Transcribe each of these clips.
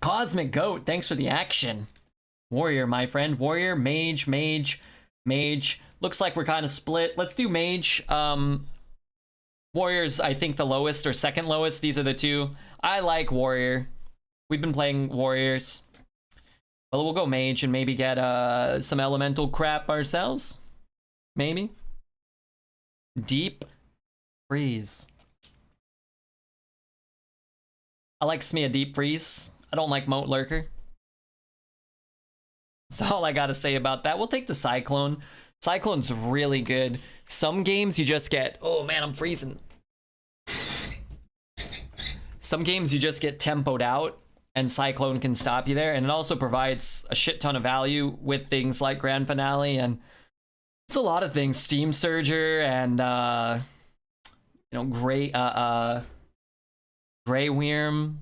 Cosmic Goat, thanks for the action. Warrior, my friend. Warrior, mage, mage, mage. Looks like we're kind of split. Let's do mage. Warrior's, I think, the lowest or second lowest. These are the two. I like warrior. We've been playing warriors. Well, we'll go mage and maybe get some elemental crap ourselves. Maybe. Deep freeze. I like me a deep freeze. I don't like Moat Lurker. That's all I gotta say about that. We'll take the Cyclone. Cyclone's really good. Some games you just get, oh man, I'm freezing. Some games you just get tempoed out and Cyclone can stop you there. And it also provides a shit ton of value with things like Grand Finale and it's a lot of things. Steam Surger and, you know, Grey Worm.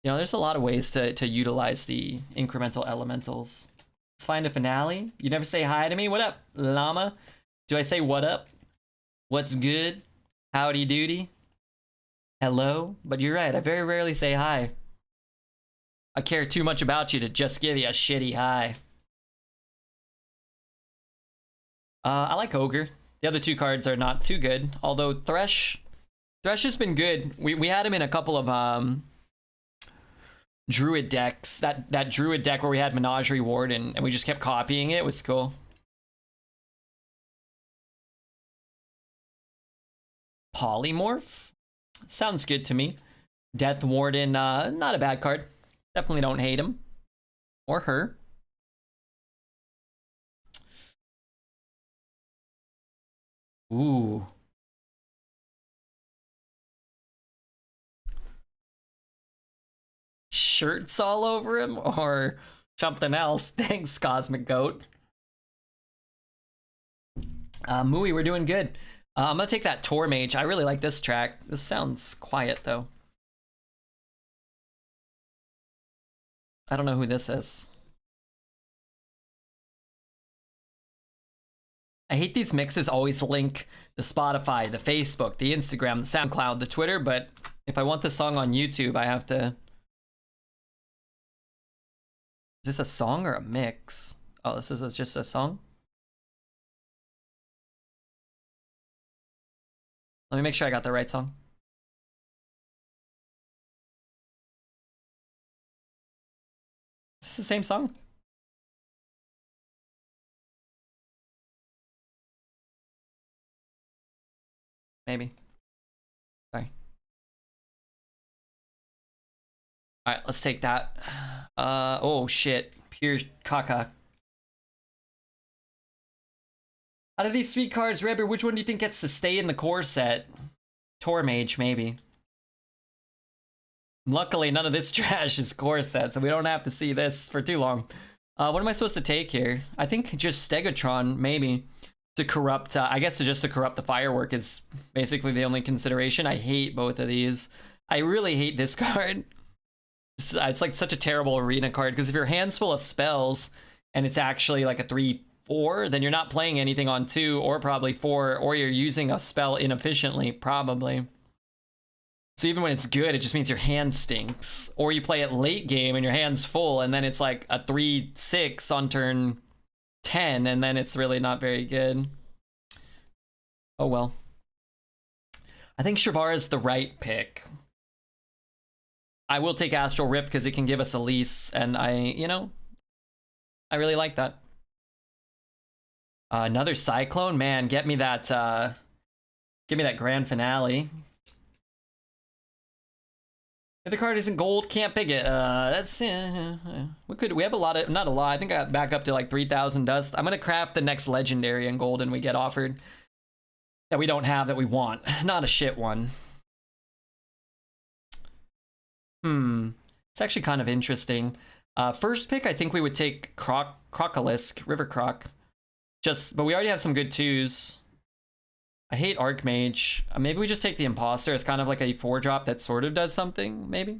You know, there's a lot of ways to utilize the incremental elementals. Let's find a finale. You never say hi to me. What up, llama? Do I say what up? What's good? Howdy doody? Hello? But you're right, I very rarely say hi. I care too much about you to just give you a shitty hi. I like Ogre. The other two cards are not too good. Although Thresh has been good. We had him in a couple of Druid decks. That Druid deck where we had Menagerie Ward and we just kept copying it was cool. Polymorph? Sounds good to me. Death Warden, not a bad card. Definitely don't hate him. Or her. Ooh. Shirts all over him or something else. Thanks, Cosmic Goat. Mooey, we're doing good. I'm gonna take that Tor Mage. I really like this track. This sounds quiet though. I don't know who this is. I hate these mixes always link the Spotify, the Facebook, the Instagram, the SoundCloud, the Twitter, but if I want the song on YouTube, I have to... Is this a song or a mix? Oh, this is just a song? Let me make sure I got the right song. Is this the same song? Maybe. Sorry. Alright, let's take that. Oh shit. Pure caca. Out of these three cards, Rebber, which one do you think gets to stay in the core set? Tor Mage, maybe. Luckily, none of this trash is core set, so we don't have to see this for too long. What am I supposed to take here? I think just Stegatron, maybe. To corrupt, I guess just to corrupt the Firework is basically the only consideration. I hate both of these. I really hate this card. It's like such a terrible arena card, because if your hand's full of spells, and it's actually like a 3/4, then you're not playing anything on 2, or probably 4, or you're using a spell inefficiently, probably. So even when it's good, it just means your hand stinks. Or you play it late game and your hand's full, and then it's like a 3/6 on turn 10, and then it's really not very good. Oh well. I think Shavar is the right pick. I will take Astral Rift because it can give us a lease, and you know, I really like that. Another Cyclone, man, get me that Grand Finale. If the card isn't gold, can't pick it. That's we have a lot of, not a lot. I think I got back up to like 3,000 dust. I'm gonna craft the next legendary in golden we get offered that we don't have that we want. Not a shit one. It's actually kind of interesting. First pick, I think we would take Crocolisk, River Croc. But we already have some good 2s. I hate Archmage. Maybe we just take the Imposter as kind of like a 4-drop that sort of does something, maybe?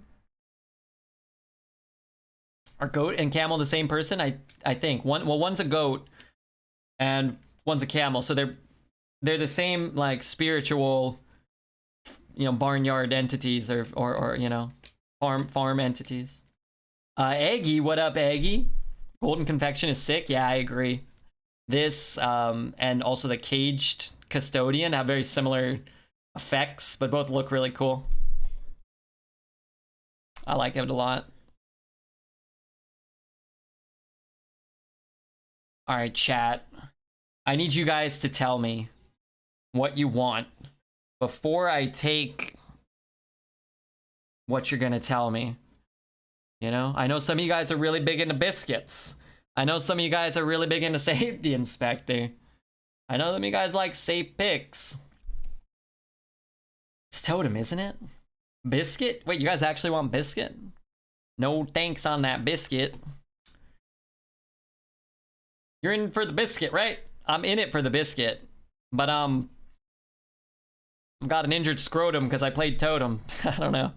Are Goat and Camel the same person? I think. One's a Goat and one's a Camel, so they're the same, like, spiritual, you know, barnyard entities or you know. Farm entities. Eggy, what up, Eggy? Golden Confection is sick. Yeah, I agree. This and also the Caged Custodian have very similar effects, but both look really cool. I like it a lot. All right, chat. I need you guys to tell me what you want before I take what you're gonna tell me. You know, I know some of you guys are really big into biscuits. I know some of you guys are really big into Safety Inspector. I know some of you guys like safe picks. It's Totem, isn't it? Biscuit? Wait, you guys actually want biscuit? No thanks on that biscuit. You're in for the biscuit, right? I'm in it for the biscuit. But, I've got an injured scrotum because I played Totem. I don't know.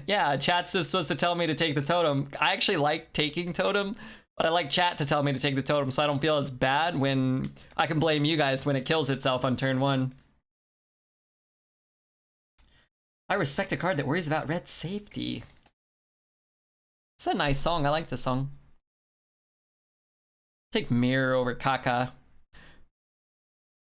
Yeah, chat's just supposed to tell me to take the Totem. I actually like taking Totem, but I like chat to tell me to take the Totem so I don't feel as bad when I can blame you guys when it kills itself on turn 1. I respect a card that worries about red safety. It's a nice song. I like this song. Take Mirror over Kaka.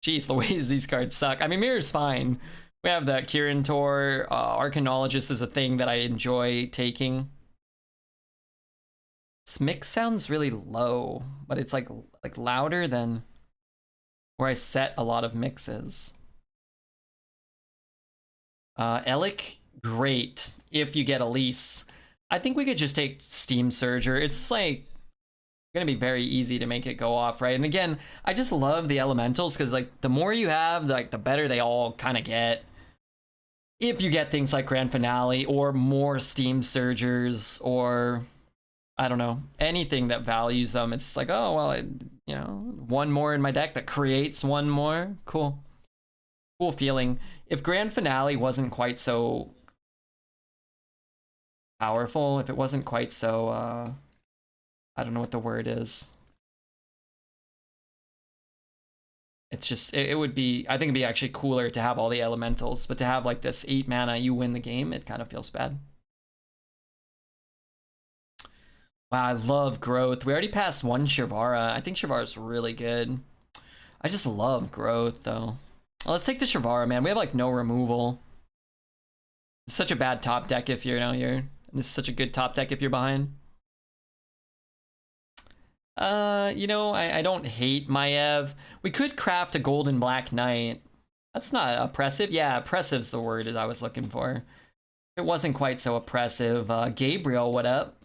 Jeez Louise, these cards suck. I mean, Mirror's fine. We have the Kirin Tor. Arcanologist is a thing that I enjoy taking. This mix sounds really low, but it's like louder than where I set a lot of mixes. Elic, great if you get Elise. I think we could just take Steam Surger. It's like gonna be very easy to make it go off, right? And again, I just love the elementals because like the more you have, like the better they all kind of get. If you get things like Grand Finale or more Steam Surgers or I don't know, anything that values them, it's just like, oh well, you know, one more in my deck that creates one more. Cool feeling. If Grand Finale wasn't quite so powerful, if it wasn't quite so I don't know what the word is. It's just, it would be, I think it'd be actually cooler to have all the elementals, but to have like this 8 mana, you win the game, it kind of feels bad. Wow, I love Growth. We already passed one Shivara. I think Shivara's really good. I just love Growth though. Well, let's take the Shivara, man. We have like no removal. It's such a bad top deck if you're, this is such a good top deck if you're behind. You know, I don't hate Maiev. We could craft a Golden Black Knight. That's not oppressive. Yeah, oppressive's the word that I was looking for. It wasn't quite so oppressive. Gabriel, what up?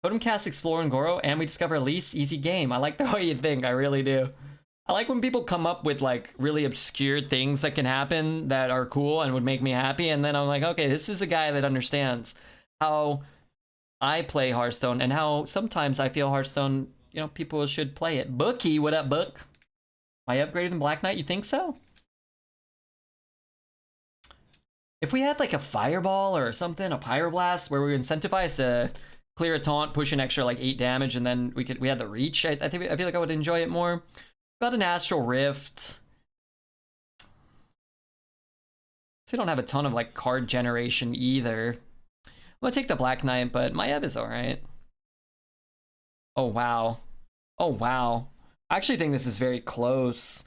Totem cast Explore and Goro, and we discover Elise. Easy game. I like the way you think. I really do. I like when people come up with like really obscure things that can happen that are cool and would make me happy, and then I'm like, okay, this is a guy that understands how I play Hearthstone and how sometimes I feel Hearthstone, you know, people should play it. Bookie, what up, Book? Am I upgraded than Black Knight? You think so? If we had like a Fireball or something, a Pyroblast, where we were incentivized to clear a taunt, push an extra like 8 damage, and then we had the reach, I feel like I would enjoy it more. Got an Astral Rift. So we don't have a ton of like card generation either. I'm gonna take the Black Knight, but Maiev is alright. Oh wow. Oh wow. I actually think this is very close.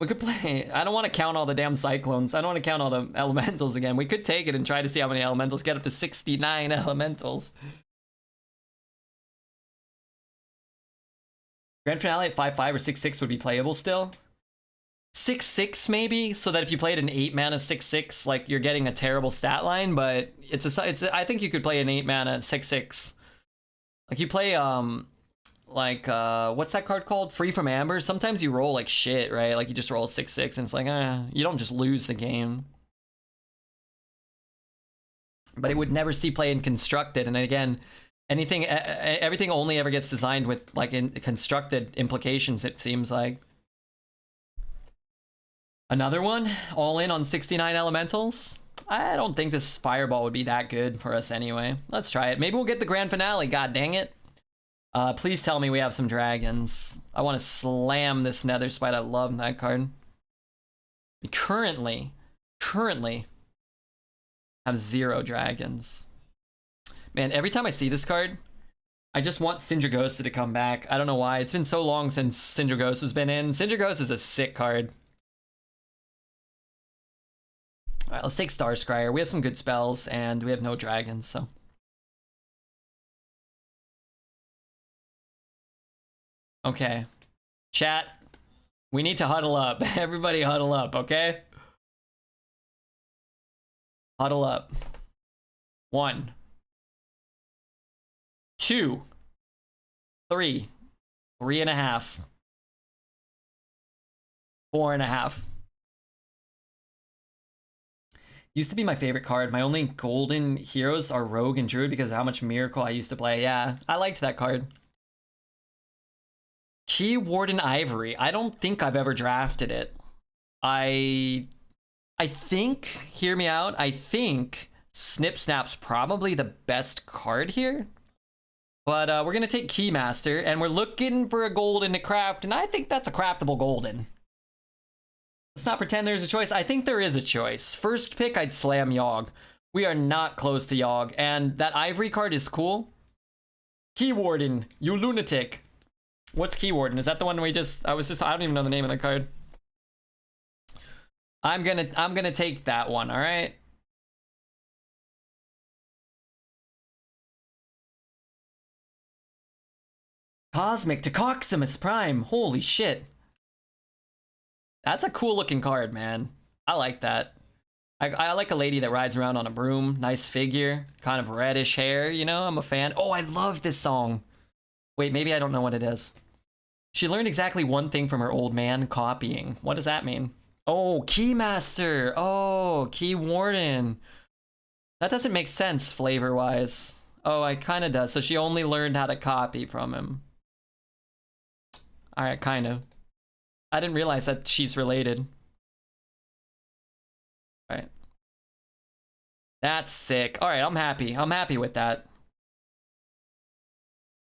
We could play, I don't want to count all the damn Cyclones. I don't want to count all the Elementals again. We could take it and try to see how many Elementals, get up to 69 Elementals. Grand Finale at 5/5 or 6/6 would be playable still. 6/6 maybe, so that if you played an 8 mana 6/6, like you're getting a terrible stat line, but I think you could play an 8 mana 6/6. Like you play what's that card called? Free from Amber. Sometimes you roll like shit, right? Like you just roll 6/6 and it's like, you don't just lose the game. But it would never see play in Constructed, and again, everything only ever gets designed with like in constructed implications, it seems like. Another one, all in on 69 Elementals. I don't think this Fireball would be that good for us anyway. Let's try it. Maybe we'll get the Grand Finale, god dang it. Please tell me we have some dragons. I want to slam this Nether Spite. I love that card. Currently, Have 0 dragons. Man, every time I see this card, I just want Sindragosa to come back. I don't know why. It's been so long since Sindragosa's been in. Sindragosa is a sick card. All right, let's take Star Scryer. We have some good spells, and we have no dragons, so. Okay. Chat, we need to huddle up. Everybody huddle up, okay? Huddle up. 1, 2, 3, 3.5, 4.5. Used to be my favorite card. My only golden heroes are Rogue and Druid because of how much Miracle I used to play. Yeah, I liked that card. Key Warden Ivory. I don't think I've ever drafted it. I think, hear me out, I think Snip Snap's probably the best card here. But we're going to take Keymaster, and we're looking for a golden to craft, and I think that's a craftable golden. Let's not pretend there's a choice. I think there is a choice. First pick, I'd slam Yogg. We are not close to Yogg, and that Ivory card is cool. Key Warden, you lunatic. What's Key Warden? Is that the one we just... I don't even know the name of the card. I'm gonna take that one, all right? Cosmic to Coximus Prime. Holy shit. That's a cool looking card, man. I like that. I like a lady that rides around on a broom. Nice figure. Kind of reddish hair, you know? I'm a fan. Oh, I love this song. Wait, maybe I don't know what it is. She learned exactly one thing from her old man, copying. What does that mean? Oh, Keymaster. Oh, Key Warden. That doesn't make sense flavor-wise. Oh, it kind of does. So she only learned how to copy from him. All right, kind of. I didn't realize that she's related. All right. That's sick. All right, I'm happy. I'm happy with that.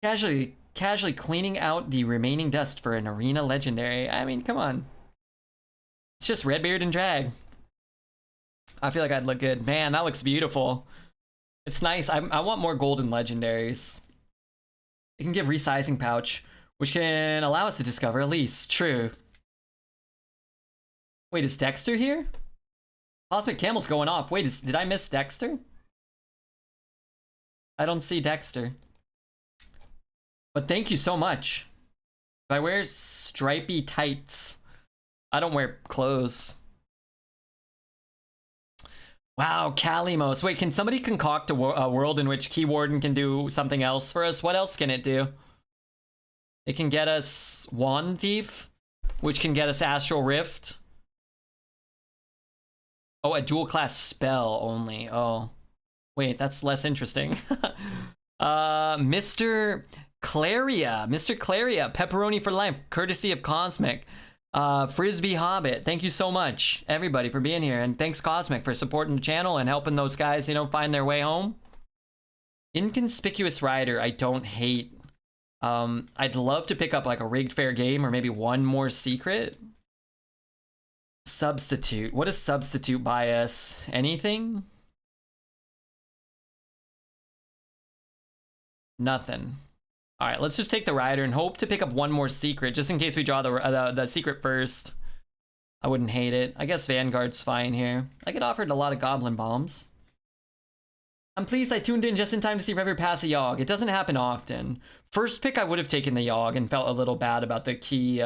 Casually cleaning out the remaining dust for an arena legendary. I mean, come on. It's just Redbeard and Drag. I feel like I'd look good. Man, that looks beautiful. It's nice. I want more golden legendaries. It can give resizing pouch, which can allow us to discover Elise. True. Wait, is Dexter here? Cosmic Camel's going off. Wait, did I miss Dexter? I don't see Dexter. But thank you so much. If I wear stripy tights, I don't wear clothes. Wow, Kalimos. Wait, can somebody concoct a world in which Key Warden can do something else for us? What else can it do? It can get us Wand Thief, which can get us Astral Rift. Oh, a dual class spell only. Oh, wait, that's less interesting. Mr. Claria, pepperoni for life, courtesy of Cosmic. Frisbee Hobbit, thank you so much, everybody, for being here, and thanks Cosmic for supporting the channel and helping those guys, you know, find their way home. Inconspicuous Rider, I don't hate. I'd love to pick up like a rigged fair game or maybe one more secret. Substitute. What does substitute buy us? Anything? Nothing. All right, let's just take the rider and hope to pick up one more secret just in case we draw the secret first. I wouldn't hate it. I guess Vanguard's fine here. I get offered a lot of goblin bombs. I'm pleased I tuned in just in time to see Rever pass a Yogg. It doesn't happen often. First pick, I would have taken the Yogg and felt a little bad about the Key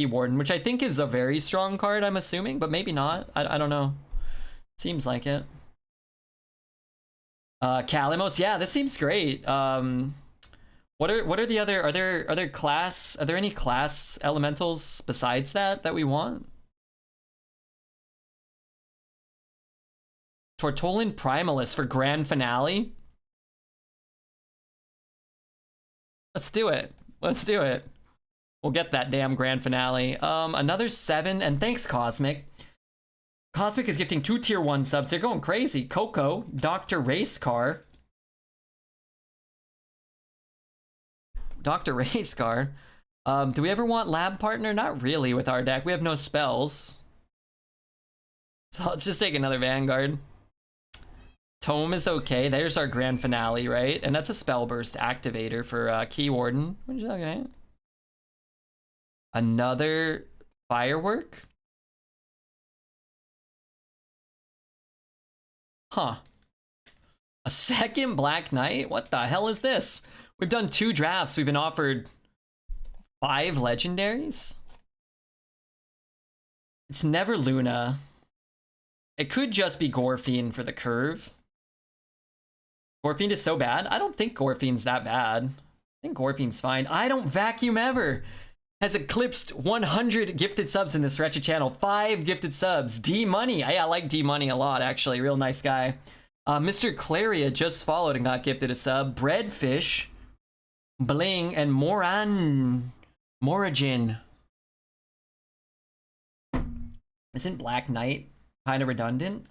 Warden, which I think is a very strong card, I'm assuming, but maybe not. I don't know. Seems like it. Kalimos, yeah, this seems great. What are the other, are there any class elementals besides that we want? Tortollan Primalist for grand finale? Let's do it. Let's do it. We'll get that damn grand finale. Another 7, and thanks Cosmic. Cosmic is gifting 2 tier 1 subs. They're going crazy. Coco, Dr. Racecar. Dr. Racecar. Do we ever want lab partner? Not really with our deck. We have no spells. So let's just take another Vanguard. Tome is okay. There's our grand finale, right? And that's a spell burst activator for Key Warden. Okay. Another firework? Huh. A second Black Knight? What the hell is this? We've done 2 drafts. We've been offered 5 legendaries? It's never Luna. It could just be Gorfiend for the curve. Gorfiend is so bad? I don't think Gorfiend's that bad. I think Gorfiend's fine. I don't vacuum ever. Has eclipsed 100 gifted subs in this wretched channel. 5 gifted subs. D-Money. I like D-Money a lot, actually. Real nice guy. Mr. Claria just followed and got gifted a sub. Breadfish. Bling. And Morigin. Isn't Black Knight kind of redundant?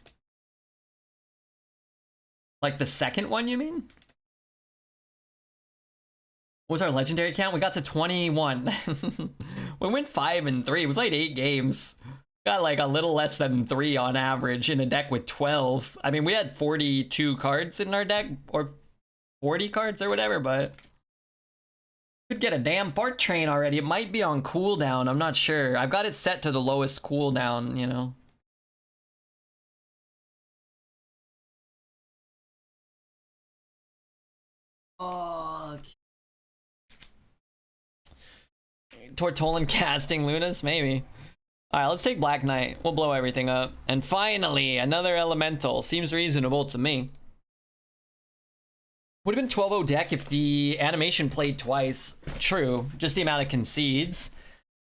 Like the second one, you mean? What was our legendary count? We got to 21. We went 5 and 3. We played 8 games. Got like a little less than 3 on average in a deck with 12. I mean, we had 42 cards in our deck, or 40 cards or whatever, but could get a damn fart train already. It might be on cooldown. I'm not sure. I've got it set to the lowest cooldown, you know. Oh, Tortolan casting Lunas, maybe. Alright, let's take Black Knight. We'll blow everything up. And finally, another elemental. Seems reasonable to me. Would have been 12-0 deck if the animation played twice. True, just the amount of concedes.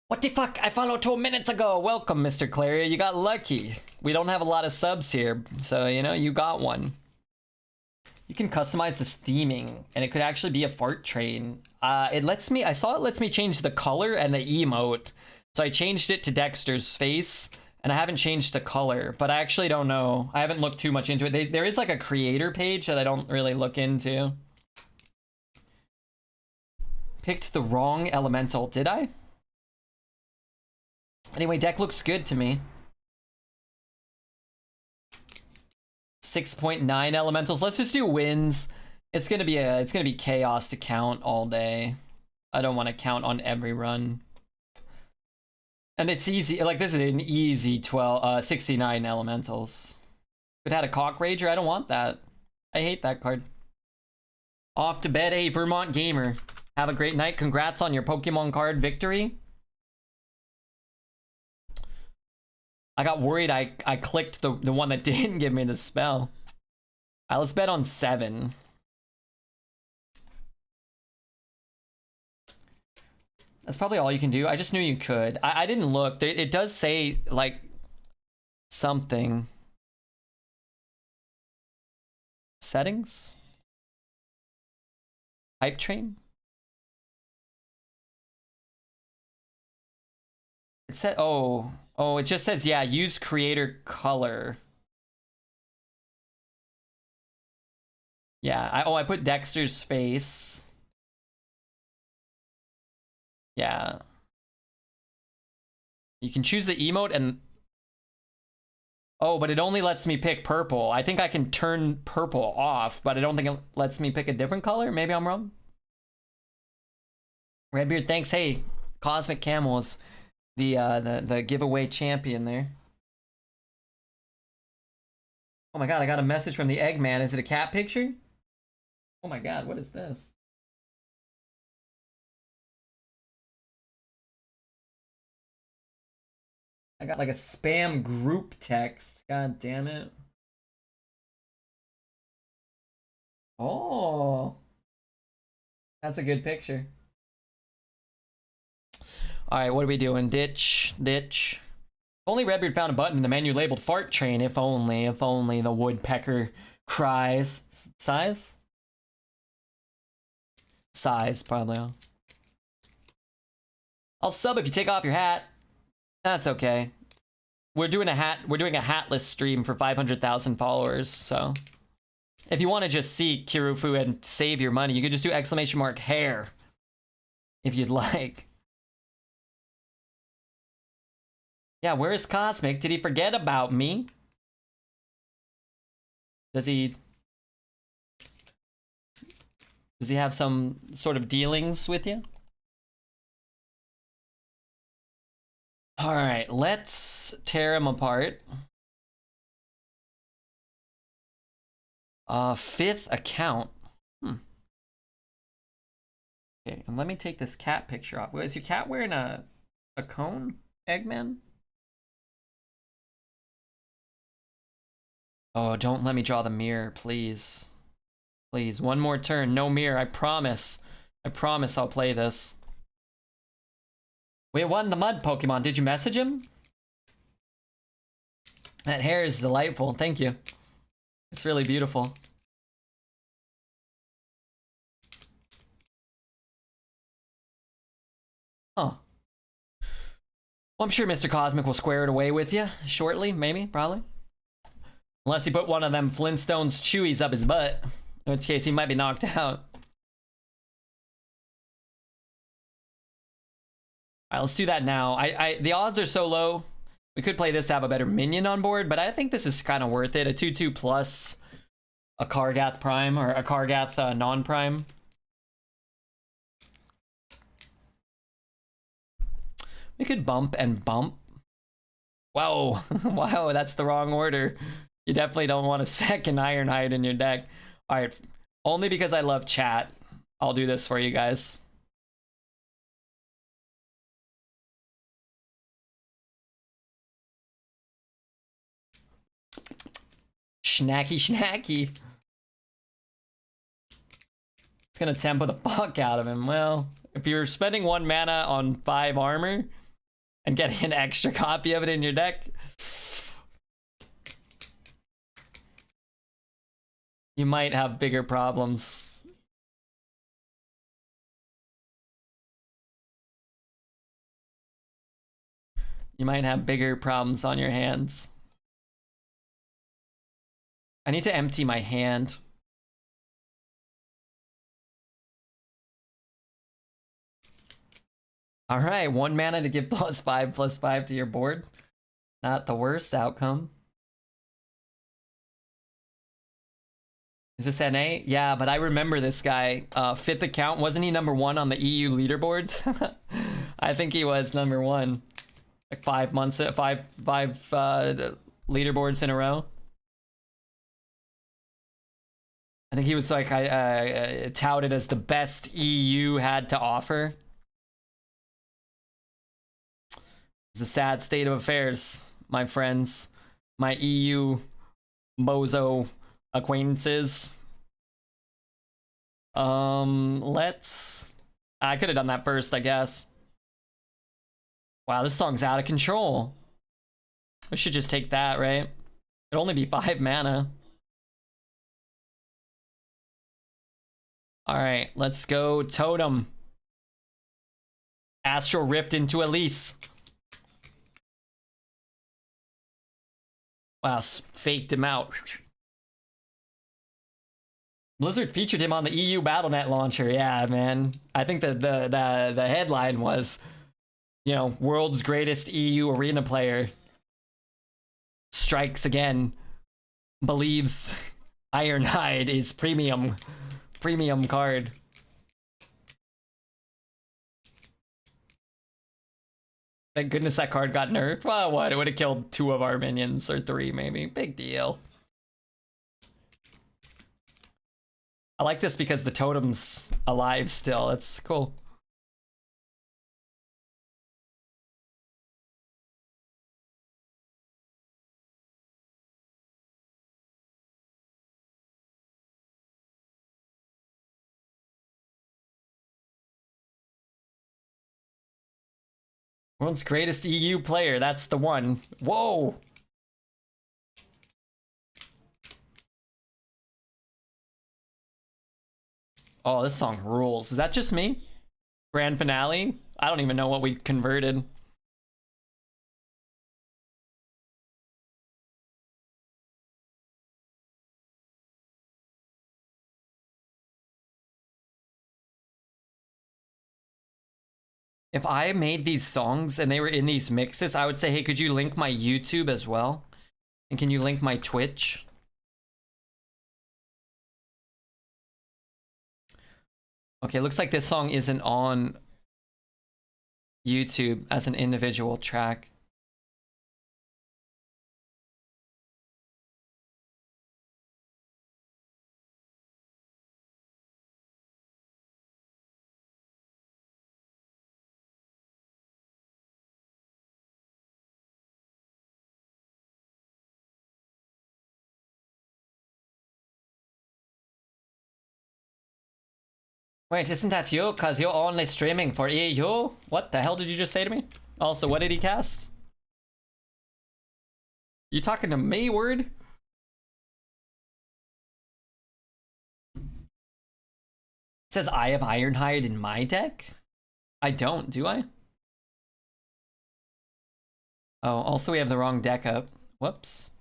What the fuck? I followed 2 minutes ago. Welcome, Mr. Claria. You got lucky. We don't have a lot of subs here, so, you know, you got one. You can customize this theming, and it could actually be a fart train. It lets me, I saw it lets me change the color and the emote. So I changed it to Dexter's face, and I haven't changed the color, but I actually don't know. I haven't looked too much into it. There is like a creator page that I don't really look into. Picked the wrong elemental, did I? Anyway, deck looks good to me. 6.9 elementals. Let's just do wins. It's gonna be chaos to count all day. I don't want to count on every run. And it's easy, like this is an easy 69 elementals. If it had a cock rager, I don't want that. I hate that card. Off to bed, hey Vermont Gamer. Have a great night. Congrats on your Pokemon card victory. I got worried I clicked the one that didn't give me the spell. Alright, let's bet on 7. That's probably all you can do. I just knew you could. I didn't look. It does say, like, something. Settings? Hype train? It said, oh, it just says, yeah, use creator color. Yeah, I put Dexter's face. Yeah. You can choose the emote and... Oh, but it only lets me pick purple. I think I can turn purple off, but I don't think it lets me pick a different color. Maybe I'm wrong. Redbeard, thanks. Hey, Cosmic Camels, the giveaway champion there. Oh my god, I got a message from the Eggman. Is it a cat picture? Oh my god, what is this? I got like a spam group text. God damn it. Oh. That's a good picture. Alright, what are we doing? Ditch. If only Redbeard found a button in the menu labeled fart train. If only the woodpecker cries. Size? Size, probably. I'll sub if you take off your hat. That's okay. We're doing a hatless stream for 500,000 followers, so if you want to just see Kirufu and save your money, you could just do !hair if you'd like. Yeah, where is Cosmic? Did he forget about me? Does he Does he have some sort of dealings with you? All right, let's tear him apart. 5th account. Okay, and let me take this cat picture off. Is your cat wearing a cone, Eggman? Oh, don't let me draw the mirror, please. Please, one more turn, no mirror, I promise. I promise I'll play this. We won the mud Pokemon, did you message him? That hair is delightful, thank you. It's really beautiful. Huh. Well, I'm sure Mr. Cosmic will square it away with you shortly, maybe, probably. Unless he put one of them Flintstones Chewies up his butt. In which case, he might be knocked out. Alright, let's do that now. The odds are so low. We could play this to have a better minion on board, but I think this is kind of worth it. A 2/2 plus a Kargath Prime, or a Kargath non-Prime. We could bump and bump. Whoa, wow, that's the wrong order. You definitely don't want a second Ironhide in your deck. Alright, only because I love chat, I'll do this for you guys. Schnacky, schnacky. It's gonna tempo the fuck out of him. Well, if you're spending 1 mana on 5 armor and getting an extra copy of it in your deck, you might have bigger problems. You might have bigger problems on your hands. I need to empty my hand. All right, 1 mana to give +5/+5 to your board. Not the worst outcome. Is this NA? Yeah, but I remember this guy. 5th account, wasn't he #1 on the EU leaderboards? I think he was #1. Like 5 months, five leaderboards in a row. I think he was like touted as the best EU had to offer. It's a sad state of affairs, my friends, my EU bozo acquaintances. I could have done that first, I guess. Wow, this song's out of control. We should just take that, right? It'd only be 5 mana. Alright, let's go Totem. Astral Rift into Elise. Wow, faked him out. Blizzard featured him on the EU Battle.net launcher. Yeah, man. I think the headline was, you know, world's greatest EU arena player strikes again. Believes Ironhide is premium card. Thank goodness that card got nerfed. Well, what? It would have killed 2 of our minions, or 3 maybe. Big deal. I like this because the totem's alive still. It's cool. World's greatest EU player, that's the one. Whoa! Oh, this song rules. Is that just me? Grand finale? I don't even know what we converted. If I made these songs and they were in these mixes, I would say, hey, could you link my YouTube as well? And can you link my Twitch? Okay, looks like this song isn't on YouTube as an individual track. Wait, isn't that you? Cause you're only streaming for EU? What the hell did you just say to me? Also, what did he cast? You talking to me, word? It says I have Ironhide in my deck? I don't, do I? Oh, also we have the wrong deck up. Whoops.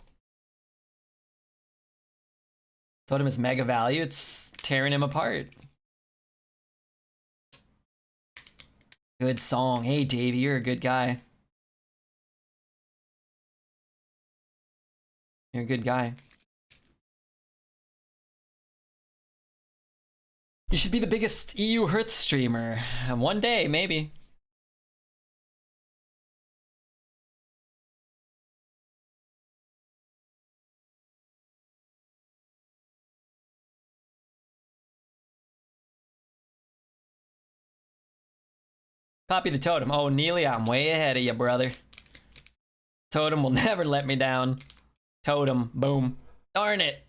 Totem is mega value, it's tearing him apart. Good song. Hey, Davey, you're a good guy. You're a good guy. You should be the biggest EU Hearth streamer. One day, maybe. Copy the totem. Oh, Neely, I'm way ahead of you, brother. Totem will never let me down. Totem, boom. Darn it.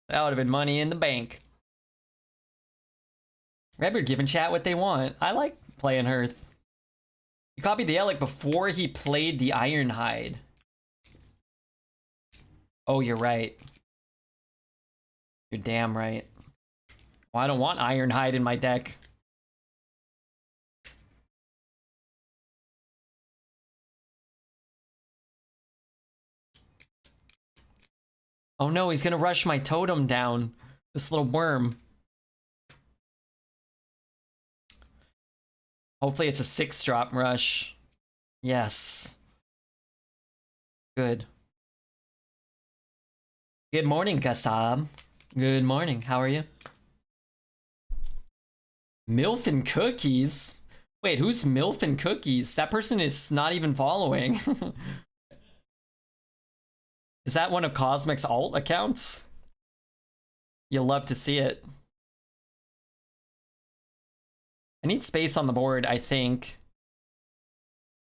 That would have been money in the bank. Redbeard giving chat what they want. I like playing Hearth. You copied the Elec before he played the Ironhide. Oh, you're right. You're damn right. Well, I don't want Ironhide in my deck. Oh no, he's gonna rush my totem down. This little worm. Hopefully it's a 6-drop rush. Yes. Good. Good morning, Kassab. Good morning. How are you? Milf and Cookies? Wait, who's Milf and Cookies? That person is not even following. Is that one of Cosmic's alt accounts? You'll love to see it. I need space on the board, I think.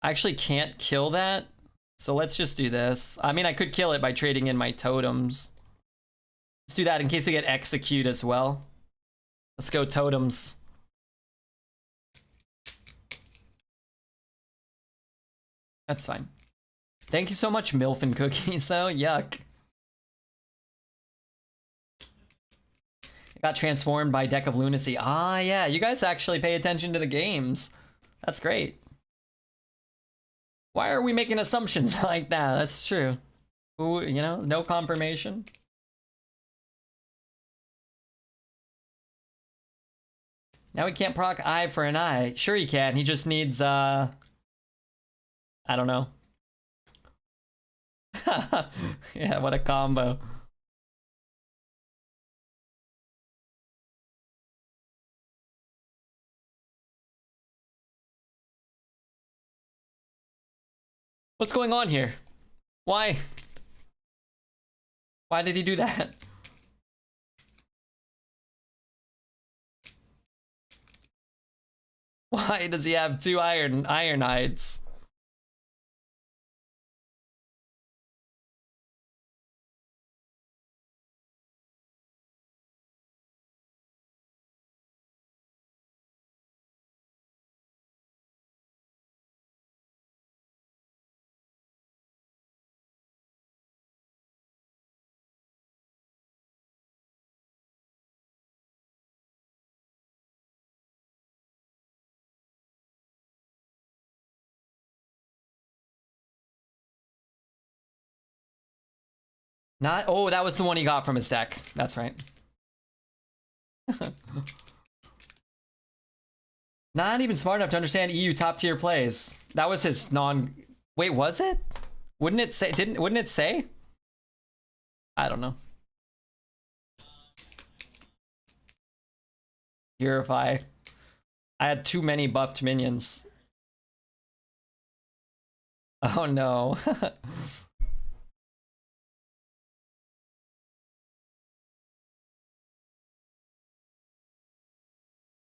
I actually can't kill that, so let's just do this. I mean, I could kill it by trading in my totems. Let's do that in case we get execute as well. Let's go totems. That's fine. Thank you so much, Milf and Cookies, though. Yuck. It got transformed by Deck of Lunacy. Ah, yeah. You guys actually pay attention to the games. That's great. Why are we making assumptions like that? That's true. Ooh, you know, no confirmation. Now we can't proc eye for an eye. Sure he can. He just needs, I don't know. Yeah, what a combo. What's going on here? Why? Why did he do that? Why does he have 2 Ironhides? Not, oh, that was the one he got from his deck. That's right. Not even smart enough to understand EU top tier plays. That was his non. Wait, was it? Wouldn't it say? Wouldn't it say? I don't know. Purify. I had too many buffed minions. Oh no.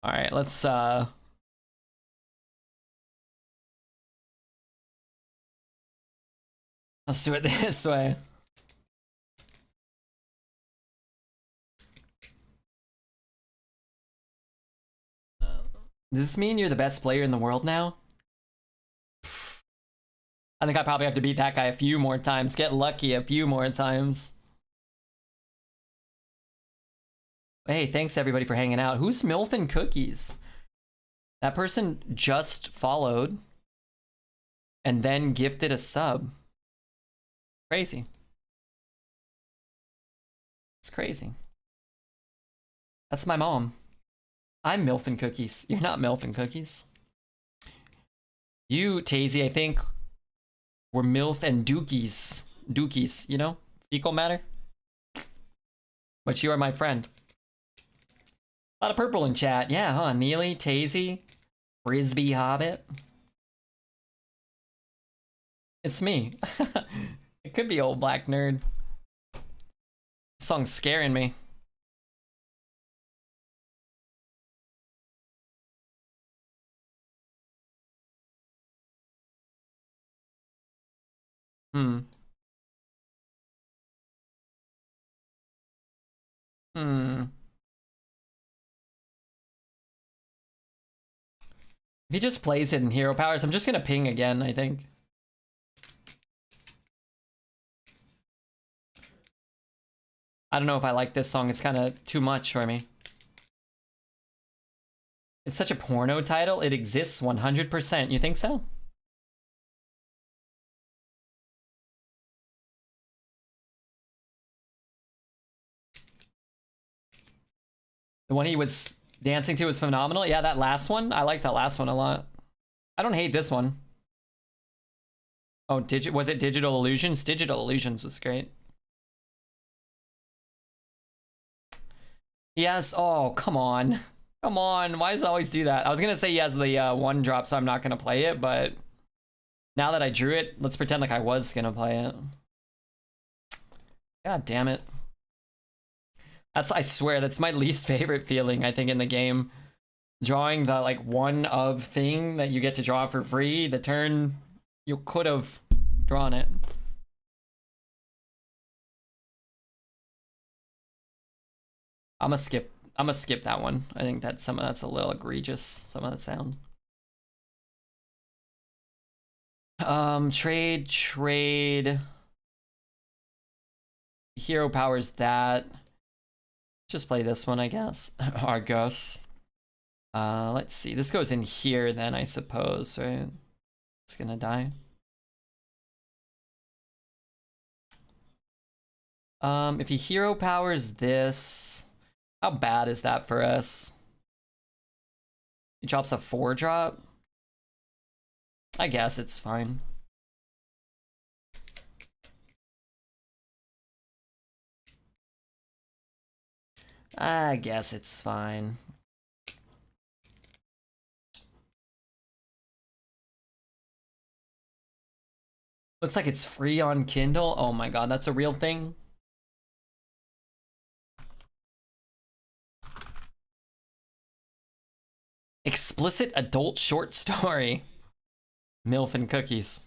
All right, let's do it this way. Does this mean you're the best player in the world now? I think I probably have to beat that guy a few more times, get lucky a few more times. Hey, thanks everybody for hanging out. Who's Milf and Cookies? That person just followed and then gifted a sub. Crazy. It's crazy. That's my mom. I'm Milf and Cookies. You're not Milf and Cookies. You, Tazy, I think, were Milf and Dookies. Dookies, you know? Fecal matter. But you are my friend. A lot of purple in chat. Yeah, huh? Neely, Tazy, Frisbee Hobbit. It's me. It could be old black nerd. This song's scaring me. Hmm. If he just plays it in hero powers, I'm just gonna ping again, I think. I don't know if I like this song. It's kind of too much for me. It's such a porno title. It exists 100%. You think so? The one he was dancing to was phenomenal. Yeah, that last one. I like that last one a lot. I don't hate this one. Oh, was it Digital Illusions? Digital Illusions was great. Yes. Oh, come on. Come on. Why does it always do that? I was going to say he has the one drop, so I'm not going to play it, but now that I drew it, let's pretend like I was going to play it. God damn it. I swear, that's my least favorite feeling, I think, in the game. Drawing the, like, one of thing that you get to draw for free, the turn you could have drawn it. I'm gonna skip that one. I think that some of that's a little egregious, some of that sound. Trade. Hero powers that. Just play this one, I guess. I guess. Let's see. This goes in here then, I suppose, right? It's gonna die. If he hero powers this, how bad is that for us? He drops a 4-drop. I guess it's fine. I guess it's fine. Looks like it's free on Kindle. Oh my god, that's a real thing. Explicit adult short story. Milf and Cookies.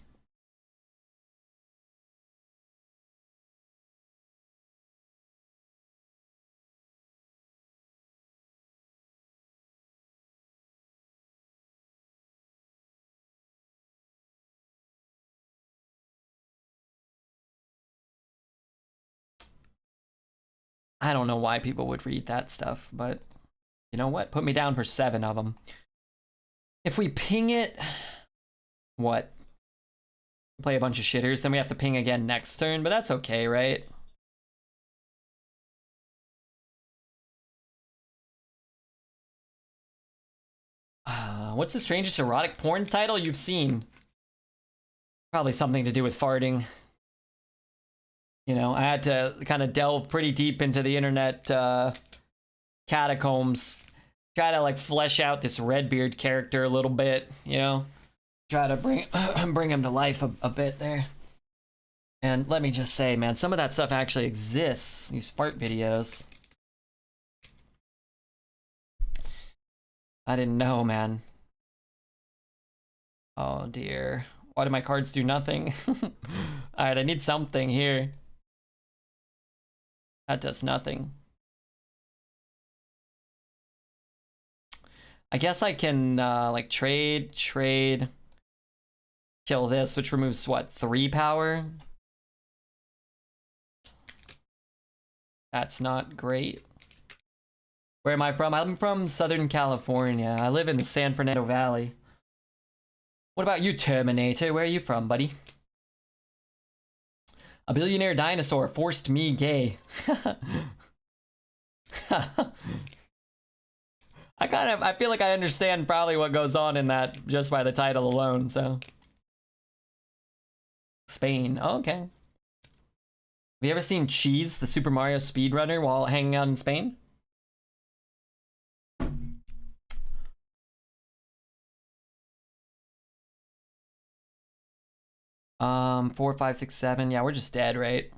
I don't know why people would read that stuff, but you know what? Put me down for 7 of them. If we ping it, what? Play a bunch of shitters, then we have to ping again next turn, but that's okay, right? What's the strangest erotic porn title you've seen? Probably something to do with farting. You know, I had to kind of delve pretty deep into the internet catacombs try to like flesh out this Redbeard character a little bit, you know? Try to bring bring him to life a bit there. And let me just say, man, some of that stuff actually exists. These fart videos. I didn't know, man. Oh dear. Why do my cards do nothing? Alright, I need something here. That does nothing. I guess I can like trade, kill this, which removes what, 3 power? That's not great. Where am I from? I'm from Southern California. I live in the San Fernando Valley. What about you, Terminator? Where are you from, buddy? A billionaire dinosaur forced me gay. I feel like I understand probably what goes on in that just by the title alone, so. Spain, oh, okay. Have you ever seen Cheese, the Super Mario speedrunner, while hanging out in Spain? 4, 5, 6, 7. Yeah, we're just dead, right?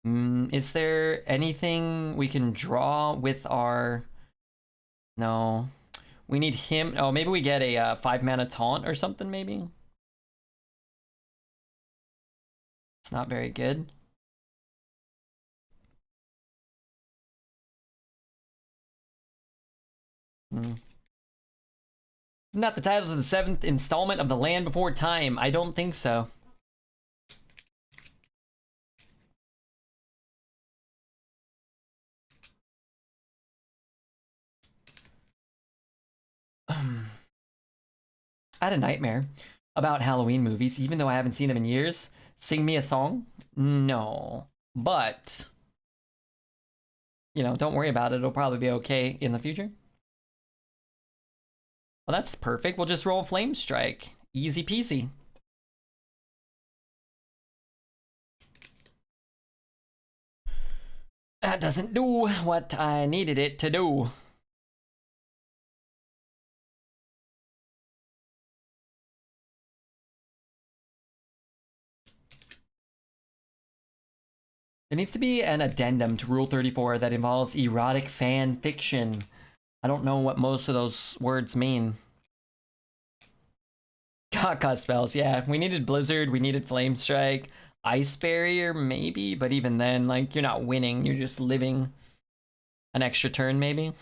Is there anything we can draw with our... No. We need him. Oh, maybe we get a 5 mana taunt or something, maybe? It's not very good. Isn't that the title to the 7th installment of The Land Before Time? I don't think so. I had a nightmare about Halloween movies, even though I haven't seen them in years. Sing me a song? No. But, you know, don't worry about it. It'll probably be okay in the future. Well, that's perfect. We'll just roll Flame Strike. Easy peasy. That doesn't do what I needed it to do. There needs to be an addendum to Rule 34 that involves erotic fan fiction. I don't know what most of those words mean. Kaka spells, yeah. We needed Blizzard, we needed Flame Strike, Ice Barrier, maybe, but even then, like, you're not winning, you're just living an extra turn, maybe.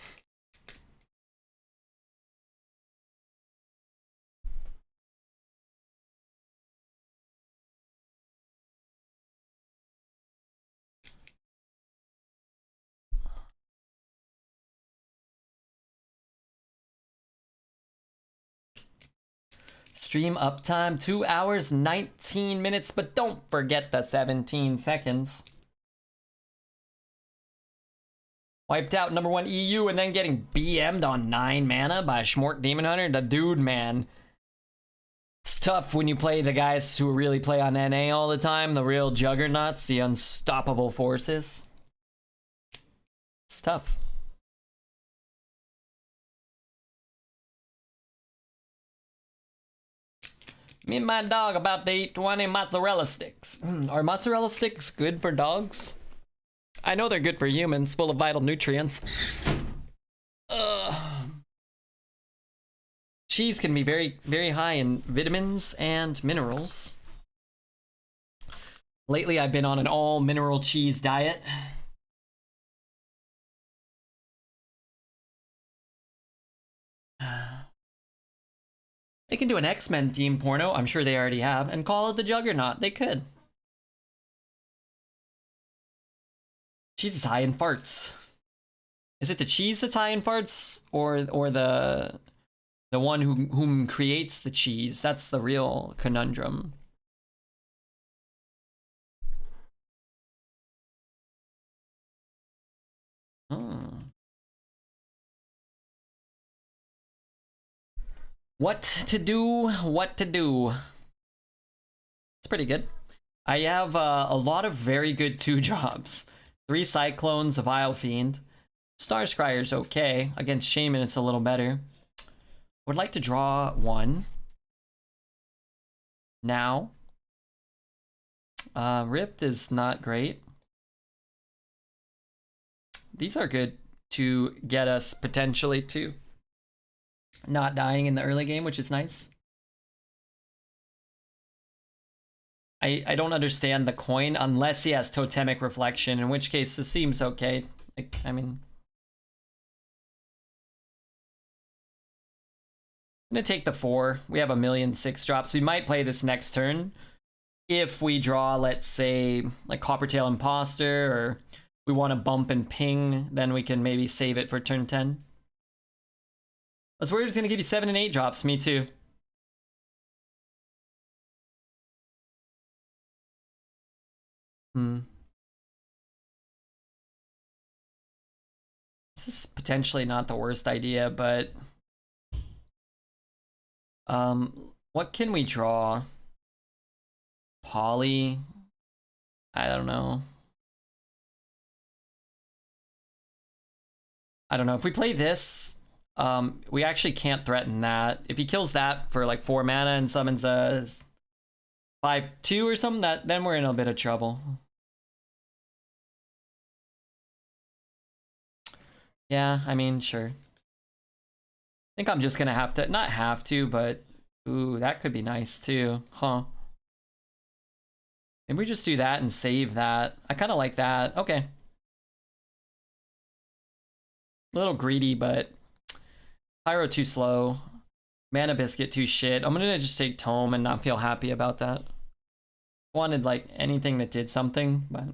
Stream uptime 2 hours 19 minutes, but don't forget the 17 seconds. Wiped out #1 EU and then getting BM'd on 9 mana by Schmork Demon Hunter. The dude, man. It's tough when you play the guys who really play on NA all the time, the real juggernauts, the unstoppable forces. It's tough. Me and my dog about to eat 20 mozzarella sticks. Are mozzarella sticks good for dogs? I know they're good for humans, full of vital nutrients. Cheese can be very, very high in vitamins and minerals. Lately, I've been on an all-mineral cheese diet. They can do an X-Men themed porno, I'm sure they already have, and call it the Juggernaut. They could. Cheese is high in farts. Is it the cheese that's high in farts, or the one whom creates the cheese? That's the real conundrum. What to do, what to do. It's pretty good. I have a lot of very good 2 drops. 3 Cyclones, a Vile Fiend, Star Scryer's okay. Against Shaman, it's a little better. Would like to draw one. Now. Rift is not great. These are good to get us potentially to not dying in the early game, which is nice. I don't understand the coin unless he has Totemic Reflection, in which case this seems okay. Like, I mean, I'm gonna take the 4. We have 1,000,006 drops. We might play this next turn. If we draw, let's say, like Coppertail Imposter, or we want to bump and ping, then we can maybe save it for turn 10. I was worried it was gonna give you 7 and 8 drops. Me too. This is potentially not the worst idea, but what can we draw? Poly? I don't know. I don't know. If we play this, we actually can't threaten that. If he kills that for like 4 mana and summons a 5/2 or something, then we're in a bit of trouble. Yeah, I mean, sure. I think I'm just gonna have to, not have to, but ooh, that could be nice too, huh? Maybe we just do that and save that. I kind of like that. Okay. A little greedy, but Pyro too slow. Mana Biscuit too shit. I'm gonna just take Tome and not feel happy about that. Wanted like anything that did something, but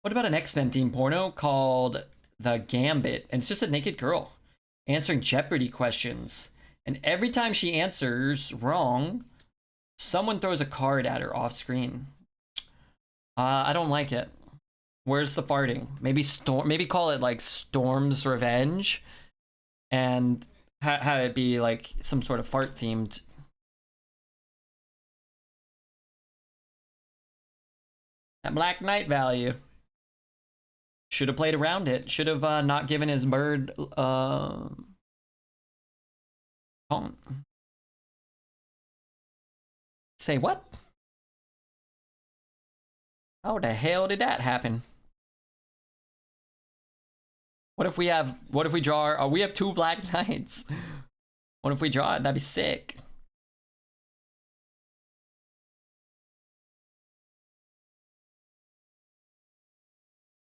what about an X-Men themed porno called The Gambit? And it's just a naked girl answering Jeopardy questions. And every time she answers wrong, someone throws a card at her off screen. I don't like it. Where's the farting? Maybe call it like Storm's Revenge, and have it be like some sort of fart themed. That Black Knight value. Should have played around it. Should have not given his bird taunt. Say what? How the hell did that happen? What if we draw, we have 2 Black Knights. What if we draw it? That'd be sick.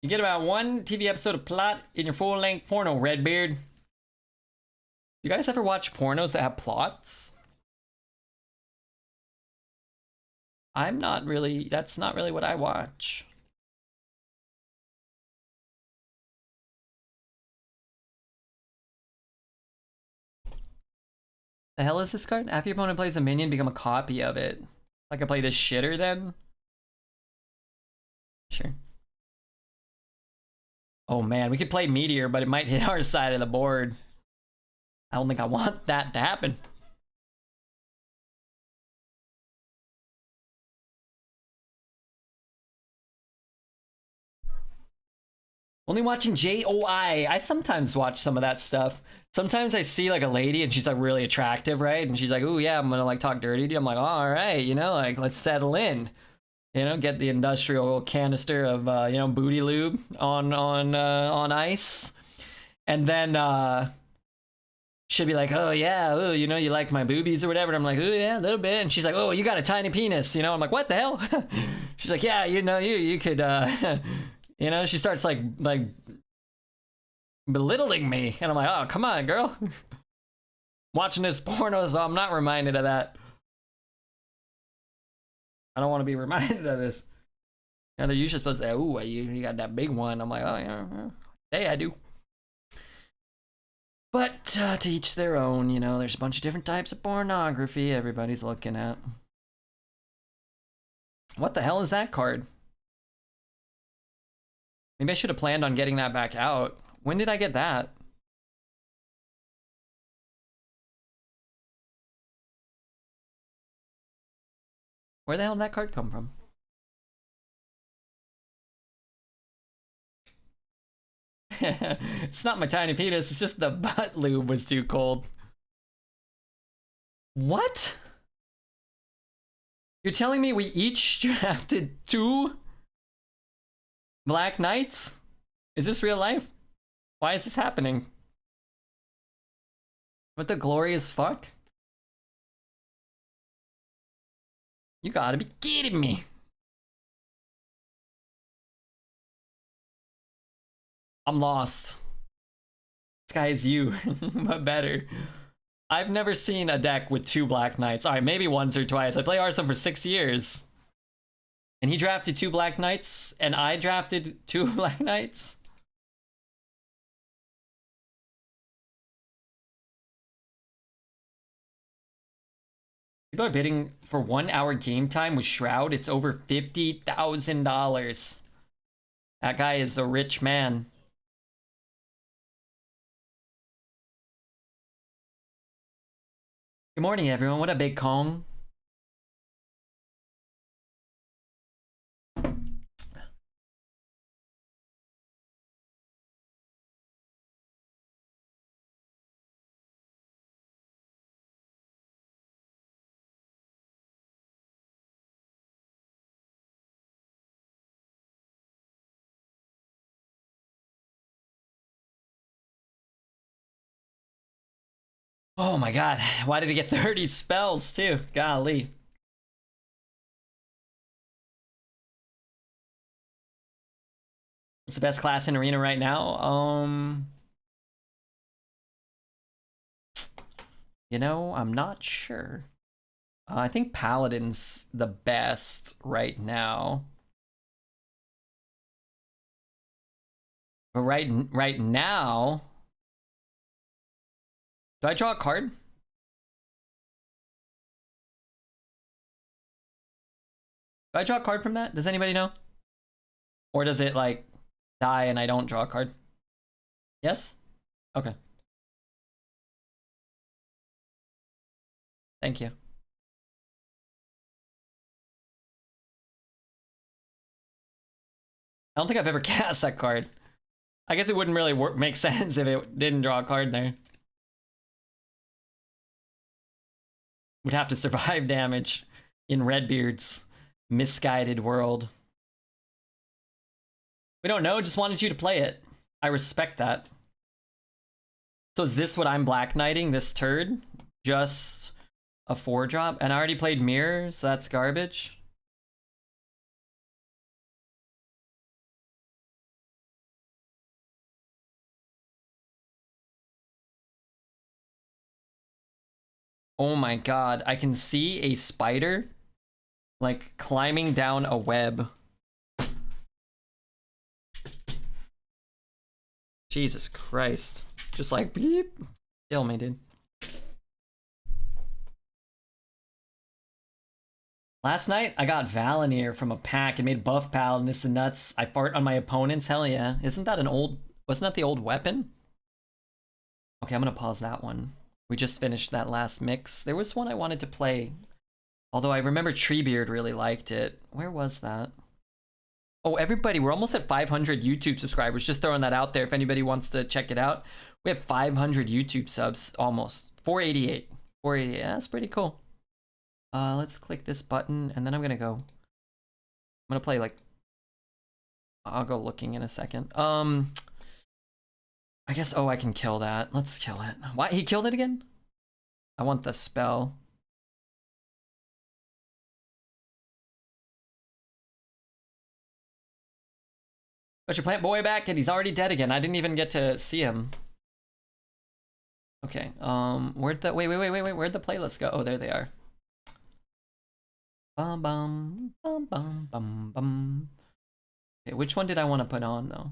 You get about 1 TV episode of plot in your full-length porno, Redbeard. You guys ever watch pornos that have plots? I'm not really, that's not really what I watch. The hell is this card? After your opponent plays a minion, become a copy of it. I could play this shitter then? Sure. Oh man, we could play Meteor, but it might hit our side of the board. I don't think I want that to happen. Only watching JOI. I sometimes watch some of that stuff. Sometimes I see like a lady and she's like really attractive, right? And she's like, "Oh yeah, I'm gonna like talk dirty to you." I'm like, oh, "All right, you know, like let's settle in." You know, get the industrial canister of you know, booty lube on ice, and then she'll be like, "Oh yeah, oh, you know, you like my boobies or whatever." And I'm like, "Oh yeah, a little bit." And she's like, "Oh, you got a tiny penis," you know. I'm like, "What the hell?" She's like, "Yeah, you know, you could." You know, she starts like belittling me, and I'm like, "Oh, come on, girl." Watching this porno, so I'm not reminded of that. I don't want to be reminded of this. You know, they're usually supposed to say, "Ooh, you got that big one." I'm like, "Oh yeah, hey, I do." But to each their own, you know. There's a bunch of different types of pornography everybody's looking at. What the hell is that card? Maybe I should have planned on getting that back out. When did I get that? Where the hell did that card come from? It's not my tiny penis, it's just the butt lube was too cold. What? You're telling me we each drafted 2 Black Knights? Is this real life? Why is this happening? What the glorious fuck? You gotta be kidding me. I'm lost. This guy is you, but better. I've never seen a deck with 2 Black Knights. Alright, maybe once or twice. I play Hearthstone for 6 years. And he drafted 2 Black Knights, and I drafted 2 Black Knights? People are bidding for 1 hour game time with Shroud. It's over $50,000. That guy is a rich man. Good morning, everyone. What a big Kong. Oh my god, why did he get 30 spells too? Golly. What's the best class in Arena right now? You know, I'm not sure. I think Paladin's the best right now. But right now, do I draw a card? Do I draw a card from that? Does anybody know? Or does it like die and I don't draw a card? Yes? Okay. Thank you. I don't think I've ever cast that card. I guess it wouldn't really make sense if it didn't draw a card there. Would have to survive damage in Redbeard's misguided world. We don't know, just wanted you to play it. I respect that. So is this what I'm Black Knighting, this turd? Just a 4-drop? And I already played Mirror, so that's garbage. Oh my god, I can see a spider like climbing down a web. Jesus Christ. Just like bleep. Kill me, dude. Last night I got Valinir from a pack and made buff paladin. This is nuts. I fart on my opponents. Hell yeah. Isn't that an old, wasn't that the old weapon? Okay, I'm gonna pause that one. We just finished that last mix. There was one I wanted to play. Although I remember Treebeard really liked it. Where was that? Oh, everybody, we're almost at 500 YouTube subscribers. Just throwing that out there if anybody wants to check it out. We have 500 YouTube subs, almost. 488. 488, yeah, that's pretty cool. Let's click this button, and then I'm gonna play like... I'll go looking in a second. I guess, oh, I can kill that. Let's kill it. Why? He killed it again? I want the spell. Got your plant boy back, and he's already dead again. I didn't even get to see him. Okay, where'd the, wait, where'd the playlist go? Oh, there they are. Bum, bum, bum, bum, bum, bum. Okay, which one did I want to put on, though?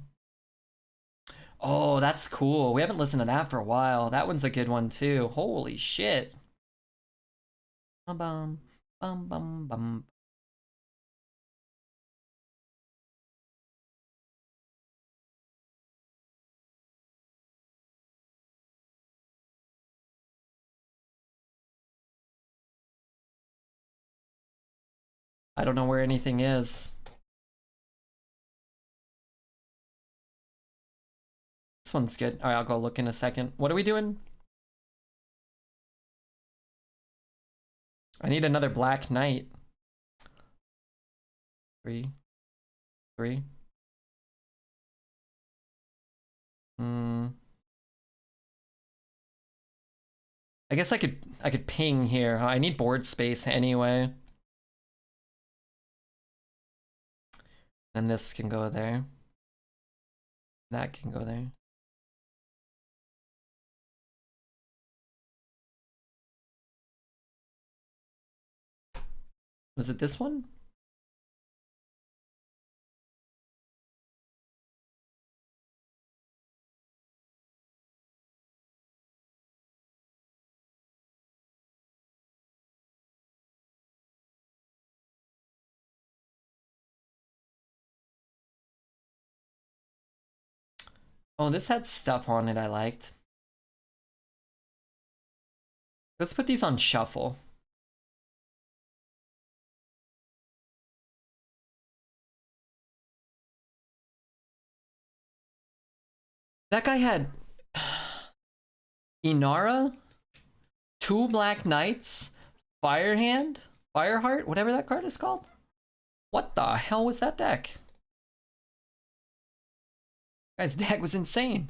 Oh, that's cool. We haven't listened to that for a while. That one's a good one, too. Holy shit. Bum, bum, bum, bum, bum. I don't know where anything is. one's good. All right, I'll go look in a second. What are we doing? I need another Black Knight. 3. I guess I could ping here. I need board space anyway. Then this can go there. That can go there. Was it this one? Oh, this had stuff on it I liked. Let's put these on shuffle. That guy had Inara, 2 Black Knights, Firehand, Fireheart, whatever that card is called. What the hell was that deck? Guy's deck was insane.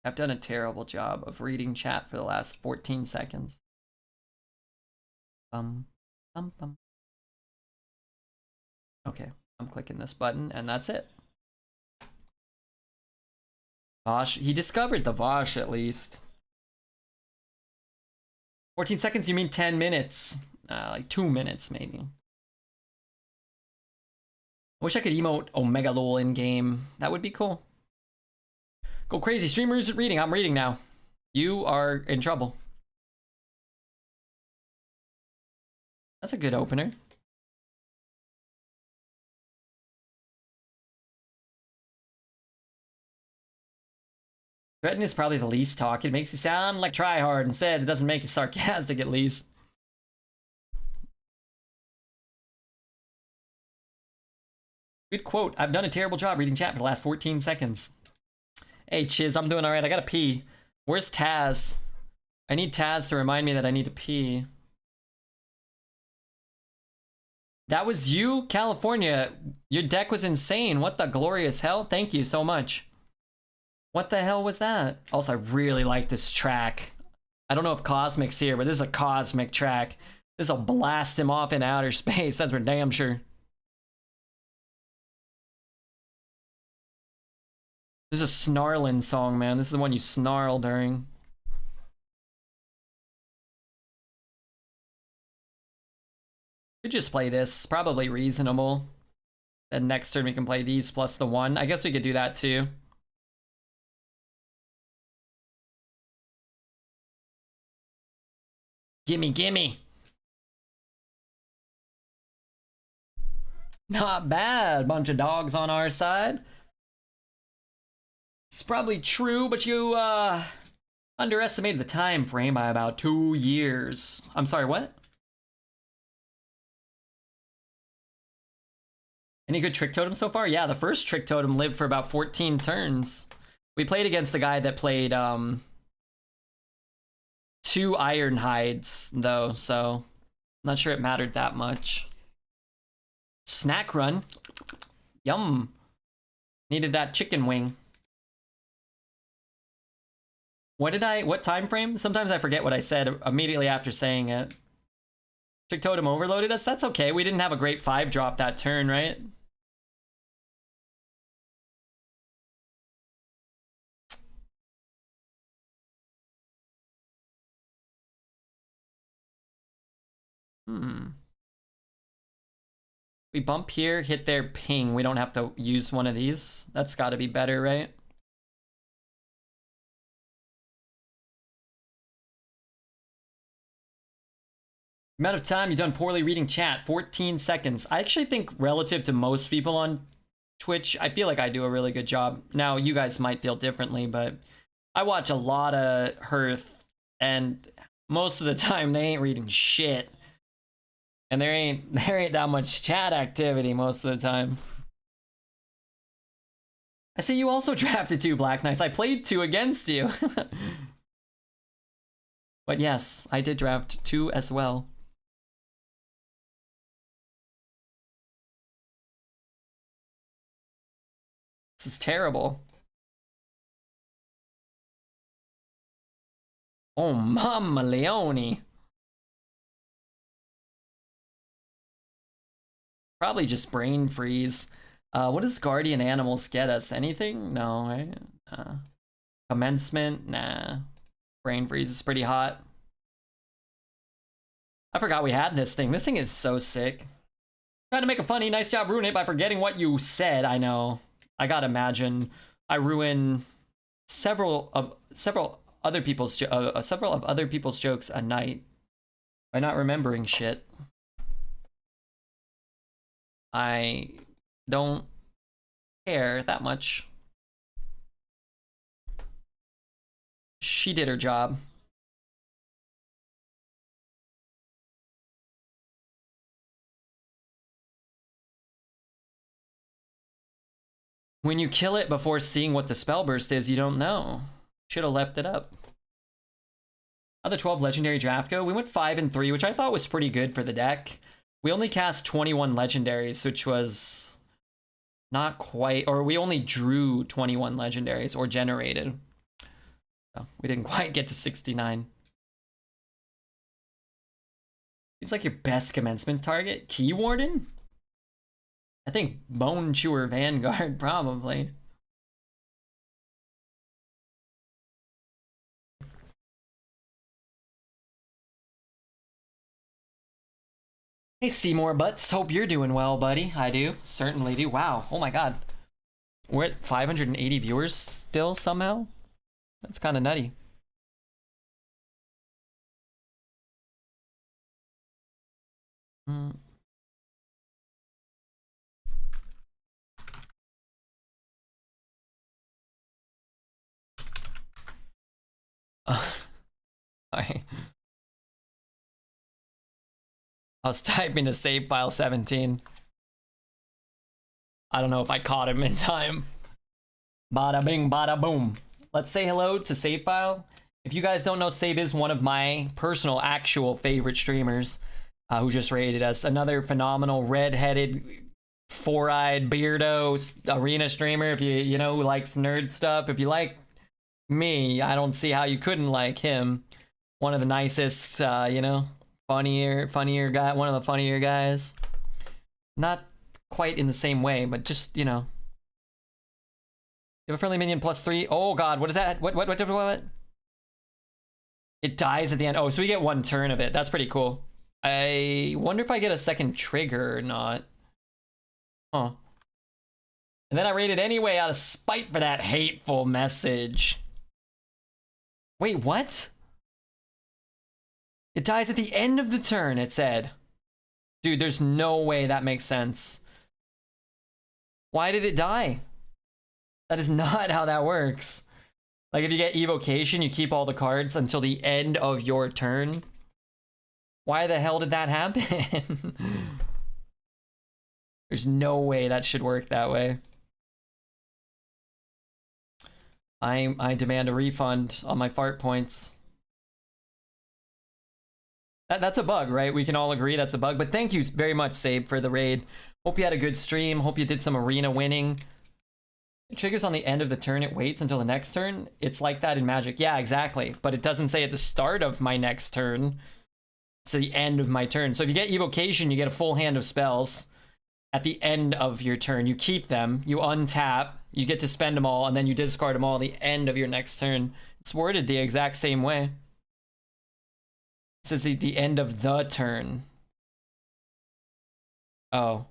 I've done a terrible job of reading chat for the last 14 seconds. Okay, I'm clicking this button and that's it. Vosh, he discovered the Vosh at least. 14 seconds, you mean 10 minutes? Like 2 minutes maybe. I wish I could emote Omega Lol in game. That would be cool. Go crazy. Streamers reading. I'm reading now. You are in trouble. That's a good opener. Threaten is probably the least talk. It makes you sound like tryhard instead. It doesn't make you sarcastic at least. Good quote. I've done a terrible job reading chat for the last 14 seconds. Hey, Chiz, I'm doing alright. I gotta pee. Where's Taz? I need Taz to remind me that I need to pee. That was you? California. Your deck was insane. What the glorious hell? Thank you so much. What the hell was that? Also, I really like this track. I don't know if Cosmic's here, but this is a Cosmic track. This'll blast him off in outer space. That's for damn sure. This is a snarling song, man. This is the one you snarl during. Could just play this. Probably reasonable. Then next turn we can play these plus the 1. I guess we could do that too. Gimme, gimme. Not bad. Bunch of dogs on our side. It's probably true, but you underestimated the time frame by about 2 years. I'm sorry, what? Any good Trick Totem so far? Yeah, the first Trick Totem lived for about 14 turns. We played against the guy that played 2 Iron Hides, though, so I'm not sure it mattered that much. Snack run. Yum. Needed that chicken wing. What time frame? Sometimes I forget what I said immediately after saying it. Trick Totem overloaded us? That's okay. We didn't have a great 5-drop that turn, right? We bump here, hit their ping. We don't have to use one of these. That's got to be better, right? Amount of time you've done poorly reading chat, 14 seconds. I actually think relative to most people on Twitch, I feel like I do a really good job. Now, you guys might feel differently, but I watch a lot of Hearth, and most of the time they ain't reading shit. And there ain't that much chat activity most of the time. I see you also drafted 2 Black Knights. I played 2 against you. But yes, I did draft 2 as well. This is terrible. Oh, Mamma Leone. Probably just brain freeze. What does guardian animals get us? Anything? No, right? Commencement? Nah. Brain freeze is pretty hot. I forgot we had this thing. This thing is so sick. Tried to make a funny, nice job ruining it by forgetting what you said. I know. I gotta imagine I ruin several of other people's jokes a night by not remembering shit. I don't care that much. She did her job. When you kill it before seeing what the spell burst is, you don't know. Should have left it up. Other 12 legendary draft go. We went 5 and 3, which I thought was pretty good for the deck. We only cast 21 legendaries, which was not quite, or we only drew 21 legendaries or generated. So we didn't quite get to 69. Seems like your best commencement target. Key Warden? I think Bone Chewer Vanguard, probably. Hey Seymour Butts, hope you're doing well, buddy. I do, certainly do. Wow, oh my god. We're at 580 viewers still somehow? That's kind of nutty. Sorry. I was typing to save file 17. I don't know if I caught him in time. Bada bing, bada boom. Let's say hello to Save File. If you guys don't know, Save is one of my personal, actual favorite streamers who just rated us. Another phenomenal red-headed, four-eyed beardo arena streamer. If you know, who likes nerd stuff. If you like me, I don't see how you couldn't like him. One of the nicest, you know, funnier guy. One of the funnier guys. Not quite in the same way, but just, you know. You have a friendly minion +3. Oh god, what is that? What? It dies at the end. Oh, so we get 1 turn of it. That's pretty cool. I wonder if I get a second trigger or not. Huh. And then I raid it anyway out of spite for that hateful message. Wait, what? It dies at the end of the turn, it said. Dude, there's no way that makes sense. Why did it die? That is not how that works. Like, if you get evocation, you keep all the cards until the end of your turn. Why the hell did that happen? There's no way that should work that way. I demand a refund on my fart points. That's a bug, right? We can all agree that's a bug. But thank you very much, Sabe, for the raid. Hope you had a good stream. Hope you did some arena winning. It triggers on the end of the turn. It waits until the next turn. It's like that in Magic. Yeah, exactly. But it doesn't say at the start of my next turn. It's the end of my turn. So if you get evocation, you get a full hand of spells. At the end of your turn, you keep them. You untap. You get to spend them all. And then you discard them all at the end of your next turn. It's worded the exact same way. It says the end of the turn. Oh.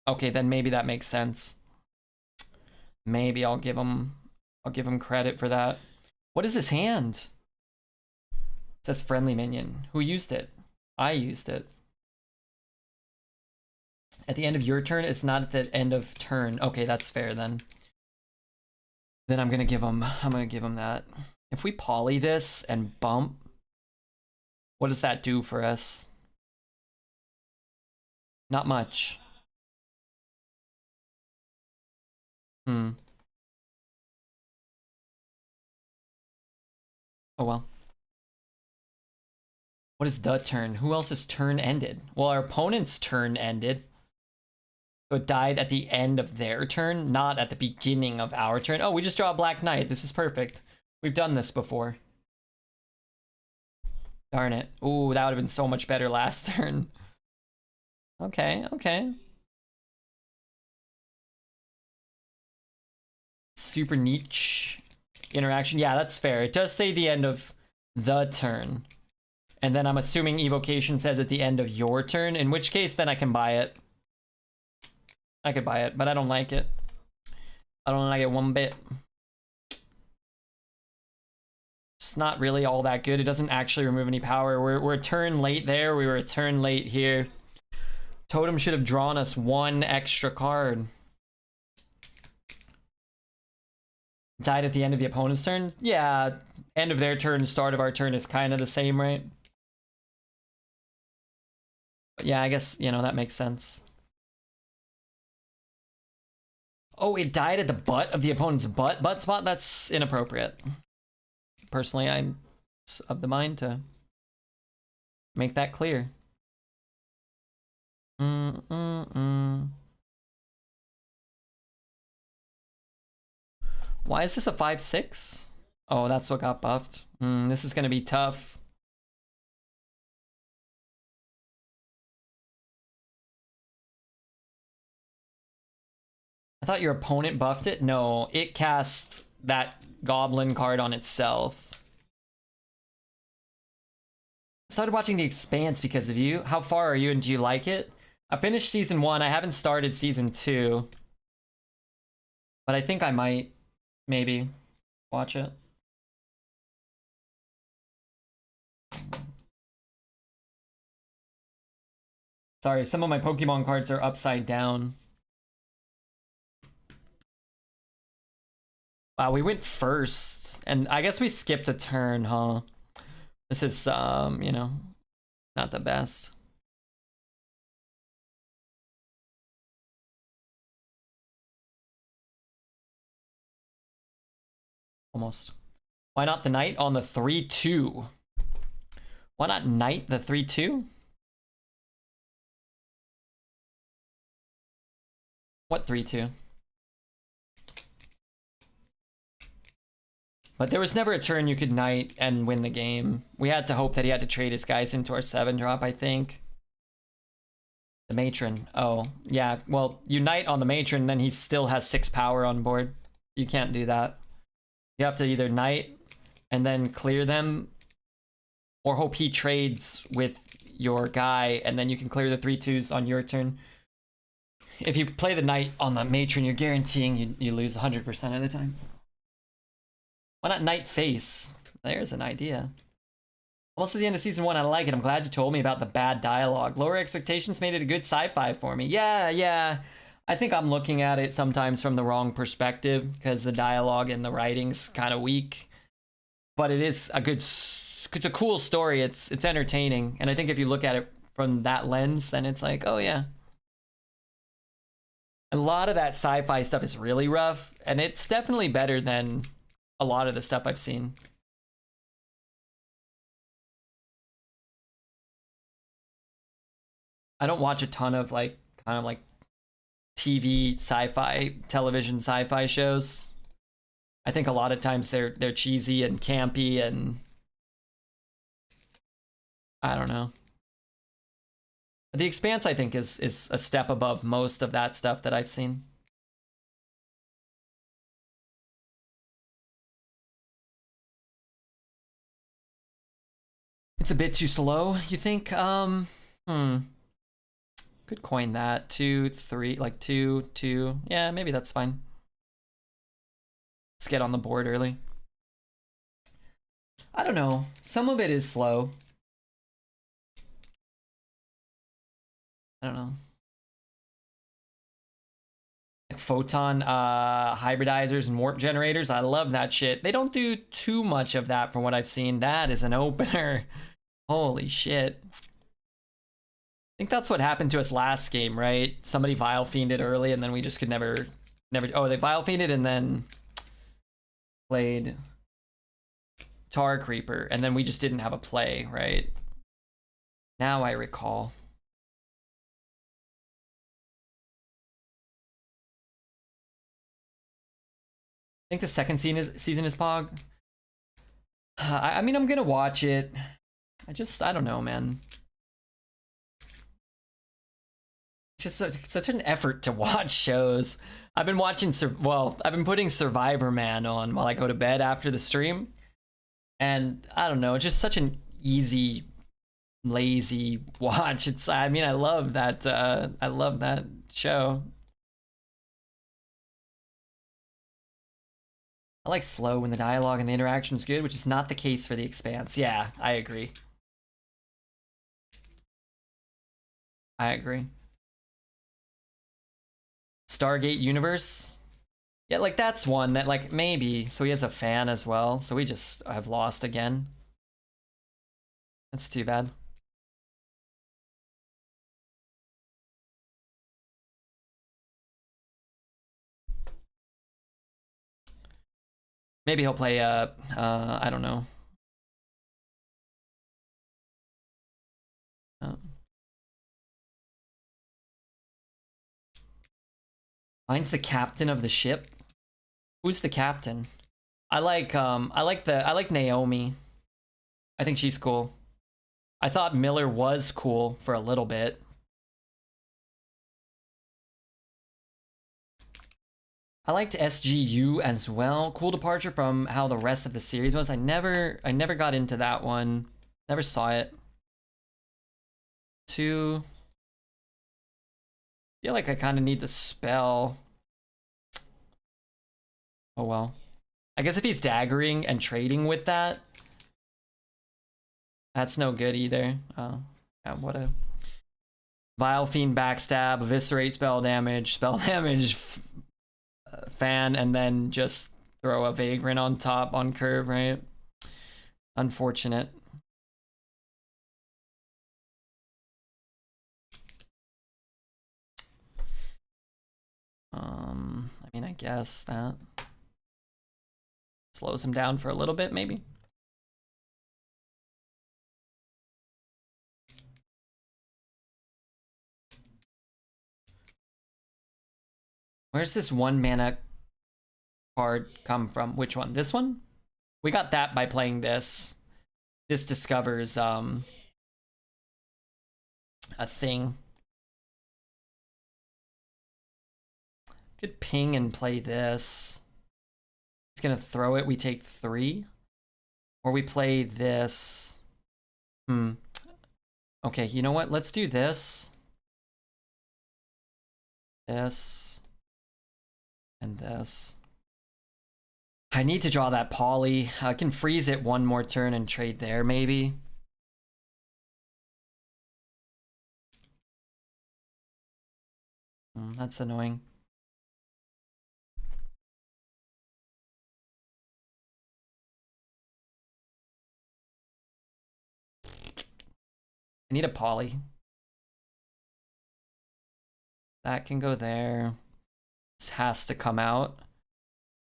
Okay, then maybe that makes sense. Maybe I'll give him credit for that. What is his hand? It says friendly minion. Who used it? I used it. At the end of your turn, it's not at the end of turn. Okay, that's fair then. Then I'm gonna give him that. If we poly this and bump, what does that do for us? Not much. Hmm. Oh well. What is the turn? Who else's turn ended? Well, our opponent's turn ended. So it died at the end of their turn, not at the beginning of our turn. Oh, we just draw a Black Knight. This is perfect. We've done this before. Darn it. Ooh, that would have been so much better last turn. Okay, okay. Super niche interaction. Yeah, that's fair. It does say the end of the turn. And then I'm assuming evocation says at the end of your turn, in which case then I can buy it. I could buy it, but I don't like it. I don't like it one bit. It's not really all that good. It doesn't actually remove any power. We're a turn late there. We were a turn late here. Totem should have drawn us one extra card. Died at the end of the opponent's turn? Yeah, end of their turn, start of our turn is kind of the same, right? But yeah, I guess, you know, that makes sense. Oh, it died at the butt of the opponent's butt spot? That's inappropriate. Personally, I'm of the mind to make that clear. Why is this a 5/6? Oh, that's what got buffed. This is gonna be tough. I thought your opponent buffed it? No, it cast that goblin card on itself. I started watching The Expanse because of you. How far are you and do you like it? I finished season 1. I haven't started season 2. But I think I might, maybe, watch it. Sorry, some of my Pokemon cards are upside down. Wow, we went first. And I guess we skipped a turn, huh? This is, you know, not the best. Almost. Why not the knight on the 3/2? Why not knight the 3/2? What 3/2? But there was never a turn you could knight and win the game. We had to hope that he had to trade his guys into our 7-drop, I think. The matron. Oh, yeah. Well, you knight on the matron, then he still has 6 power on board. You can't do that. You have to either knight and then clear them, or hope he trades with your guy, and then you can clear the 3/2s on your turn. If you play the knight on the matron, you're guaranteeing you lose 100% of the time. Why not knight face? There's an idea. Almost at the end of season 1, I like it. I'm glad you told me about the bad dialogue. Lower expectations made it a good sci-fi for me. Yeah. I think I'm looking at it sometimes from the wrong perspective because the dialogue and the writing's kind of weak. But it is a good, it's a cool story. It's entertaining. And I think if you look at it from that lens, then it's like, oh yeah. A lot of that sci-fi stuff is really rough, and it's definitely better than a lot of the stuff I've seen. I don't watch a ton of like kind of like TV sci-fi, television sci-fi shows. I think a lot of times they're cheesy and campy, and I don't know. The Expanse, I think, is a step above most of that stuff that I've seen. It's a bit too slow, you think? Could coin that. 2, 3, like 2, 2. Yeah, maybe that's fine. Let's get on the board early. I don't know. Some of it is slow. I don't know. Like photon hybridizers and warp generators. I love that shit. They don't do too much of that from what I've seen. That is an opener. Holy shit. think that's what happened to us last game, right? Somebody Vile Fiended early and then we just could never... Oh, they Vile Fiended and then played Tar Creeper, and then we just didn't have a play, right? Now I recall. I think the second season is Pog. I mean, I'm gonna watch it. I don't know, man. It's just such an effort to watch shows. I've been watching, I've been putting Survivor Man on while I go to bed after the stream. And I don't know, it's just such an easy, lazy watch. I mean, I love that show. I like slow when the dialogue and the interaction is good, which is not the case for The Expanse. Yeah, I agree. I agree. Stargate Universe? Yeah, like that's one that like maybe. So he has a fan as well. So we just have lost again. That's too bad. Maybe he'll play I don't know. Mine's the captain of the ship. Who's the captain? I like Naomi. I think she's cool. I thought Miller was cool for a little bit. I liked SGU as well. Cool departure from how the rest of the series was. I never got into that one. Never saw it. 2. I feel like I kind of need the spell. Oh well. I guess if he's daggering and trading with that, that's no good either. Oh, yeah, what a... Vile Fiend backstab, eviscerate spell damage, fan, and then just throw a Vagrant on top on curve, right? Unfortunate. I mean, I guess that slows him down for a little bit, maybe. Where's this 1 mana card come from? Which one? This one? We got that by playing this. This discovers a thing. Could ping and play this. It's gonna throw it. We take 3. Or we play this. Okay, you know what? Let's do this. This. And this. I need to draw that poly. I can freeze it 1 more turn and trade there, maybe. That's annoying. I need a poly. That can go there. This has to come out.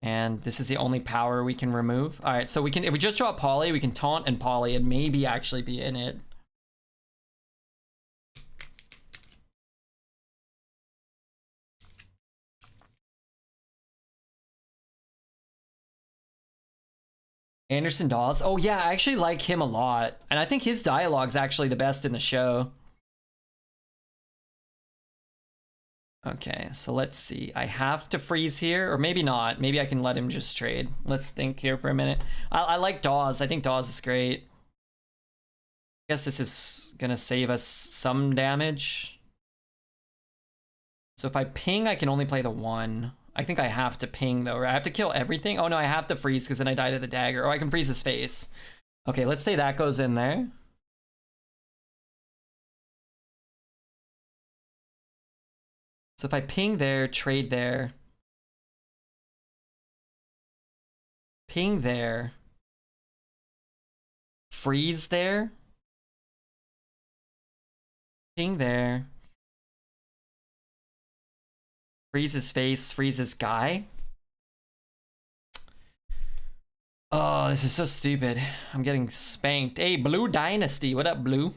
And this is the only power we can remove. All right, so we can, if we just draw a poly, we can taunt and poly and maybe actually be in it. Anderson Dawes. Oh yeah, I actually like him a lot. And I think his dialogue's actually the best in the show. Okay, so let's see. I have to freeze here, or maybe not. Maybe I can let him just trade. Let's think here for a minute. I like Dawes. I think Dawes is great. I guess this is gonna save us some damage. So if I ping, I can only play the 1. I think I have to ping though, right? I have to kill everything. Oh no, I have to freeze because then I die to the dagger. Or I can freeze his face. Okay, let's say that goes in there. So if I ping there, trade there, ping there, freeze there, Ping there. Freeze his face, freeze his guy. Oh, this is so stupid. I'm getting spanked. Hey, Blue Dynasty. What up, Blue?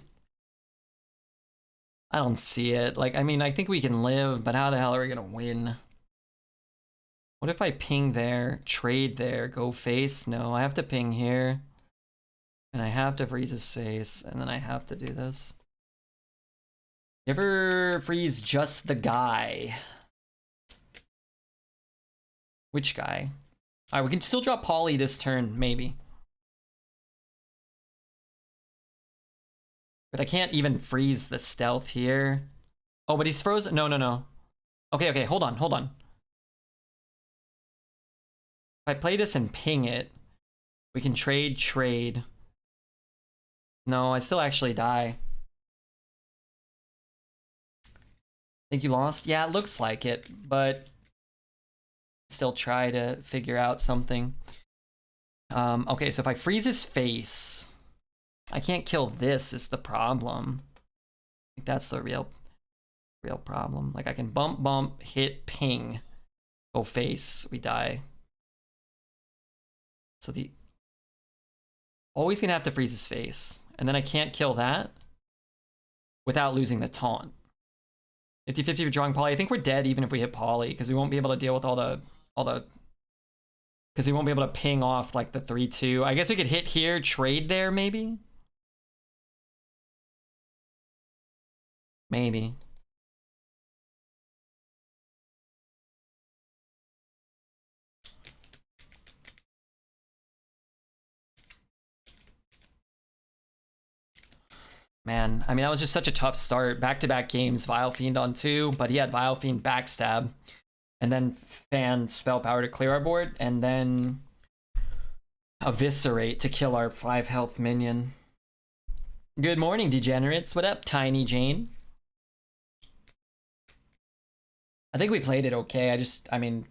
I don't see it. Like, I mean, I think we can live, but how the hell are we gonna win? What if I ping there, trade there, go face? No, I have to ping here. And I have to freeze his face, and then I have to do this. You ever freeze just the guy? Which guy? Alright, we can still drop Polly this turn, maybe. But I can't even freeze the stealth here. Oh, but he's frozen. No, no, no. Okay, okay, hold on, hold on. If I play this and ping it, we can trade. No, I still actually die. Think you lost? Yeah, it looks like it, but still try to figure out something. Okay, so if I freeze his face, I can't kill this is the problem. I think that's the real problem. Like I can bump, hit, ping, go face, we die. So the always gonna have to freeze his face. And then I can't kill that without losing the taunt. 50-50 for drawing Poly. I think we're dead even if we hit Poly, because we won't be able to deal with all the because we won't be able to ping off like the 3-2. I guess we could hit here, trade there maybe? Maybe. Man, I mean, that was just such a tough start. Back-to-back games, Vile Fiend on 2, but he had Vile Fiend backstab. And then Fan Spell Power to clear our board, and then Eviscerate to kill our 5 health minion. Good morning, degenerates. What up, Tiny Jane? I think we played it okay. I mean,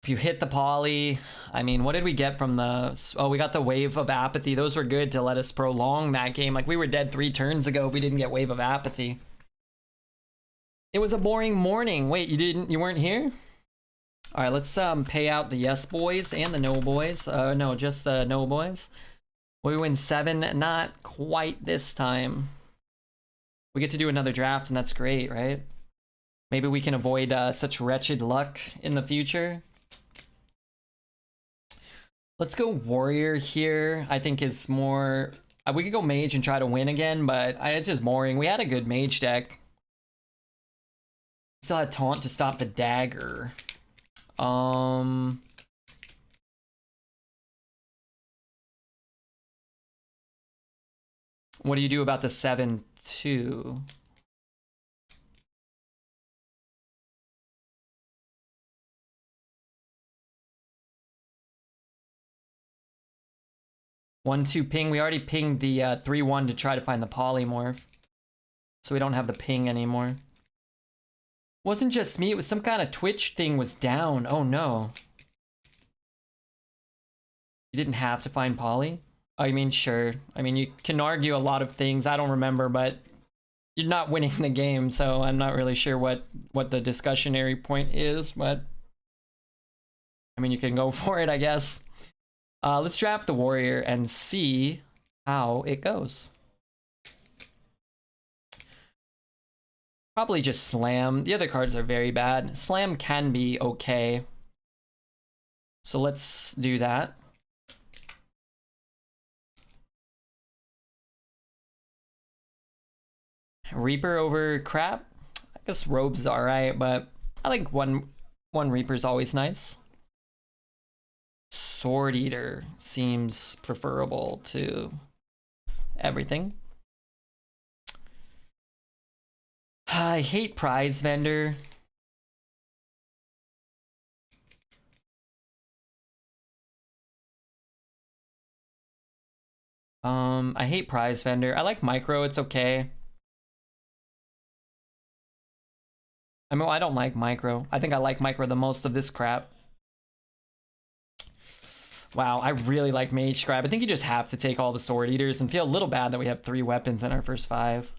if you hit the Poly, I mean, what did we get from the... Oh, we got the Wave of Apathy. Those were good to let us prolong that game. Like, we were dead 3 turns ago if we didn't get Wave of Apathy. It was a boring morning. Wait, you weren't here? All right, let's pay out the yes boys and the no boys. No, just the no boys. We win 7, not quite this time. We get to do another draft, and that's great, right? Maybe we can avoid such wretched luck in the future. Let's go Warrior here. I think is more... we could go Mage and try to win again, but it's just boring. We had a good Mage deck. Still had Taunt to stop the dagger. What do you do about the 7-2? One, 2 ping. We already pinged the 3-1 to try to find the polymorph. So we don't have the ping anymore. Wasn't just me, it was some kind of Twitch thing was down. Oh no. You didn't have to find Poly? I mean, sure. I mean, you can argue a lot of things. I don't remember, but you're not winning the game, so I'm not really sure what the discussionary point is, but I mean, you can go for it, I guess. Let's draft the Warrior and see how it goes. Probably just Slam. The other cards are very bad. Slam can be okay. So let's do that. Reaper over Crap. I guess Robe's is alright, but I like one Reaper's always nice. Sword Eater seems preferable to everything. I hate Prize Vendor. I hate Prize Vendor. I like Micro, it's okay. I mean, I don't like Micro. I think I like Micro the most of this crap. Wow, I really like Mage Scribe. I think you just have to take all the Sword Eaters and feel a little bad that we have 3 weapons in our first 5.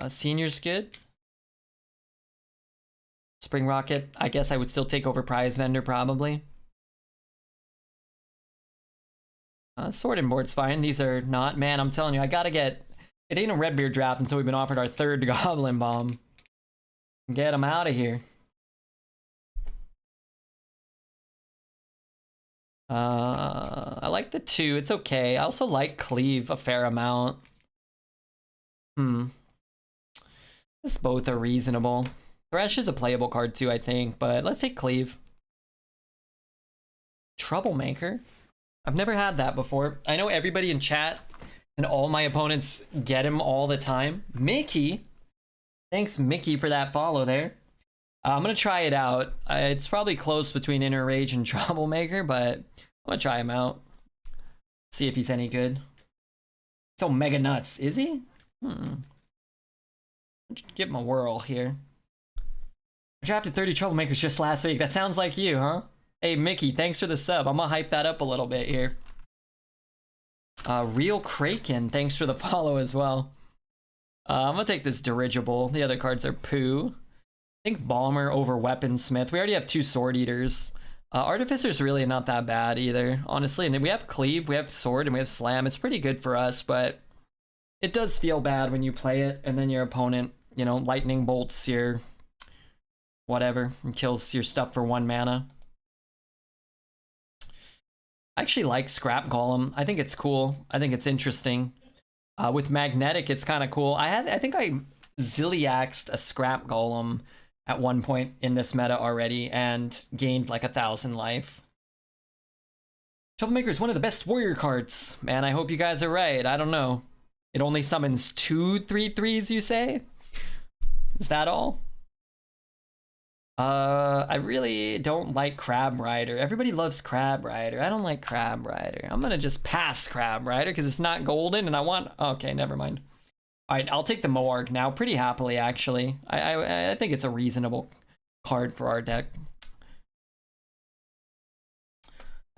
Senior's good. Spring Rocket, I guess I would still take over Prize Vendor probably. Sword and Board's fine. These are not. Man, I'm telling you, I gotta get... It ain't a Redbeard draft until we've been offered our third Goblin Bomb. Get them out of here. I like the 2. It's okay. I also like Cleave a fair amount. This both are reasonable. Thresh is a playable card too, I think, but let's take Cleave. Troublemaker. I've never had that before. I know everybody in chat and all my opponents get him all the time. Mickey. Thanks, Mickey, for that follow there. I'm going to try it out. It's probably close between Inner Rage and Troublemaker, but I'm going to try him out. See if he's any good. So mega nuts. Is he? Give him a whirl here. I drafted 30 Troublemakers just last week. That sounds like you, huh? Hey, Mickey, thanks for the sub. I'm gonna hype that up a little bit here. Real Kraken, thanks for the follow as well. I'm gonna take this Dirigible. The other cards are poo. I think Balmer over Weaponsmith. We already have 2 Sword Eaters. Artificer's really not that bad either, honestly. And then we have Cleave, we have Sword, and we have Slam. It's pretty good for us, but it does feel bad when you play it and then your opponent, you know, lightning bolts your whatever and kills your stuff for 1 mana. I actually like Scrap Golem. I think it's cool. I think it's interesting. With Magnetic, it's kind of cool. I think I Zilliaxed a Scrap Golem at one point in this meta already and gained like 1,000 life. Troublemaker is one of the best warrior cards. Man, I hope you guys are right. I don't know. It only summons 2 3/3s, you say? Is that all? I really don't like Crab Rider. Everybody loves Crab Rider. I don't like Crab Rider. I'm gonna just pass Crab Rider because it's not golden and I want... Okay, never mind. Alright, I'll take the Moarg now pretty happily, actually. I think it's a reasonable card for our deck.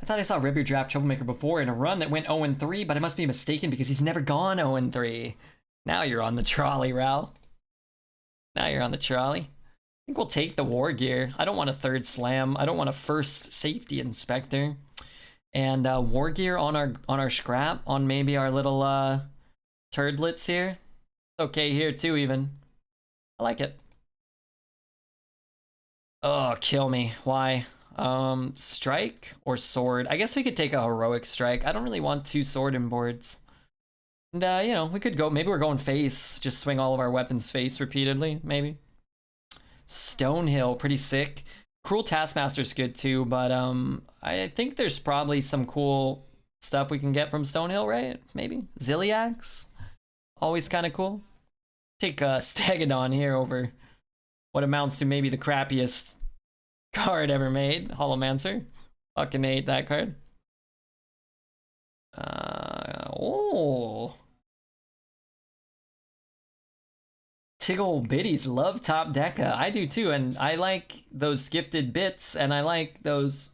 I thought I saw Ribby draft Troublemaker before in a run that went 0-3, but I must be mistaken because he's never gone 0-3. Now you're on the trolley, Ral. Now you're on the trolley. I think we'll take the War Gear. I don't want a 3rd Slam. I don't want a 1st Safety Inspector. And War Gear on our scrap, on maybe our little turdlets here. It's okay here too, even. I like it. Oh, kill me. Why? Strike or Sword? I guess we could take a Heroic Strike. I don't really want 2 Sword and boards. And, you know, we could go... Maybe we're going face. Just swing all of our weapons face repeatedly, maybe. Stonehill, pretty sick. Cruel Taskmaster's good too, but I think there's probably some cool stuff we can get from Stonehill, right? Maybe Zilliax, always kind of cool. Take Stegodon here over what amounts to maybe the crappiest card ever made, Holomancer. Fucking hate that card. Oh. Tiggle Biddies love Top Deca. I do too, and I like those gifted bits, and I like those,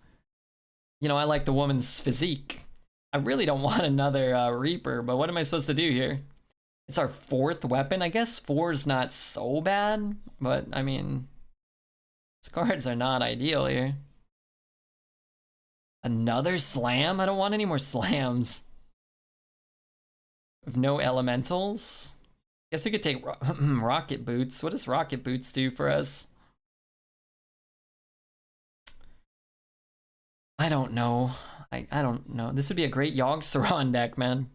you know, I like the woman's physique. I really don't want another Reaper, but what am I supposed to do here? It's our 4th weapon. I guess 4's not so bad, but I mean, these cards are not ideal here. Another Slam? I don't want any more Slams. With no elementals. Guess we could take Rocket Boots. What does Rocket Boots do for us? I don't know. I don't know. This would be a great Yogg-Saron deck, man.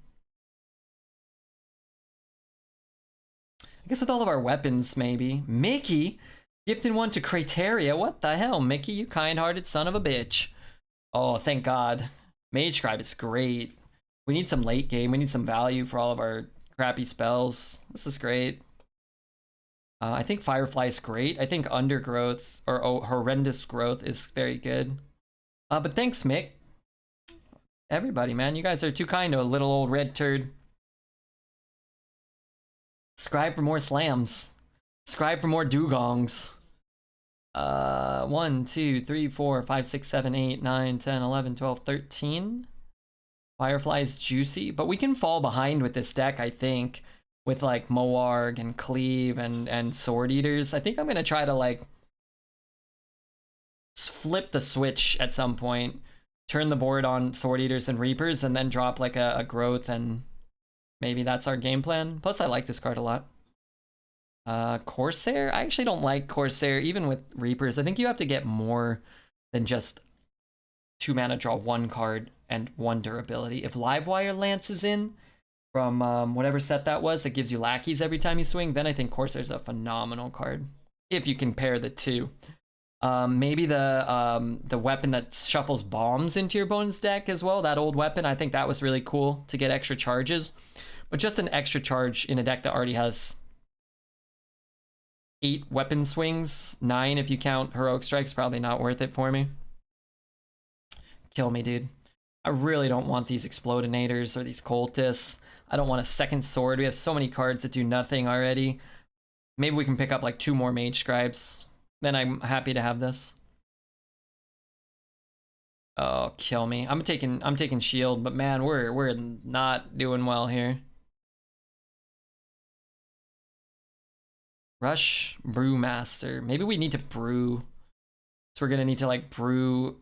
I guess with all of our weapons, maybe. Mickey! Gifted one to Crateria. What the hell, Mickey? You kind-hearted son of a bitch. Oh, thank God. Mage Scribe is great. We need some late game. We need some value for all of our crappy spells. This is great. I think Firefly is great. I think Undergrowth or Horrendous Growth is very good. But thanks, Mick. Everybody, man. You guys are too kind to a little old red turd. Scribe for more slams. Scribe for more dugongs. 1, 2, 3, 4, 5, 6, 7, 8, 9, 10, 11, 12, 13. Firefly is juicy, but we can fall behind with this deck, I think. with like Moarg and Cleave and Sword Eaters. I think I'm gonna try to like flip the switch at some point, turn the board on Sword Eaters and Reapers, and then drop like a growth, and maybe that's our game plan. Plus, I like this card a lot. Corsair? I actually don't like Corsair, even with Reapers. I think you have to get more than just 2 mana, draw 1 card, and 1 durability. If Livewire Lance is in from whatever set that was, that gives you lackeys every time you swing, then I think Corsair's a phenomenal card. If you can pair the two. Maybe the weapon that shuffles bombs into your bonus deck as well, that old weapon, I think that was really cool to get extra charges. But just an extra charge in a deck that already has 8 weapon swings, 9 if you count Heroic Strike's probably not worth it for me. Kill me, dude. I really don't want these Explodinators or these Cultists. I don't want a second sword. We have so many cards that do nothing already. Maybe we can pick up like 2 more Mage Scribes. Then I'm happy to have this. Oh, kill me. I'm taking shield, but man, we're not doing well here. Rush Brewmaster. Maybe we need to brew. So we're gonna need to like brew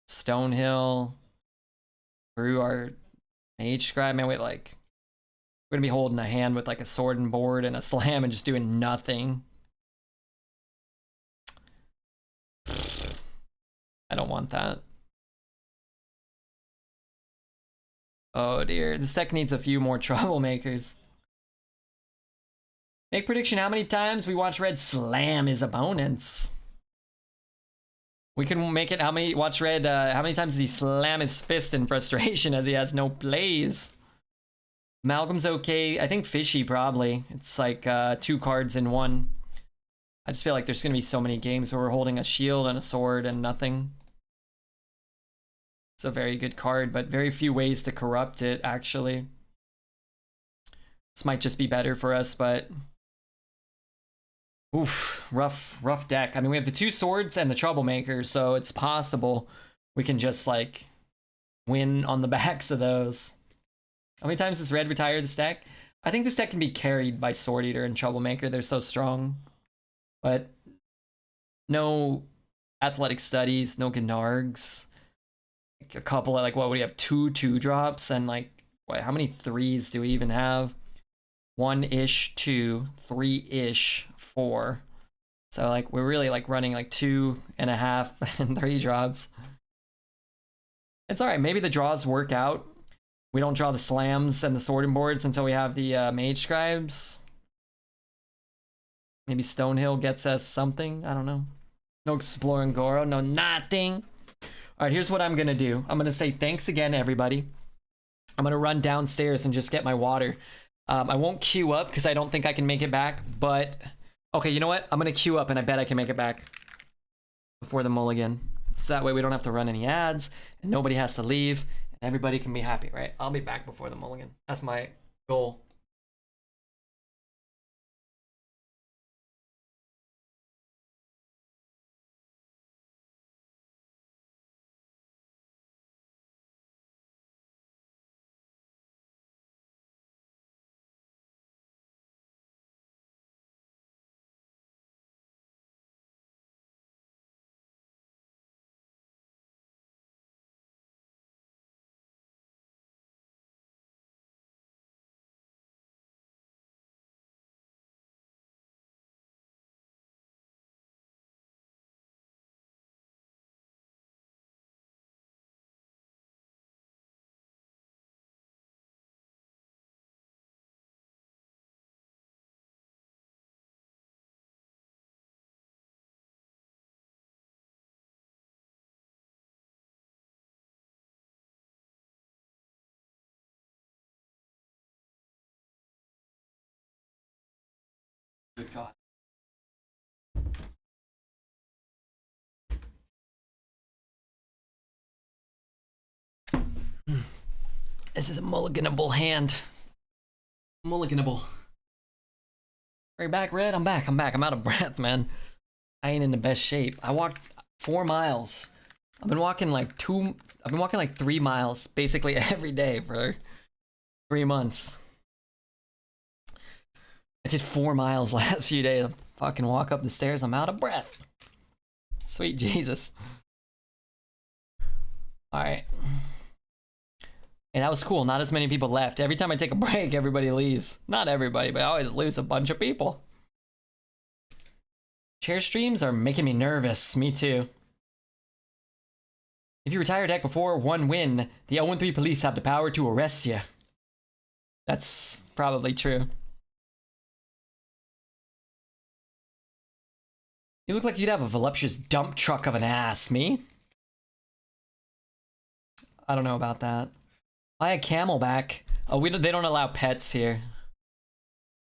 Stonehill, brew our Mage Scribe. Man, wait, like we're gonna be holding a hand with like a sword and board and a slam and just doing nothing. I don't want that. Oh dear, this deck needs a few more Troublemakers. Make prediction how many times we watch Red slam his opponents. We can make it how many, watch Red, how many times does he slam his fist in frustration as he has no plays? Malcolm's okay. I think Fishy probably. It's like 2 cards in 1. I just feel like there's going to be so many games where we're holding a shield and a sword and nothing. It's a very good card, but very few ways to corrupt it, actually. This might just be better for us, but... Oof, rough deck. I mean, we have the 2 swords and the Troublemaker, so it's possible we can just, like, win on the backs of those. How many times does Red retire this deck? I think this deck can be carried by Sword Eater and Troublemaker. They're so strong. But no Athletic Studies, no Gnargs. Like a couple of, like, what, we have 2 2-drops, and, like, what, how many 3s do we even have? 1-ish, 2, 3-ish, 4. So like we're really like running like 2.5 and 3 drops. It's all right. Maybe the draws work out. We don't draw the slams and the sorting boards until we have the Mage Scribes. Maybe Stonehill gets us something. I don't know. No Exploring Goro. No nothing. All right, here's what I'm gonna do. I'm gonna say thanks again, everybody. I'm gonna run downstairs and just get my water. I won't queue up because I don't think I can make it back, but... Okay, you know what? I'm gonna queue up and I bet I can make it back before the mulligan. So that way we don't have to run any ads, and nobody has to leave, and everybody can be happy, right? I'll be back before the mulligan. That's my goal. Good God. This is a mulliganable hand. Mulliganable. Are you back, Red? I'm back. I'm out of breath, man. I ain't in the best shape. I walked 4 miles. I've been walking like 3 miles basically every day for 3 months. I did 4 miles last few days. I fucking walk up the stairs, I'm out of breath. Sweet Jesus. Alright. Hey, that was cool. Not as many people left. Every time I take a break, everybody leaves. Not everybody, but I always lose a bunch of people. Chair streams are making me nervous. Me too. If you retire deck before 1 win, the 0-3 police have the power to arrest you. That's probably true. You look like you'd have a voluptuous dump truck of an ass. Me? I don't know about that. Buy a camelback. Oh, they don't allow pets here.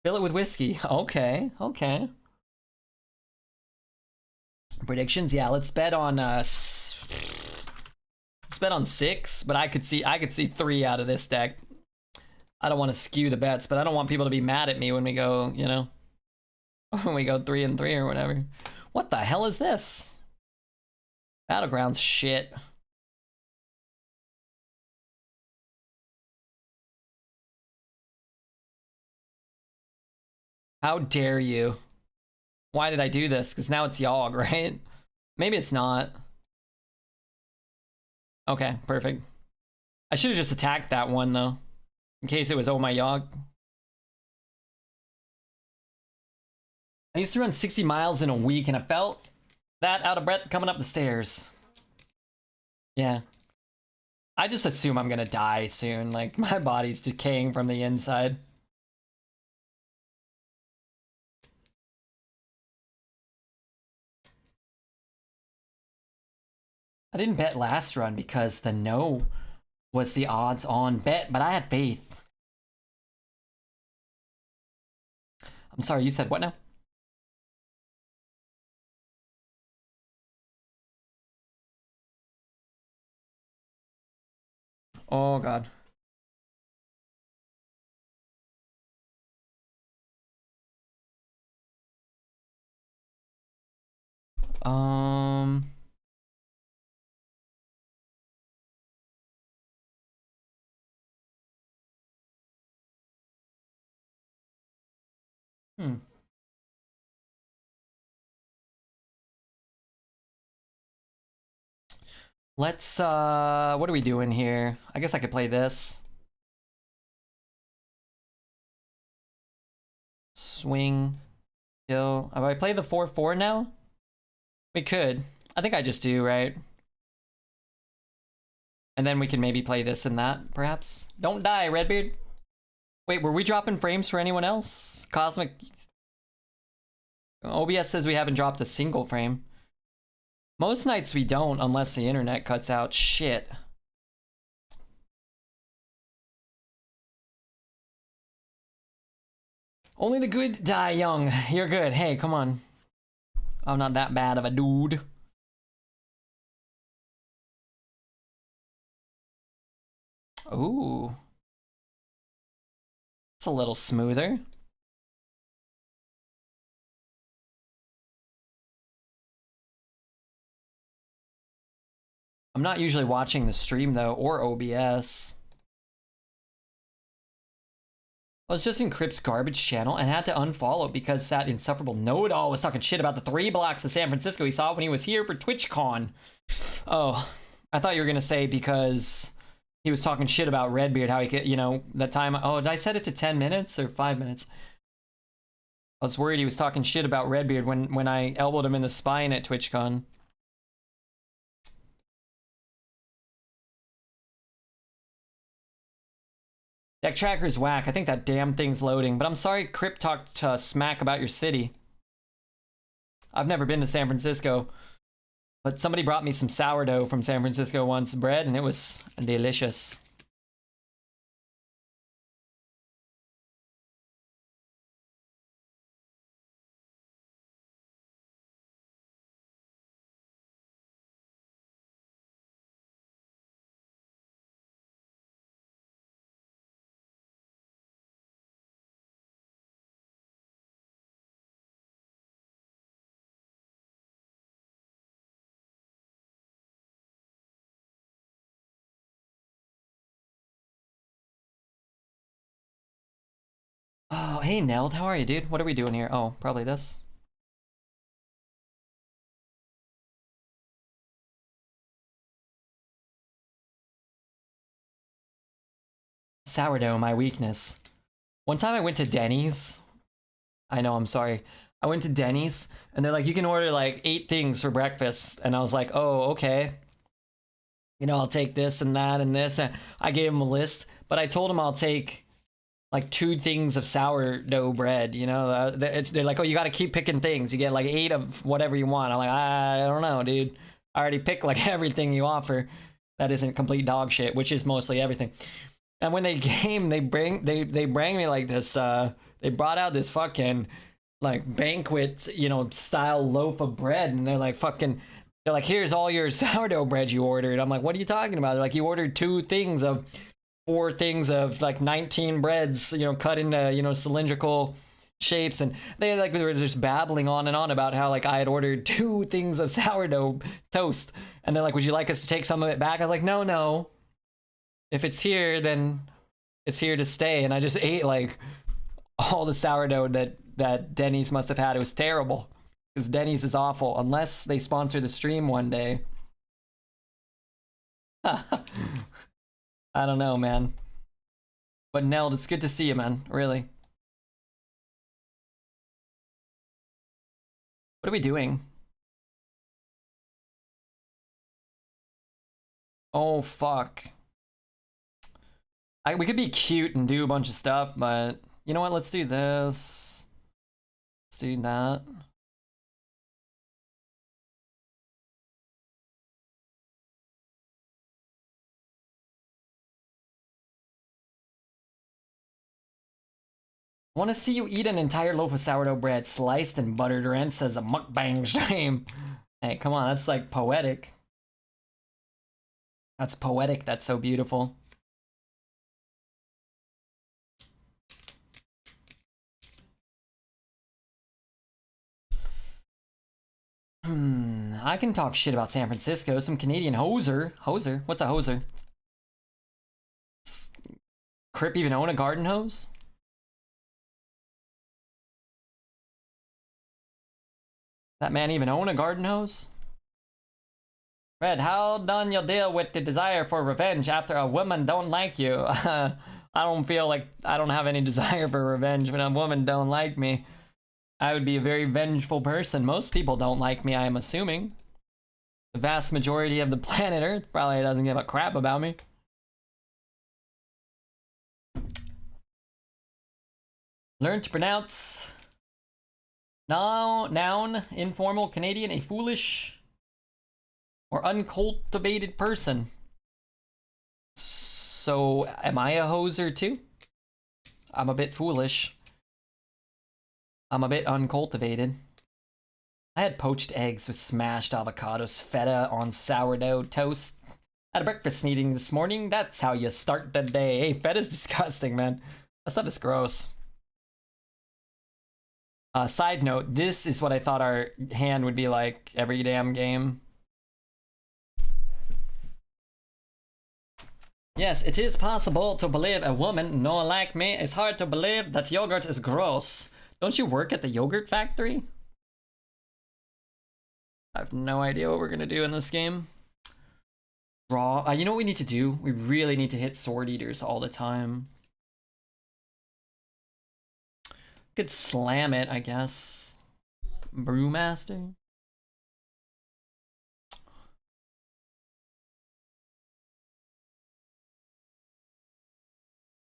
Fill it with whiskey. Okay, okay. Predictions? Yeah, let's bet on let's bet on 6, but I could see 3 out of this deck. I don't want to skew the bets, but I don't want people to be mad at me when we go, you know, when we go 3 and 3 or whatever. What the hell is this? Battlegrounds shit. How dare you? Why did I do this? Because now it's Yogg, right? Maybe it's not. Okay, perfect. I should have just attacked that one, though. In case it was oh my Yogg. I used to run 60 miles in a week, and I felt that out of breath coming up the stairs. Yeah. I just assume I'm gonna die soon. Like, my body's decaying from the inside. I didn't bet last run because the no was the odds on bet, but I had faith. I'm sorry, you said what now? Oh god. Um Let's what are we doing here? I guess I could play this. Swing. Kill. Have I played the 4/4 now? We could. I think I just do, right? And then we can maybe play this and that, perhaps. Don't die, Redbeard. Wait, were we dropping frames for anyone else? Cosmic. OBS says we haven't dropped a single frame. Most nights we don't, unless the internet cuts out. Shit. Only the good die young. You're good. Hey, come on. I'm not that bad of a dude. Ooh. It's a little smoother. I'm not usually watching the stream though, or OBS. I was just in Crip's garbage channel and had to unfollow because that insufferable know-it-all was talking shit about the 3 blocks of San Francisco he saw when he was here for TwitchCon. Oh, I thought you were gonna say because he was talking shit about Redbeard, how he could, you know, that time. Oh, did I set it to 10 minutes or 5 minutes? I was worried he was talking shit about Redbeard when I elbowed him in the spine at TwitchCon. Deck tracker's whack. I think that damn thing's loading. But I'm sorry Crip talked smack about your city. I've never been to San Francisco. But somebody brought me some sourdough from San Francisco once, bread, and it was delicious. hey Neld, how are you, dude? What are we doing here? Oh, probably this. Sourdough, my weakness. One time I went to Denny's. I know, I'm sorry. I went to Denny's and they're like, you can order like 8 things for breakfast. And I was like, oh, okay. You know, I'll take this and that and this. And I gave them a list, but I told them I'll take like 2 things of sourdough bread. You know, they're like, oh, you got to keep picking things. You get like 8 of whatever you want. I'm like, I don't know, dude. I already picked like everything you offer. That isn't complete dog shit, which is mostly everything. And when they came, they bring me like this. They brought out this fucking like banquet, you know, style loaf of bread, and they're like fucking. They're like, here's all your sourdough bread you ordered. I'm like, what are you talking about? They're like, you ordered 2 things of 4 things of like 19 breads, you know, cut into, you know, cylindrical shapes. And they like were just babbling on and on about how like I had ordered 2 things of sourdough toast. And they're like, would you like us to take some of it back? I was like, no. If it's here, then it's here to stay. And I just ate like all the sourdough that Denny's must have had. It was terrible. Because Denny's is awful, unless they sponsor the stream one day. I don't know, man. But Neld, it's good to see you, man. Really. What are we doing? Oh, fuck. We could be cute and do a bunch of stuff, but you know what? Let's do this. Let's do that. I want to see you eat an entire loaf of sourdough bread, sliced and buttered drenched as a mukbang stream. Hey, come on, that's like poetic. That's poetic, that's so beautiful. I can talk shit about San Francisco. Some Canadian hoser. Hoser? What's a hoser? Crip even own a garden hose? That man even own a garden hose? Red, how done you deal with the desire for revenge after a woman don't like you? I don't feel like I don't have any desire for revenge when a woman don't like me. I would be a very vengeful person. Most people don't like me, I am assuming. The vast majority of the planet Earth probably doesn't give a crap about me. Learn to pronounce noun, informal Canadian, a foolish or uncultivated person. So, am I a hoser too? I'm a bit foolish. I'm a bit uncultivated. I had poached eggs with smashed avocados, feta on sourdough toast at a breakfast meeting this morning. That's how you start the day. Hey, feta's disgusting, man. That stuff is gross. Side note, this is what I thought our hand would be like every damn game. Yes, it is possible to believe a woman no like me. It's hard to believe that yogurt is gross. Don't you work at the yogurt factory? I have no idea what we're gonna do in this game. Raw. You know what we need to do? We really need to hit sword eaters all the time. Could slam it, I guess. Brewmaster.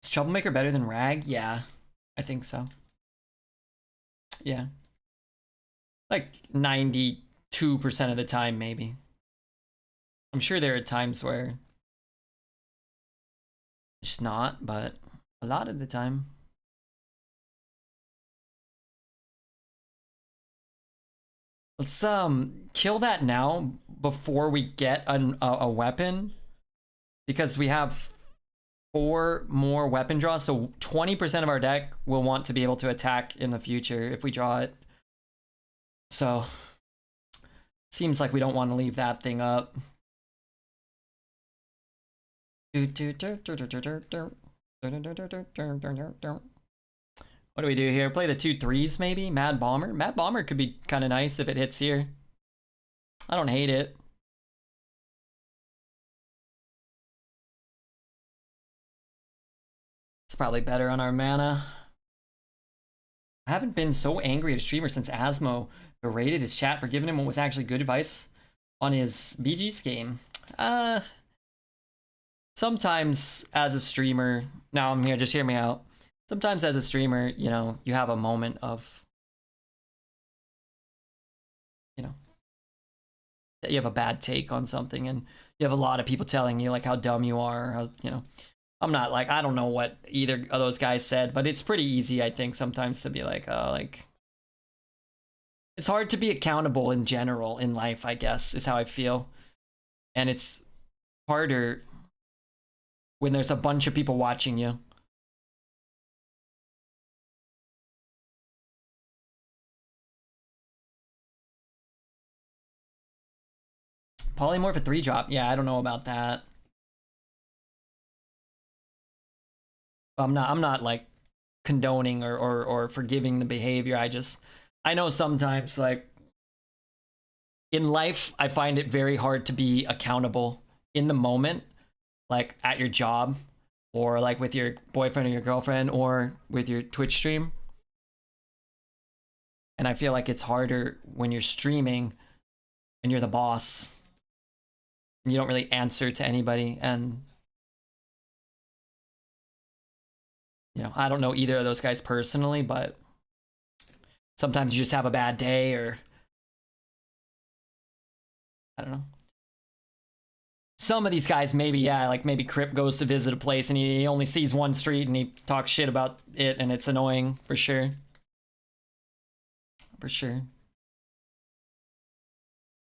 Is Troublemaker better than Rag? Yeah, I think so. Yeah. Like 92% of the time, maybe. I'm sure there are times where it's not, but a lot of the time. Let's kill that now before we get a weapon, because we have 4 more weapon draws, so 20% of our deck will want to be able to attack in the future if we draw it. So seems like we don't want to leave that thing up. What do we do here? Play the 2/3s maybe? Mad Bomber? Mad Bomber could be kind of nice if it hits here. I don't hate it. It's probably better on our mana. I haven't been so angry at a streamer since Asmo berated his chat for giving him what was actually good advice on his BG's game. Sometimes as a streamer, now I'm here, just hear me out. Sometimes as a streamer, you know, you have a moment of, you know, that you have a bad take on something and you have a lot of people telling you like how dumb you are, how, you know, I'm not like, I don't know what either of those guys said, but it's pretty easy, I think, sometimes to be like, it's hard to be accountable in general in life, I guess, is how I feel. And it's harder when there's a bunch of people watching you. Polymorph a 3-drop. Yeah, I don't know about that. I'm not like condoning or forgiving the behavior. I know sometimes like in life I find it very hard to be accountable in the moment, like at your job or like with your boyfriend or your girlfriend or with your Twitch stream. And I feel like it's harder when you're streaming and you're the boss and you don't really answer to anybody. And you know, I don't know either of those guys personally, but sometimes you just have a bad day or I don't know. Some of these guys maybe, yeah, like maybe Crip goes to visit a place and he only sees one street and he talks shit about it and it's annoying for sure. For sure.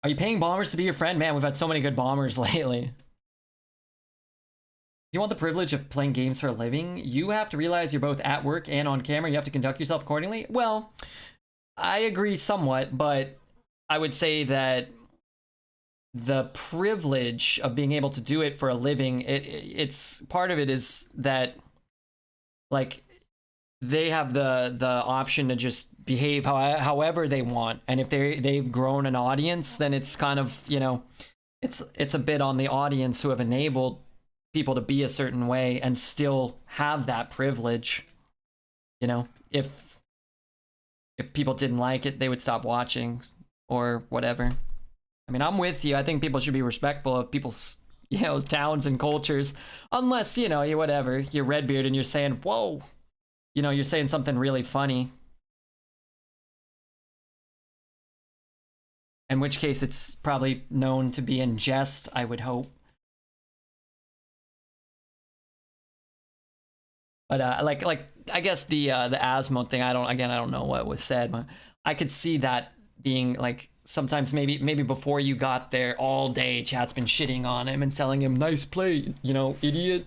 Are you paying bombers to be your friend? Man, we've had so many good bombers lately. If you want the privilege of playing games for a living, you have to realize you're both at work and on camera. You have to conduct yourself accordingly. Well, I agree somewhat, but I would say that the privilege of being able to do it for a living, it's part of it is that like they have the option to just behave however they want, and if they've grown an audience, then it's kind of, you know, it's a bit on the audience who have enabled people to be a certain way and still have that privilege. You know, if people didn't like it, they would stop watching or whatever. I mean, I'm with you. I think people should be respectful of people's, you know, towns and cultures, unless, you know, you whatever, you're Redbeard and you're saying, whoa, you know, you're saying something really funny. In which case it's probably known to be in jest, I would hope. But like I guess the Asmo thing, I don't know what was said, but I could see that being like sometimes maybe before you got there all day chat's been shitting on him and telling him nice play, you know, idiot.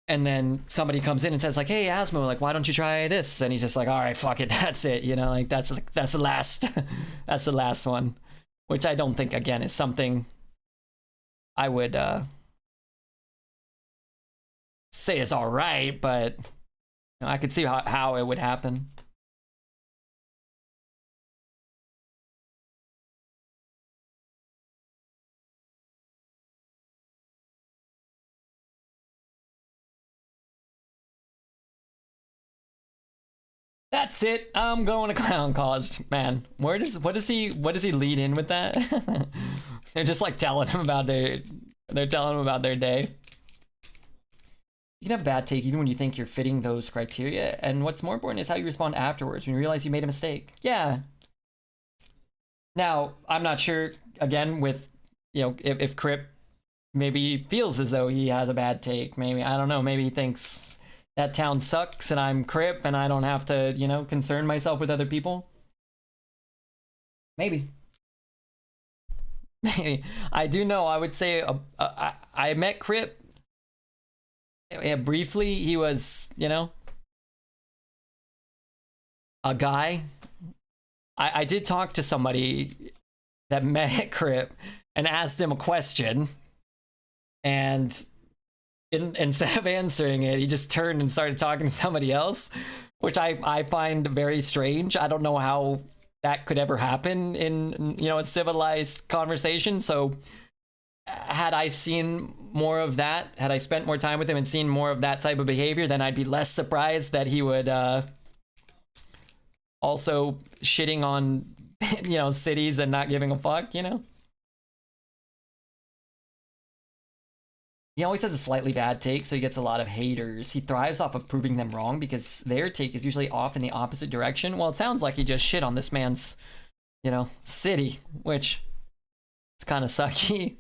And then somebody comes in and says like, hey Asmo, like why don't you try this? And he's just like, all right, fuck it, that's it, you know, like that's the last that's the last one. Which I don't think, again, is something I would say is all right, but you know, I could see how it would happen. That's it. I'm going to clown college, man. What does he lead in with that? They're just like telling him about their day. You can have a bad take even when you think you're fitting those criteria, and what's more important is how you respond afterwards when you realize you made a mistake. Yeah. Now, I'm not sure, again, with, you know, if Crip maybe feels as though he has a bad take. Maybe, I don't know, maybe he thinks that town sucks and I'm Crip and I don't have to, you know, concern myself with other people. Maybe. Maybe. I do know, I would say, I met Crip. Yeah, briefly, he was, you know, a guy. I did talk to somebody that met Crip and asked him a question, and instead of answering it, he just turned and started talking to somebody else, which I find very strange. I don't know how that could ever happen in, you know, a civilized conversation. So had I seen more of that, had I spent more time with him and seen more of that type of behavior, then I'd be less surprised that he would also shitting on, you know, cities and not giving a fuck, you know? He always has a slightly bad take, so he gets a lot of haters. He thrives off of proving them wrong because their take is usually off in the opposite direction. Well, it sounds like he just shit on this man's, you know, city, which is kind of sucky.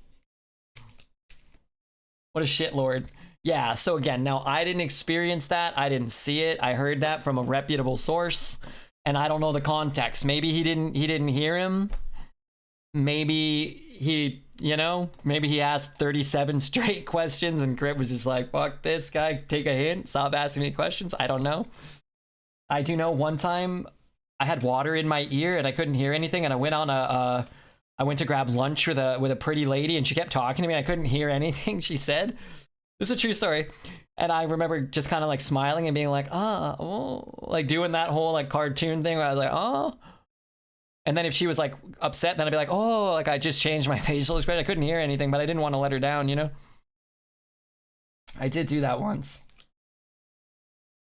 What a shitlord. Yeah, so again, now I didn't experience that. I didn't see it. I heard that from a reputable source, and I don't know the context. Maybe he didn't hear him. Maybe he, you know, maybe he asked 37 straight questions and Crip was just like, fuck this guy, take a hint, stop asking me questions. I don't know. I do know one time I had water in my ear and I couldn't hear anything, and I went on I went to grab lunch with a pretty lady and she kept talking to me and I couldn't hear anything she said. This is a true story. And I remember just kind of like smiling and being like, oh, like doing that whole like cartoon thing where I was like, oh. And then if she was like upset, then I'd be like, oh, like I just changed my facial expression. I couldn't hear anything, but I didn't want to let her down, you know? I did do that once.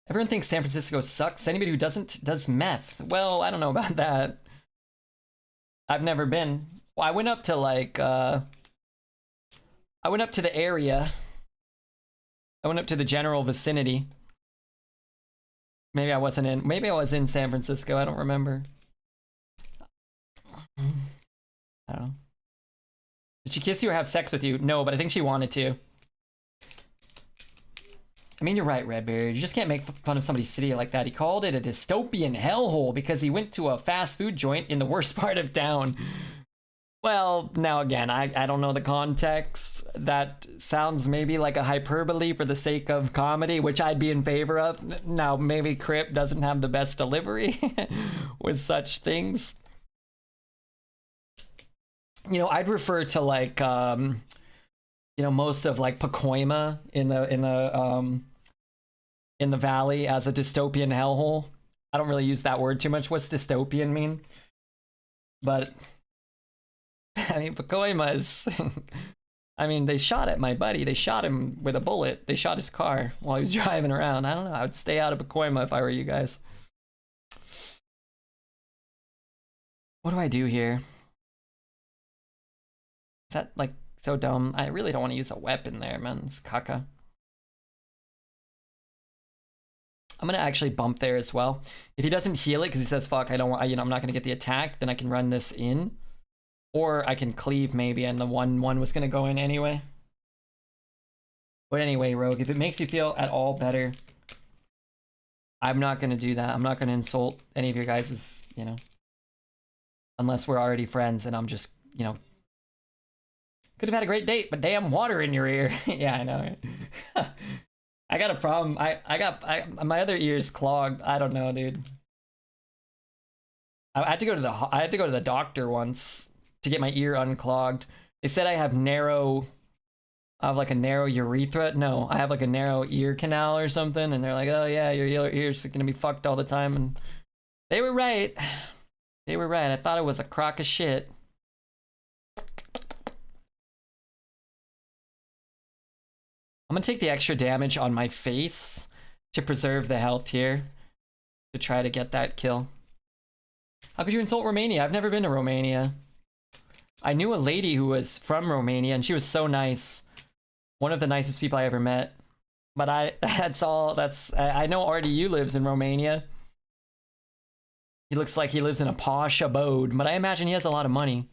Everyone thinks San Francisco sucks. Anybody who doesn't does meth. Well, I don't know about that. I've never been. Well, I went up to like, I went up to the area. I went up to the general vicinity. Maybe I wasn't in, maybe I was in San Francisco. I don't remember. I don't know. Did she kiss you or have sex with you? No, but I think she wanted to. I mean, you're right, Redbeard. You just can't make fun of somebody's city like that. He called it a dystopian hellhole because he went to a fast food joint in the worst part of town. Well, now again, I don't know the context. That sounds maybe like a hyperbole for the sake of comedy, which I'd be in favor of. Now, maybe Crip doesn't have the best delivery with such things. You know, I'd refer to like, you know, most of like Pacoima in the valley as a dystopian hellhole. I don't really use that word too much. What's dystopian mean? But I mean, Pacoima is. I mean, they shot at my buddy. They shot him with a bullet. They shot his car while he was driving around. I don't know. I would stay out of Pacoima if I were you guys. What do I do here? Is that like so dumb? I really don't want to use a weapon there, man. It's caca. I'm gonna actually bump there as well. If he doesn't heal it because he says fuck, I don't want, you know, I'm not gonna get the attack, then I can run this in. Or I can cleave maybe, and the 1/1 was gonna go in anyway. But anyway, Rogue, if it makes you feel at all better, I'm not gonna do that. I'm not gonna insult any of your guys's, you know, unless we're already friends and I'm just, you know, could have had a great date, but damn, water in your ear. Yeah, I know. I got a problem. My other ear's clogged. I don't know, dude. I had to go to the doctor once to get my ear unclogged. They said I have like a narrow urethra. No, I have like a narrow ear canal or something. And they're like, oh yeah, your ears are gonna be fucked all the time. And they were right. They were right. I thought it was a crock of shit. I'm gonna take the extra damage on my face to preserve the health here, to try to get that kill. How could you insult Romania? I've never been to Romania. I knew a lady who was from Romania and she was so nice. One of the nicest people I ever met. But I know RDU lives in Romania. He looks like he lives in a posh abode, but I imagine he has a lot of money.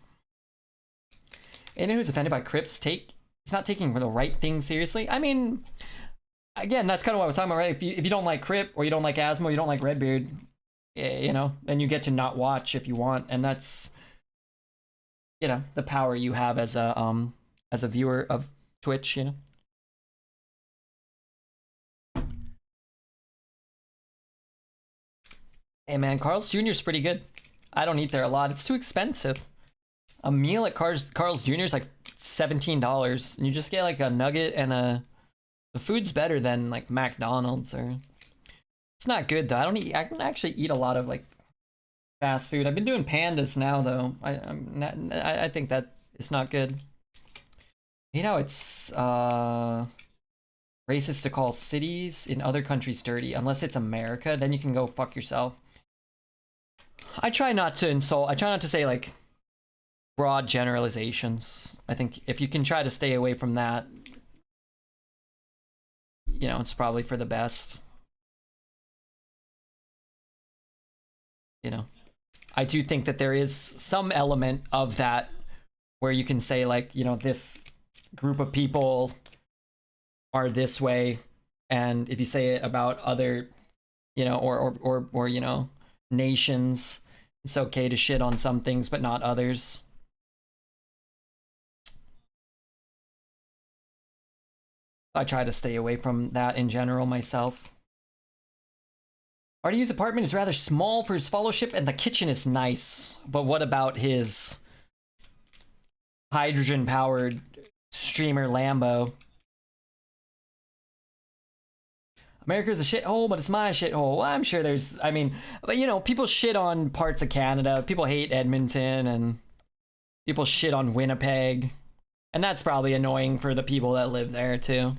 Anyone who's offended by Crips it's not taking the right thing seriously. I mean, again, that's kind of what I was talking about, right? If you don't like Crip or you don't like Asmo, you don't like Redbeard, you know, then you get to not watch if you want, and that's, you know, the power you have as a viewer of Twitch, you know. Hey man, Carl's Jr. is pretty good. I don't eat there a lot. It's too expensive. A meal at Carl's Jr. is like $17, and you just get like a nugget and the food's better than like McDonald's or It's not good though. I don't actually eat a lot of like fast food. I've been doing pandas now though. I think that is not good. You know, it's racist to call cities in other countries dirty unless it's America. Then you can go fuck yourself. I try not to insult. I try not to say like broad generalizations. I think if you can try to stay away from that, you know, it's probably for the best. You know, I do think that there is some element of that where you can say like, you know, this group of people are this way, and if you say it about other, you know, or you know, nations, it's okay to shit on some things but not others. I try to stay away from that in general myself. RDU's apartment is rather small for his fellowship, and the kitchen is nice. But what about his hydrogen-powered streamer Lambo? America's a shithole, but it's my shithole. Well, I'm sure there's, I mean, but you know, people shit on parts of Canada. People hate Edmonton, and people shit on Winnipeg. And that's probably annoying for the people that live there, too.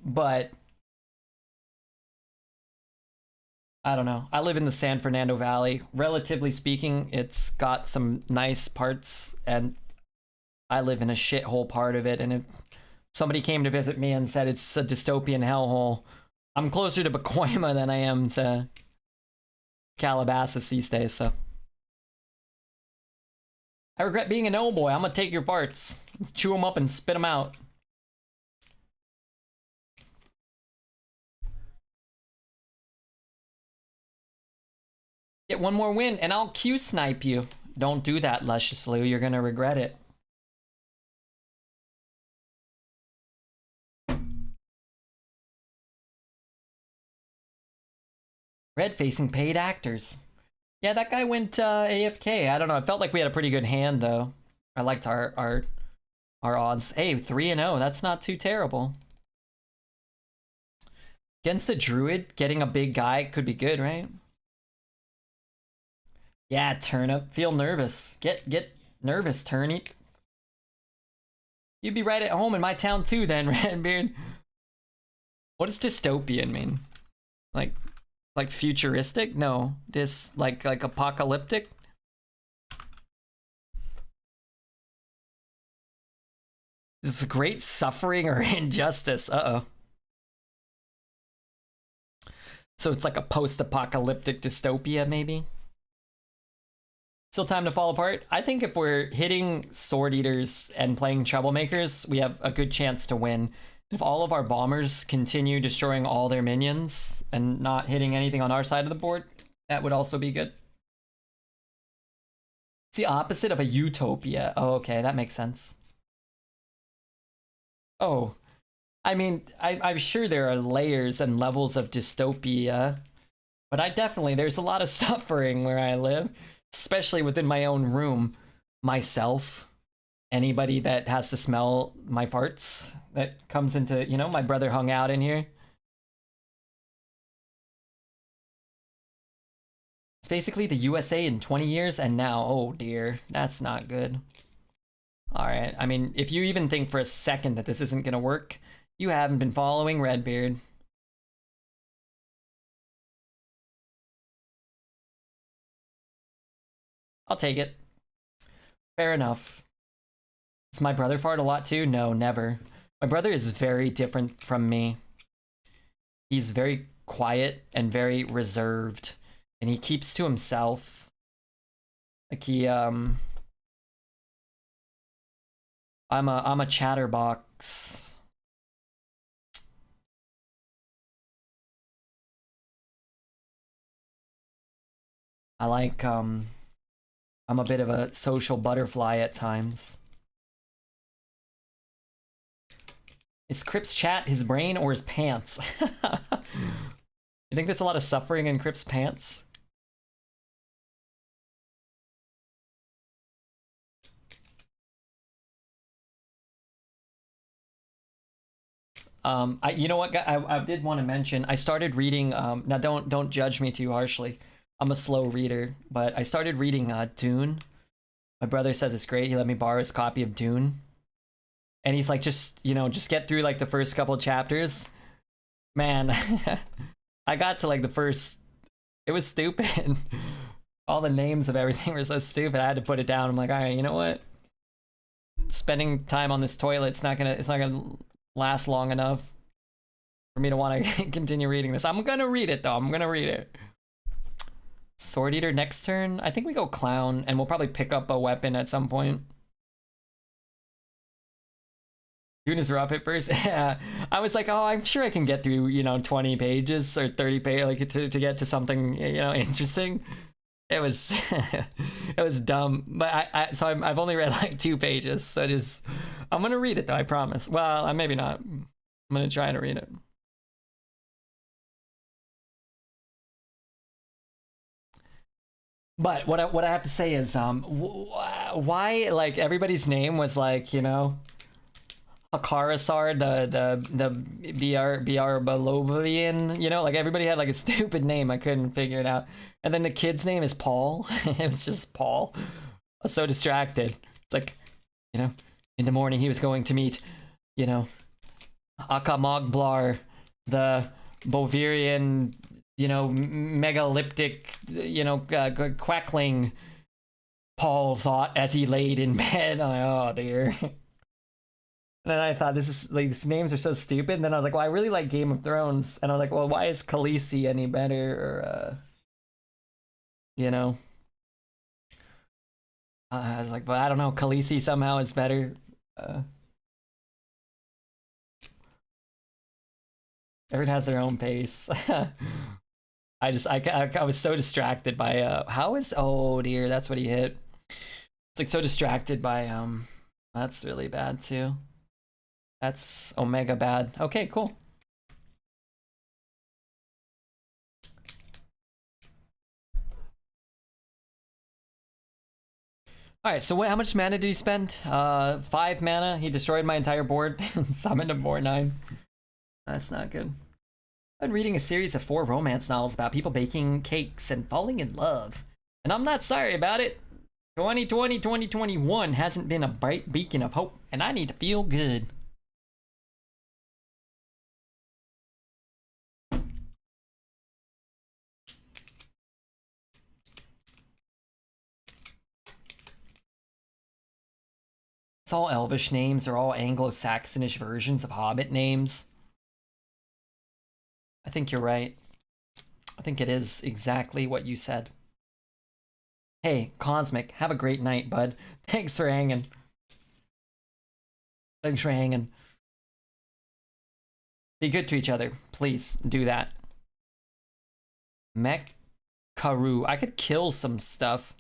But I don't know. I live in the San Fernando Valley. Relatively speaking, it's got some nice parts, and I live in a shithole part of it. And if somebody came to visit me and said it's a dystopian hellhole, I'm closer to Pacoima than I am to Calabasas these days, so. I regret being an old boy. I'm gonna take your farts. Let's chew them up and spit them out. Get one more win and I'll Q snipe you. Don't do that, Luscious Lou. You're gonna regret it. Red-facing paid actors. Yeah, that guy went AFK. I don't know. It felt like we had a pretty good hand, though. I liked our odds. Hey, 3-0. That's not too terrible. Against a druid, getting a big guy could be good, right? Yeah, turnip. Feel nervous. Get nervous, turnip. You'd be right at home in my town too, then, Redbeard. What does dystopian mean? Like futuristic? No, this like apocalyptic. This is great suffering or injustice. Uh-oh. So it's like a post-apocalyptic dystopia, maybe? Still time to fall apart? I think if we're hitting Sword Eaters and playing Troublemakers, we have a good chance to win. If all of our bombers continue destroying all their minions and not hitting anything on our side of the board, that would also be good. It's the opposite of a utopia. Oh, okay, that makes sense. Oh, I mean, I'm sure there are layers and levels of dystopia, but there's a lot of suffering where I live, especially within my own room. Myself, anybody that has to smell my farts that comes into, you know, my brother hung out in here. It's basically the USA in 20 years and now, oh dear, that's not good. All right, I mean, if you even think for a second that this isn't gonna work, you haven't been following Redbeard. I'll take it. Fair enough. Does my brother fart a lot too? No, never. My brother is very different from me. He's very quiet and very reserved, and he keeps to himself. Like he, I'm a chatterbox. I like, I'm a bit of a social butterfly at times. Is Crip's chat his brain or his pants? You think there's a lot of suffering in Crip's pants? You know what, I did want to mention, I started reading, now don't judge me too harshly. I'm a slow reader, but I started reading Dune. My brother says it's great. He let me borrow his copy of Dune. And he's like, just get through like the first couple of chapters. Man, I got to like the first, it was stupid. All the names of everything were so stupid. I had to put it down. I'm like, all right, you know what? Spending time on this toilet, it's not gonna last long enough for me to want to continue reading this. I'm gonna read it though. I'm gonna read it. Sword Eater next turn. I think we go Clown, and we'll probably pick up a weapon at some point. Dune is rough at first. Yeah, I was like, oh, I'm sure I can get through 20 pages or 30 pages like to get to something interesting. It was it was dumb, but I've only read like 2 pages, so I'm gonna read it though, I promise. Well, maybe not. I'm gonna try to read it. But what I have to say is why like everybody's name was like Akarasar, the BR Balovian, like everybody had like a stupid name. I couldn't figure it out. And then the kid's name is Paul. It was just Paul. I was so distracted. It's like, in the morning he was going to meet, Akamogblar, the Bovarian, megalithic, quackling, Paul thought as he laid in bed. I'm like, oh dear. And then I thought, these names are so stupid. And then I was like, well, I really like Game of Thrones. And I was like, well, why is Khaleesi any better? Or, I was like, but I don't know. Khaleesi somehow is better. Everyone has their own pace. I was so distracted by, oh dear, that's what he hit. It's like so distracted by, that's really bad too. That's Omega bad. Okay, cool. Alright, so how much mana did he spend? 5 mana. He destroyed my entire board. Summoned a board 9. That's not good. I've been reading a series of 4 romance novels about people baking cakes and falling in love. And I'm not sorry about it. 2020, 2021 hasn't been a bright beacon of hope, and I need to feel good. It's all Elvish names, or all Anglo-Saxonish versions of Hobbit names. I think you're right. I think it is exactly what you said. Hey, Cosmic, have a great night, bud. Thanks for hanging. Thanks for hanging. Be good to each other. Please do that. Mech-Karu. I could kill some stuff.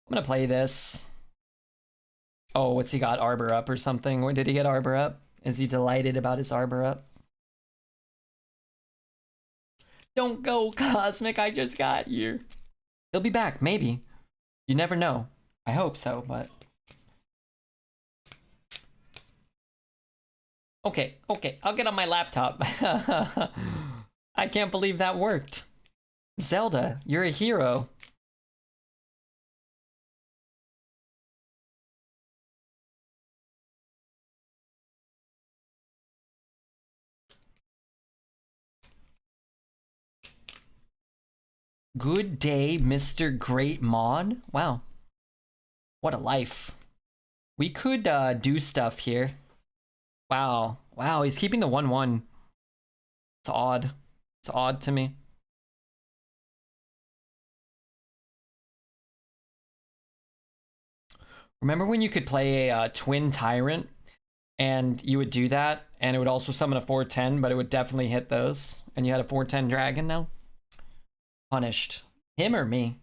I'm gonna play this. Oh, what's he got? Arbor up or something? When did he get Arbor up? Is he delighted about his Arbor up? Don't go, Cosmic. I just got here. He'll be back, maybe. You never know. I hope so, but... Okay, I'll get on my laptop. I can't believe that worked. Zelda, you're a hero. Good day, Mr. Great Mon. Wow. What a life. We could do stuff here. Wow. Wow, he's keeping the 1/1. It's odd. It's odd to me. Remember when you could play a Twin Tyrant and you would do that and it would also summon a 4/10, but it would definitely hit those, and you had a 4/10 dragon now? Punished. Him or me?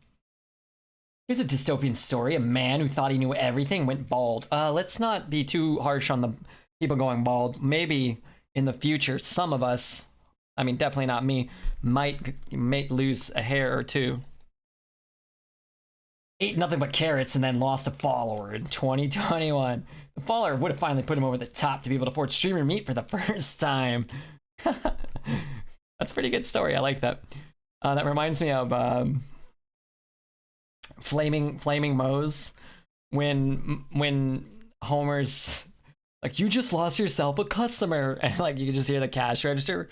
Here's a dystopian story. A man who thought he knew everything went bald. Let's not be too harsh on the people going bald. Maybe in the future, some of us, I mean, definitely not me, might lose a hair or two. ate nothing but carrots and then lost a follower in 2021. The follower would have finally put him over the top to be able to afford streamer meat for the first time. That's a pretty good story. I like that. That reminds me of Flaming Moe's when Homer's like, you just lost yourself a customer, and like you can just hear the cash register.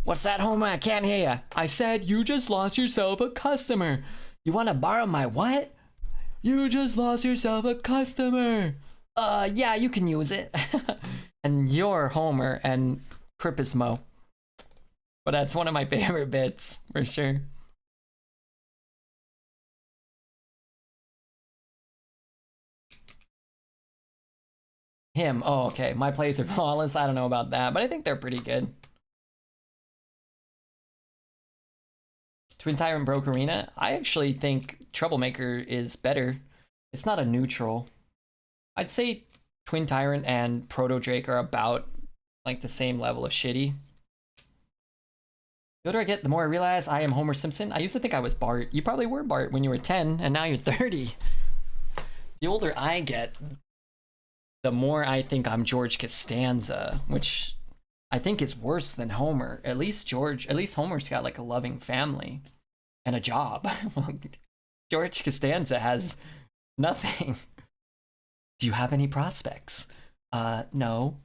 What's that, Homer? I can't hear you. I said you just lost yourself a customer. You want to borrow my what? You just lost yourself a customer. Yeah, you can use it. And you're Homer and Crip is Mo. But that's one of my favorite bits, for sure. Him. Oh, okay. My plays are flawless. I don't know about that, but I think they're pretty good. Twin Tyrant broke Arena. I actually think Troublemaker is better. It's not a neutral. I'd say Twin Tyrant and Proto Drake are about like the same level of shitty. The older I get, the more I realize I am Homer Simpson. I used to think I was Bart. You probably were Bart when you were 10, and now you're 30. The older I get, the more I think I'm George Costanza, which I think is worse than Homer. At least Homer's got like a loving family and a job. George Costanza has nothing. Do you have any prospects? No.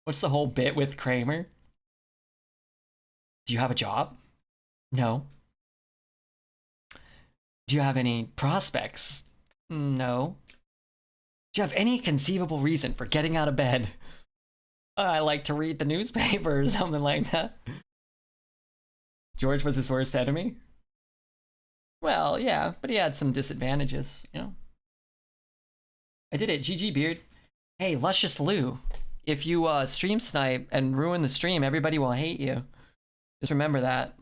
What's the whole bit with Kramer? Do you have a job? No. Do you have any prospects? No. Do you have any conceivable reason for getting out of bed? I like to read the newspaper or something like that. George was his worst enemy? Well, yeah, but he had some disadvantages, you know? I did it. GG, Beard. Hey, Luscious Lou. If you stream snipe and ruin the stream, everybody will hate you. Just remember that.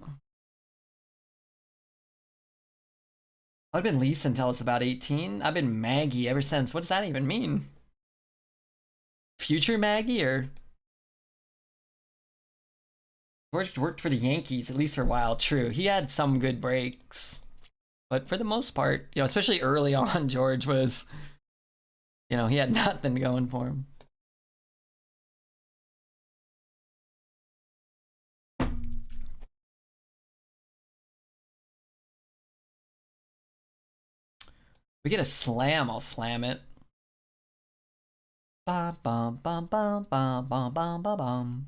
I've been Lisa until I was about 18. I've been Maggie ever since. What does that even mean? Future Maggie or? George worked for the Yankees, at least for a while. True. He had some good breaks. But for the most part, you know, especially early on, George was, you know, he had nothing going for him. We get a slam, I'll slam it. Bum, bum, bum, bum, bum, bum, bum, bum, bum.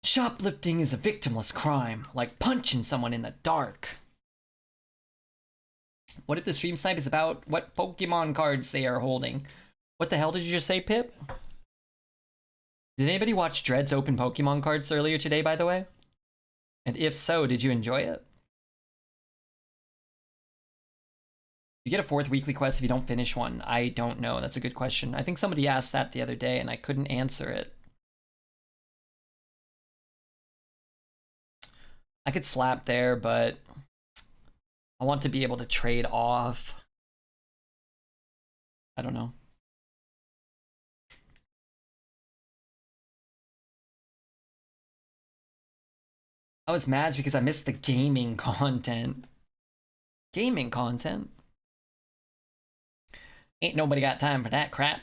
Shoplifting is a victimless crime, like punching someone in the dark. What if the stream snipe is about what Pokemon cards they are holding? What the hell did you just say, Pip? Did anybody watch Dread's open Pokemon cards earlier today, by the way? And if so, did you enjoy it? You get a 4th weekly quest if you don't finish one. I don't know. That's a good question. I think somebody asked that the other day and I couldn't answer it. I could slap there, but I want to be able to trade off. I don't know. I was mad because I missed the gaming content. Gaming content? Ain't nobody got time for that crap.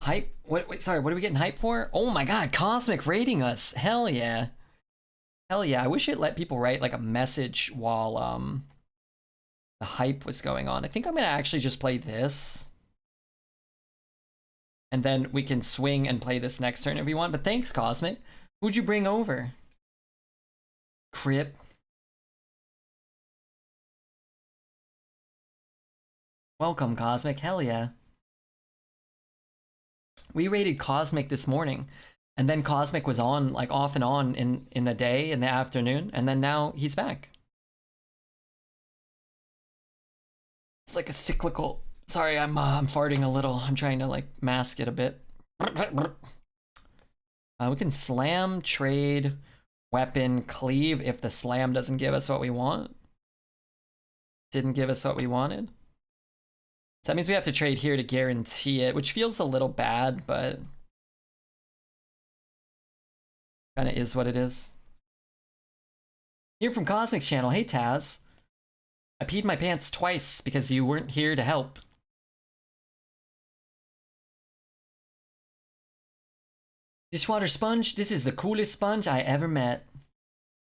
Hype? Wait, sorry, what are we getting hype for? Oh my god, Cosmic rating us. Hell yeah. Hell yeah, I wish it let people write like a message while the hype was going on. I think I'm gonna actually just play this. And then we can swing and play this next turn if we want. But thanks, Cosmic. Who'd you bring over? Crip. Welcome, Cosmic. Hell yeah. We rated Cosmic this morning, and then Cosmic was on, like, off and on in the day, in the afternoon, and then now he's back. It's like a cyclical... Sorry, I'm farting a little. I'm trying to, like, mask it a bit. We can slam, trade, weapon, cleave if the slam doesn't give us what we want. Didn't give us what we wanted. So that means we have to trade here to guarantee it, which feels a little bad, but Kinda is what it is. Here from Cosmic's channel. Hey Taz. I peed my pants twice because you weren't here to help. Dishwater sponge? This is the coolest sponge I ever met.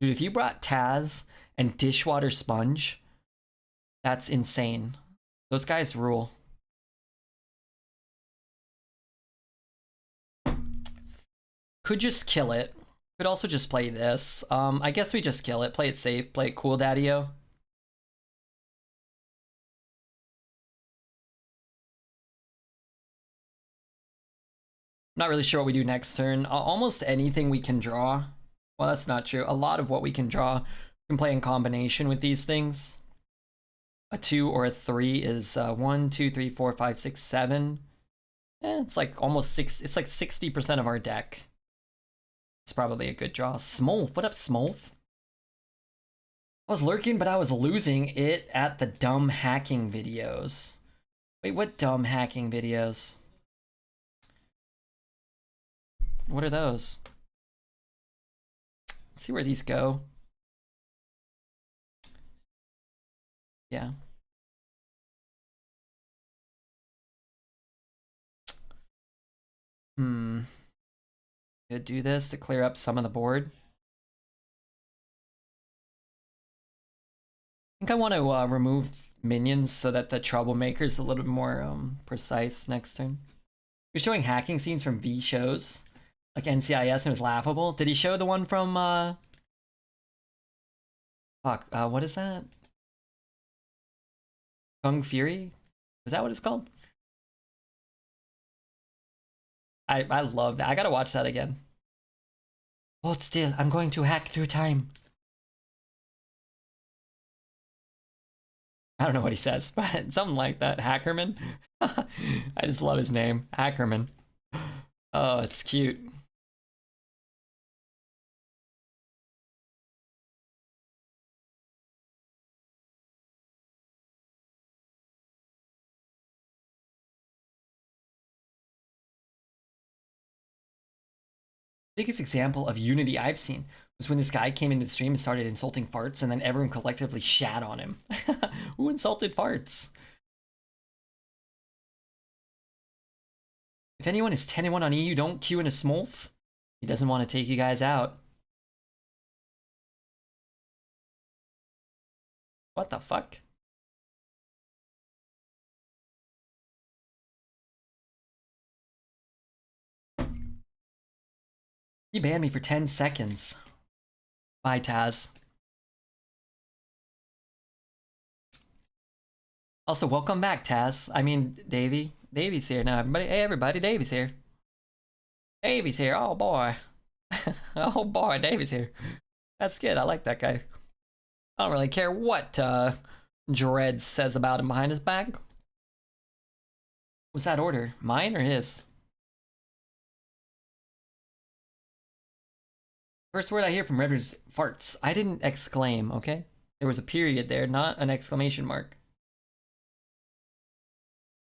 Dude, if you brought Taz and dishwater sponge, that's insane. Those guys rule. Could just kill it. Could also just play this. I guess we just kill it. Play it safe. Play it cool, Daddy-O. Not really sure what we do next turn. Almost anything we can draw. Well, that's not true. A lot of what we can draw can play in combination with these things. A 2 or a 3 is 1, 2, 3, 4, 5, 6, 7. It's like almost 6. It's like 60% of our deck. It's probably a good draw. Smolf, what up, Smolf? I was lurking, but I was losing it at the dumb hacking videos. Wait, what dumb hacking videos? What are those? Let's see where these go. Yeah. Could do this to clear up some of the board. I think I want to remove minions so that the Troublemaker is a little bit more precise next turn. You're showing hacking scenes from V shows, like NCIS, and it was laughable. Did he show the one from, what is that? Kung Fury? Is that what it's called? I love that. I gotta watch that again. Hold still, I'm going to hack through time. I don't know what he says, but something like that. Hackerman? I just love his name. Hackerman. Oh, it's cute. Biggest example of unity I've seen was when this guy came into the stream and started insulting farts, and then everyone collectively shat on him. Who insulted farts? If anyone is 10-1 on EU, don't queue in a smolf. He doesn't want to take you guys out. What the fuck? He banned me for 10 seconds. Bye, Taz. Also, welcome back, Taz. I mean, Davey. Davey's here now, everybody. Hey, everybody, Davey's here. Davey's here. Oh, boy. Oh, boy, Davey's here. That's good. I like that guy. I don't really care what Dread says about him behind his back. Was that order? Mine or his? First word I hear from Red is farts. I didn't exclaim, okay? There was a period there, not an exclamation mark.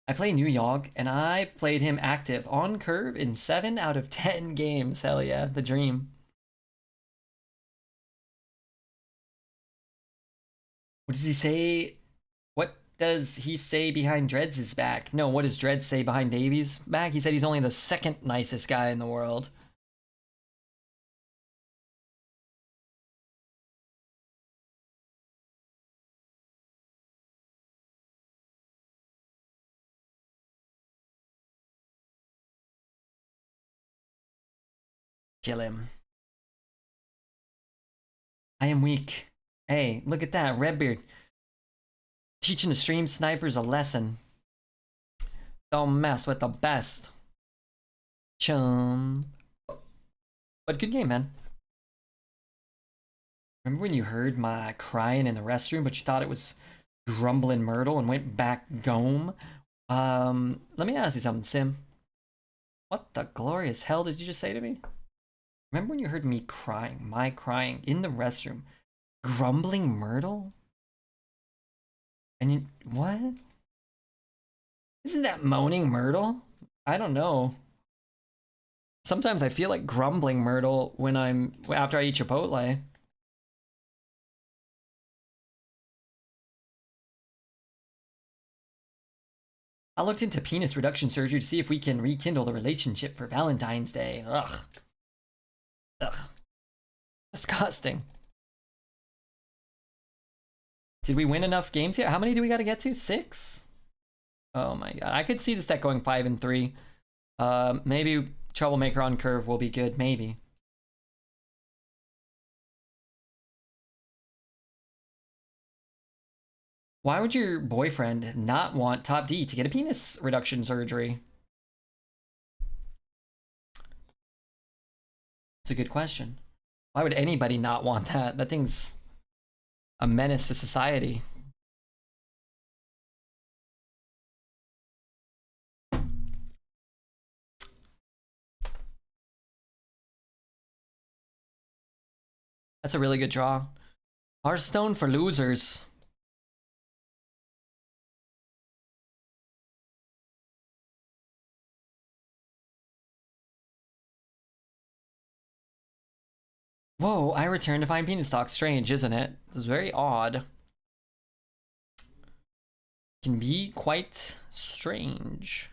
I play New Yogg, and I've played him active on curve in 7 out of 10 games. Hell yeah, the dream. What does he say? What does he say behind Dreads' back? No, what does Dread say behind Davies' back? He said he's only the second nicest guy in the world. Kill him. I am weak. Hey, look at that, Redbeard. Teaching the stream snipers a lesson. Don't mess with the best. Chum. But good game, man. Remember when you heard my crying in the restroom, but you thought it was Grumbling Myrtle and went back gome? Let me ask you something, Sim. What the glorious hell did you just say to me? Remember when you heard me crying, my crying, in the restroom? Grumbling Myrtle? And you, what? Isn't that Moaning Myrtle? I don't know. Sometimes I feel like grumbling Myrtle when after I eat Chipotle. I looked into penis reduction surgery to see if we can rekindle the relationship for Valentine's Day. Ugh. Ugh. Disgusting. Did we win enough games yet? How many do we got to get to? 6? Oh my god. I could see this deck going 5-3. Maybe Troublemaker on curve will be good. Maybe. Why would your boyfriend not want Top D to get a penis reduction surgery? It's a good question. Why would anybody not want that? That thing's a menace to society. That's a really good draw. Hearthstone for losers. Whoa, I returned to find Beanstalk. Strange, isn't it? This is very odd. Can be quite strange.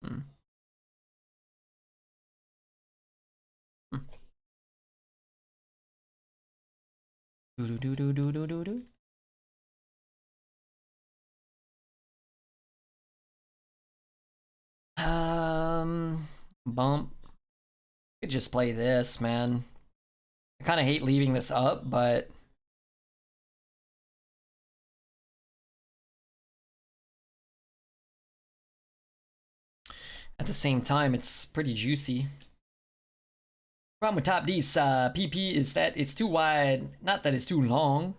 Hmm. Do do do do do do do do. Bump. Could just play this, man. I kind of hate leaving this up, but at the same time, it's pretty juicy. Problem with Top D's PP is that it's too wide, not that it's too long.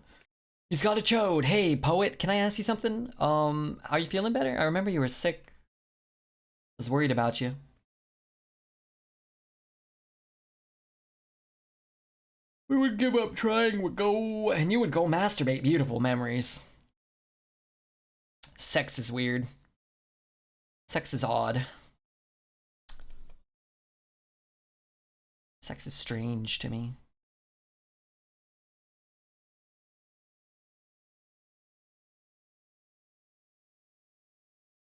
He's got a chode. Hey, poet, can I ask you something? Are you feeling better? I remember you were sick. I was worried about you. We would give up trying, would go, and you would go masturbate. Beautiful memories. Sex is weird. Sex is odd. Sex is strange to me.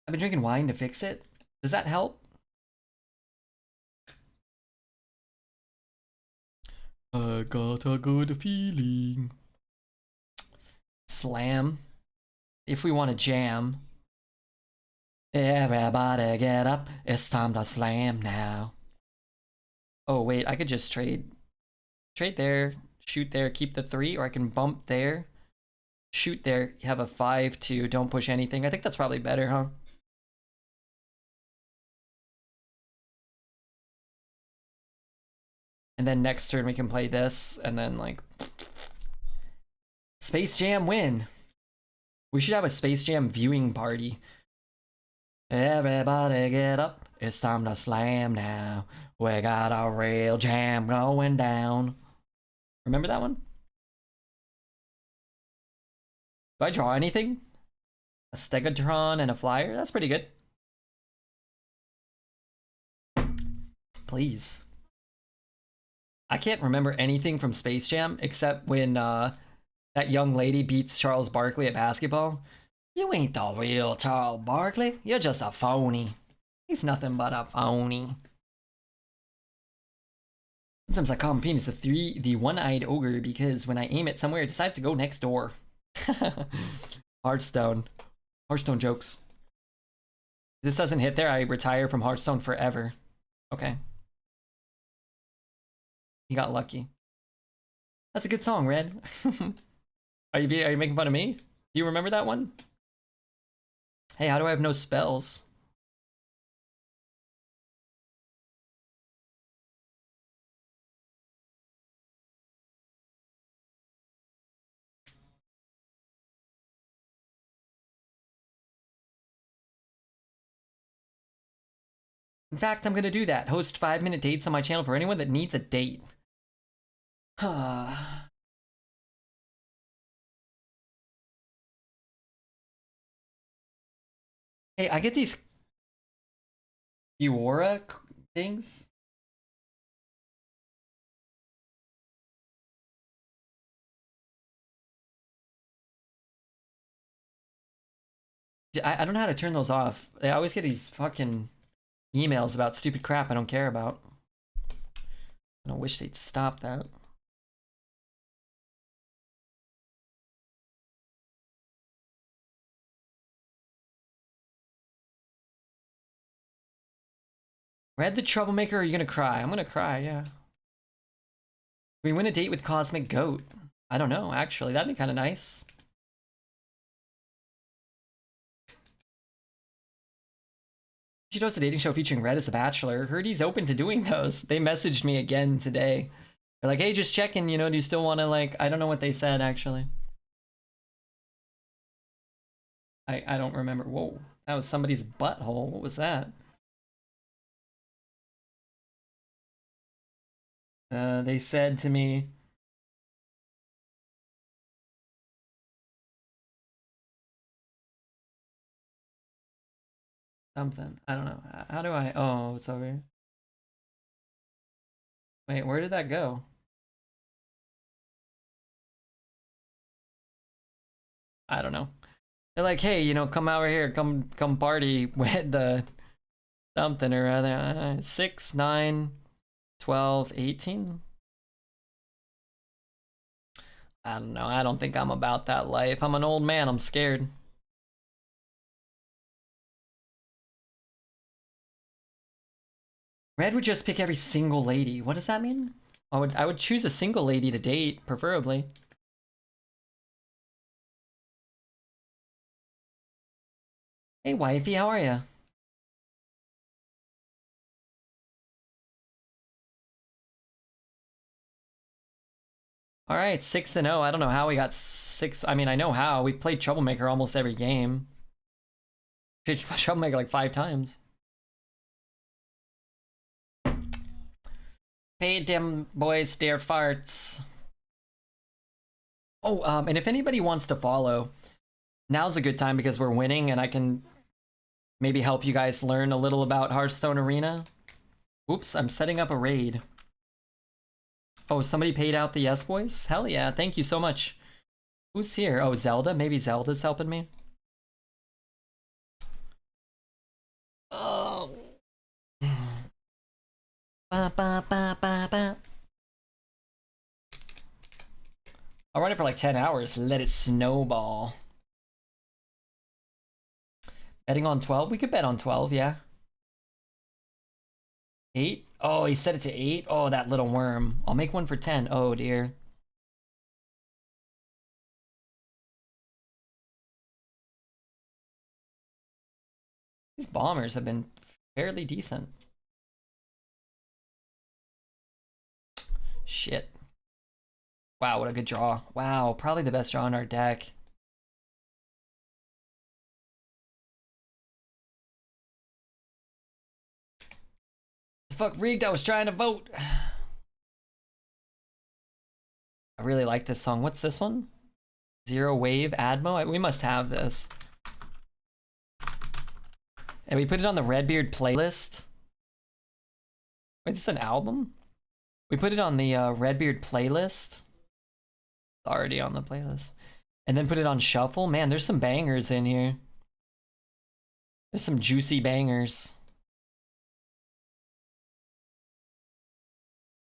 I've been drinking wine to fix it. Does that help? I got a good feeling. Slam. If we want to jam. Everybody get up. It's time to slam now. Oh, wait. I could just trade. Trade there. Shoot there. Keep the 3. Or I can bump there. Shoot there. You have a 5-2. Don't push anything. I think that's probably better, huh? And then next turn we can play this, and then like Space Jam win. We should have a Space Jam viewing party. Everybody get up, it's time to slam now. We got a real jam going down. Remember that one? Do I draw anything? A Stegatron and a Flyer? That's pretty good. Please. I can't remember anything from Space Jam except when that young lady beats Charles Barkley at basketball. You ain't the real Charles Barkley. You're just a phony. He's nothing but a phony. Sometimes I call him Penis the one-eyed ogre because when I aim it somewhere, it decides to go next door. Hearthstone. Hearthstone jokes. If this doesn't hit there, I retire from Hearthstone forever. Okay. You got lucky. That's a good song, Red. Are you making fun of me? Do you remember that one? Hey, how do I have no spells? In fact, I'm gonna do that. Host 5-minute dates on my channel for anyone that needs a date. Hey, I get these Fiora things. I don't know how to turn those off. I always get these fucking emails about stupid crap I don't care about. I don't wish they'd stop that. Read the Troublemaker, or are you gonna cry? I'm gonna cry, yeah. We win a date with Cosmic Goat. I don't know, actually. That'd be kind of nice. She hosts a dating show featuring Red as a bachelor. Heard he's open to doing those. They messaged me again today. They're like, hey, just checking, you know, do you still want to, like, I don't know what they said, actually. I don't remember. Whoa, that was somebody's butthole. What was that? They said to me, something. I don't know. How do I? Oh, it's over here. Wait, where did that go? I don't know. They're like, hey, you know, come over here, come party with the something or other. 6, 9, 12, 18. I don't know. I don't think I'm about that life. I'm an old man. I'm scared. Red would just pick every single lady. What does that mean? I would choose a single lady to date, preferably. Hey, wifey, how are you? All right, 6-0. I don't know how we got 6. I mean, I know how. We played Troublemaker almost every game. Played Troublemaker like 5 times. Paid them boys their farts. Oh, and if anybody wants to follow, now's a good time because we're winning and I can maybe help you guys learn a little about Hearthstone Arena. Oops, I'm setting up a raid. Oh, somebody paid out the yes boys? Hell yeah, thank you so much. Who's here? Oh, Zelda? Maybe Zelda's helping me? Oh. Ba, ba, ba, ba, ba. I'll run it for like 10 hours. Let it snowball. Betting on 12? We could bet on 12, yeah. 8? Oh, he set it to 8? Oh, that little worm. I'll make one for 10. Oh, dear. These bombers have been fairly decent. Shit. Wow, what a good draw. Wow, probably the best draw in our deck. Fuck, rigged, I was trying to vote. I really like this song. What's this one? Zero Wave Admo? We must have this. And we put it on the Redbeard playlist. Wait, this is an album? We put it on the Redbeard playlist. It's already on the playlist. And then put it on shuffle. Man, there's some bangers in here. There's some juicy bangers.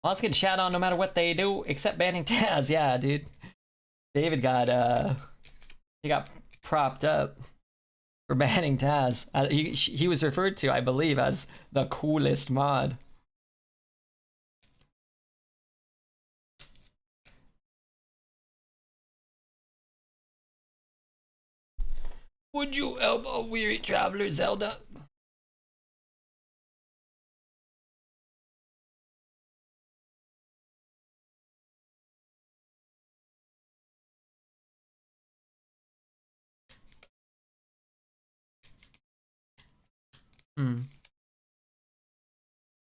Well, let's get chat on no matter what they do, except banning Taz. Yeah, dude. David got he got propped up for banning Taz. He was referred to, I believe, as the coolest mod. Would you help a weary traveler, Zelda?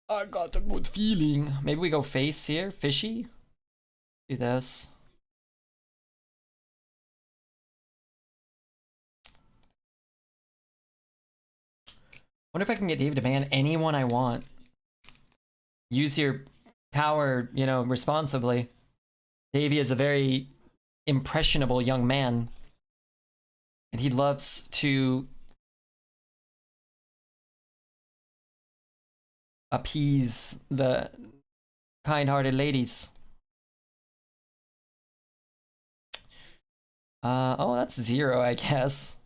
I got a good feeling. Maybe we go face here, fishy. Do this. Wonder if I can get Dave to ban anyone I want. Use your power, you know, responsibly. Davey is a very impressionable young man. And he loves to appease the kind-hearted ladies. Oh, that's 0, I guess.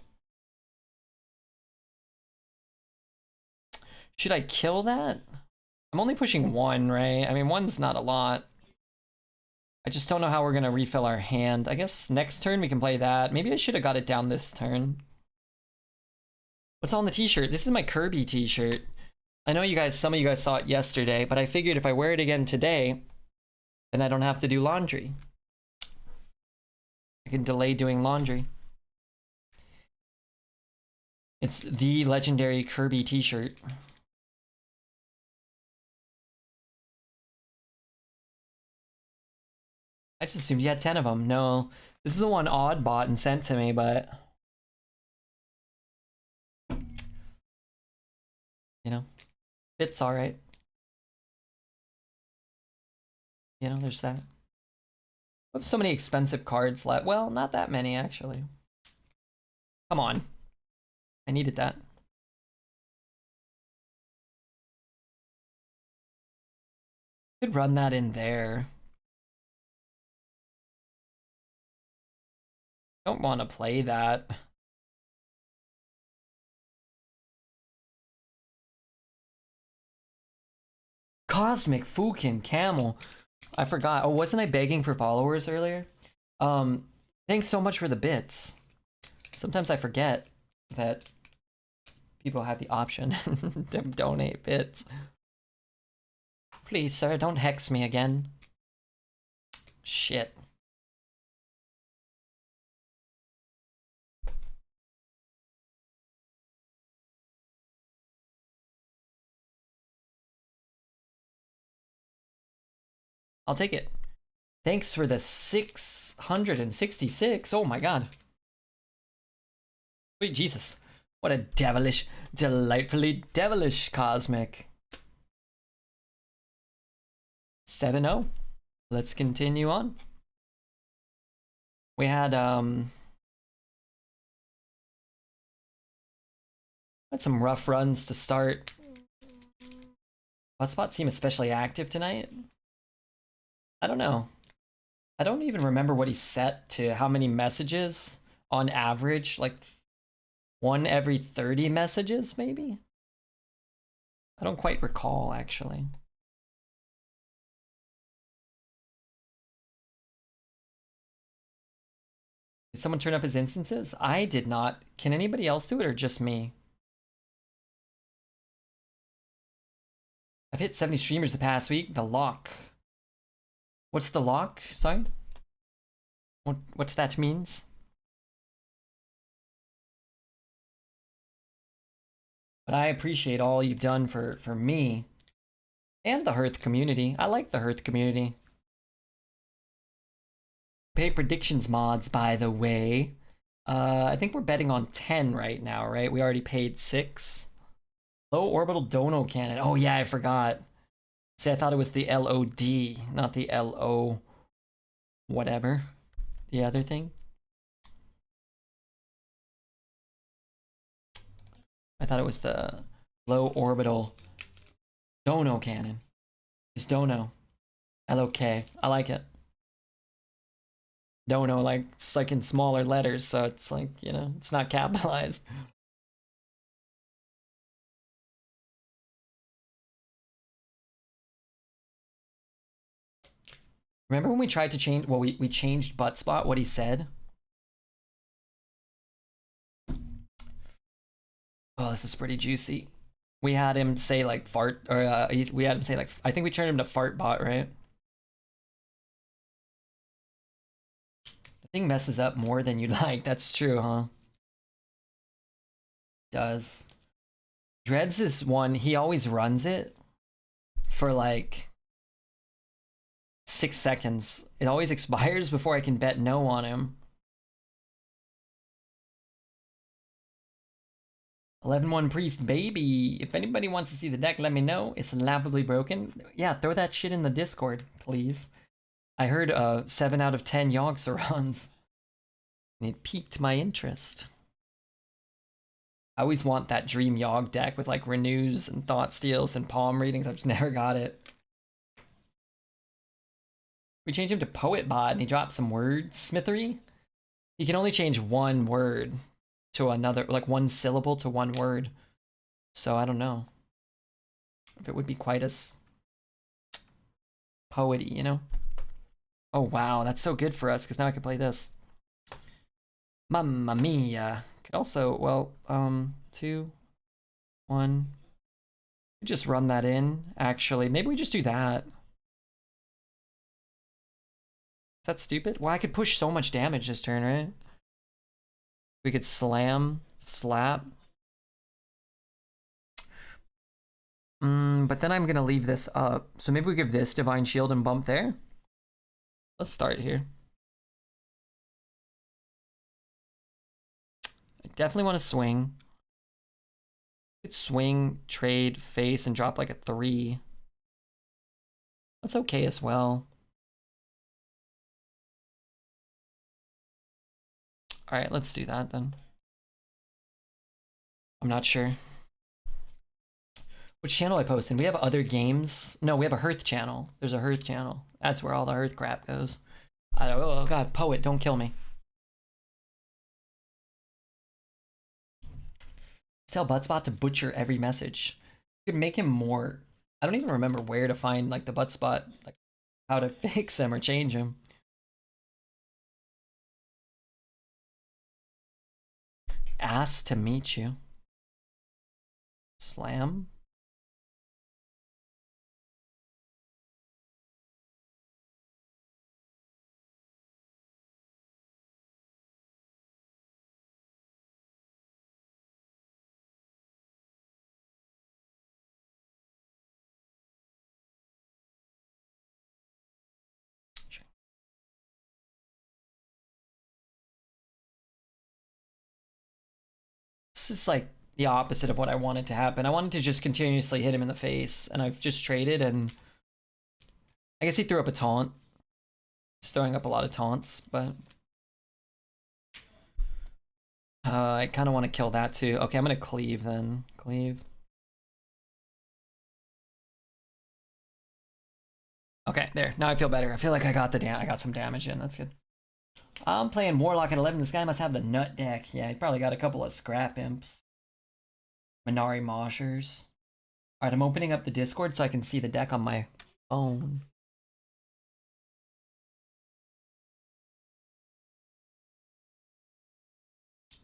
Should I kill that? I'm only pushing 1, right? I mean, 1's not a lot. I just don't know how we're gonna refill our hand. I guess next turn we can play that. Maybe I should have got it down this turn. What's on the t-shirt? This is my Kirby t-shirt. I know you guys, some of you guys saw it yesterday, but I figured if I wear it again today, then I don't have to do laundry. I can delay doing laundry. It's the legendary Kirby t-shirt. I just assumed you had 10 of them. No, this is the one Odd bought and sent to me, but you know, it's all right. You know, there's that. I have so many expensive cards left. Well, not that many actually. Come on, I needed that. Could run that in there. Don't want to play that. Cosmic Fukin Camel. I forgot. Oh, wasn't I begging for followers earlier? Thanks so much for the bits. Sometimes I forget that people have the option to donate bits. Please, sir, don't hex me again. Shit. I'll take it. Thanks for the 666. Oh my god. Wait, Jesus. What a devilish, delightfully devilish cosmic. 7-0. Let's continue on. We had some rough runs to start. Hotspot seem especially active tonight. I don't know. I don't even remember what he set to how many messages on average, like 1 every 30 messages, maybe? I don't quite recall, actually. Did someone turn up his instances? I did not. Can anybody else do it or just me? I've hit 70 streamers the past week. The lock. What's the lock? Sorry? What's that means? But I appreciate all you've done for me and the Hearth community. I like the Hearth community. Pay predictions mods, by the way. I think we're betting on 10 right now, right? We already paid 6. Low orbital dono cannon. Oh yeah, I forgot. See, I thought it was the LOD, not the LO whatever. The other thing. I thought it was the low orbital dono cannon. It's dono. LOK. I like it. Dono, like, it's like in smaller letters, so it's like, you know, it's not capitalized. Remember when we tried to change, well, we changed butt spot, what he said? Oh, this is pretty juicy. We had him say like fart, or we had him say like, I think we turned him to fart bot, right? The thing messes up more than you'd like, that's true, huh? Does. Dreads is one, he always runs it for like 6 seconds. It always expires before I can bet no on him. 11 11-1 Priest, baby. If anybody wants to see the deck, let me know. It's laughably broken. Yeah, throw that shit in the Discord, please. I heard 7 out of 10 Yogg-Saron's. And it piqued my interest. I always want that Dream Yogg deck with like Renews and Thought Steals and Palm Readings. I've just never got it. We changed him to Poet Bot and he dropped some wordsmithery. He can only change one word to another, like one syllable to one word. So I don't know if it would be quite as poety, you know? Oh wow, that's so good for us because now I can play this. Mamma mia. Could also, well, 2, 1. Just run that in, actually. Maybe we just do that. Is that stupid? Well, I could push so much damage this turn, right? We could slam, slap. But then I'm gonna leave this up. So maybe we give this Divine Shield and bump there. Let's start here. I definitely want to swing. Could swing, trade, face, and drop like a 3. That's okay as well. Alright, let's do that then. I'm not sure. Which channel I post in? We have other games. No, we have a Hearth channel. There's a Hearth channel. That's where all the Hearth crap goes. I don't, oh god, Poet, don't kill me. Tell Buttspot to butcher every message. You could make him more. I don't even remember where to find like the Buttspot, like how to fix him or change him. Asked to meet you. Slam. This is like the opposite of what I wanted to happen. I wanted to just continuously hit him in the face, and I've just traded, and I guess he threw up a taunt. He's throwing up a lot of taunts, but I kind of want to kill that too. Okay, I'm gonna cleave then. Cleave. Okay, there. Now I feel better. I feel like I got some damage in. That's good. I'm playing Warlock at 11. This guy must have the nut deck. Yeah, he probably got a couple of Scrap Imps. Minari Moshers. Alright, I'm opening up the Discord so I can see the deck on my phone.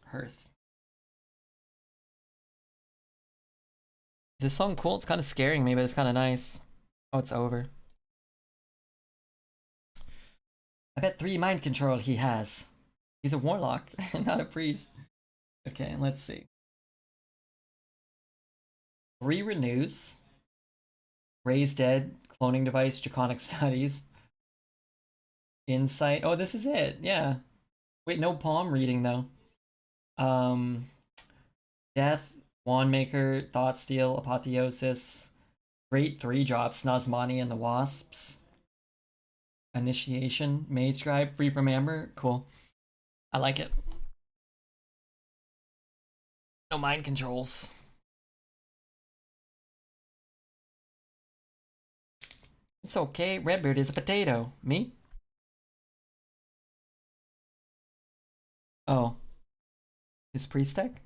Hearth. Is this song cool? It's kind of scaring me, but it's kind of nice. Oh, it's over. I bet 3 mind control he has. He's a warlock, not a priest. Okay, let's see. 3 renews. Raise Dead, Cloning Device, Draconic Studies. Insight. Oh, this is it. Yeah. Wait, no palm reading though. Death, Wandmaker, Thoughtsteal, Apotheosis. Great 3 drops, Nazmani and the Wasps. Initiation, Mage Scribe, Free from Amber. Cool. I like it. No mind controls. It's okay. Redbeard is a potato. Me? Oh. His priest deck?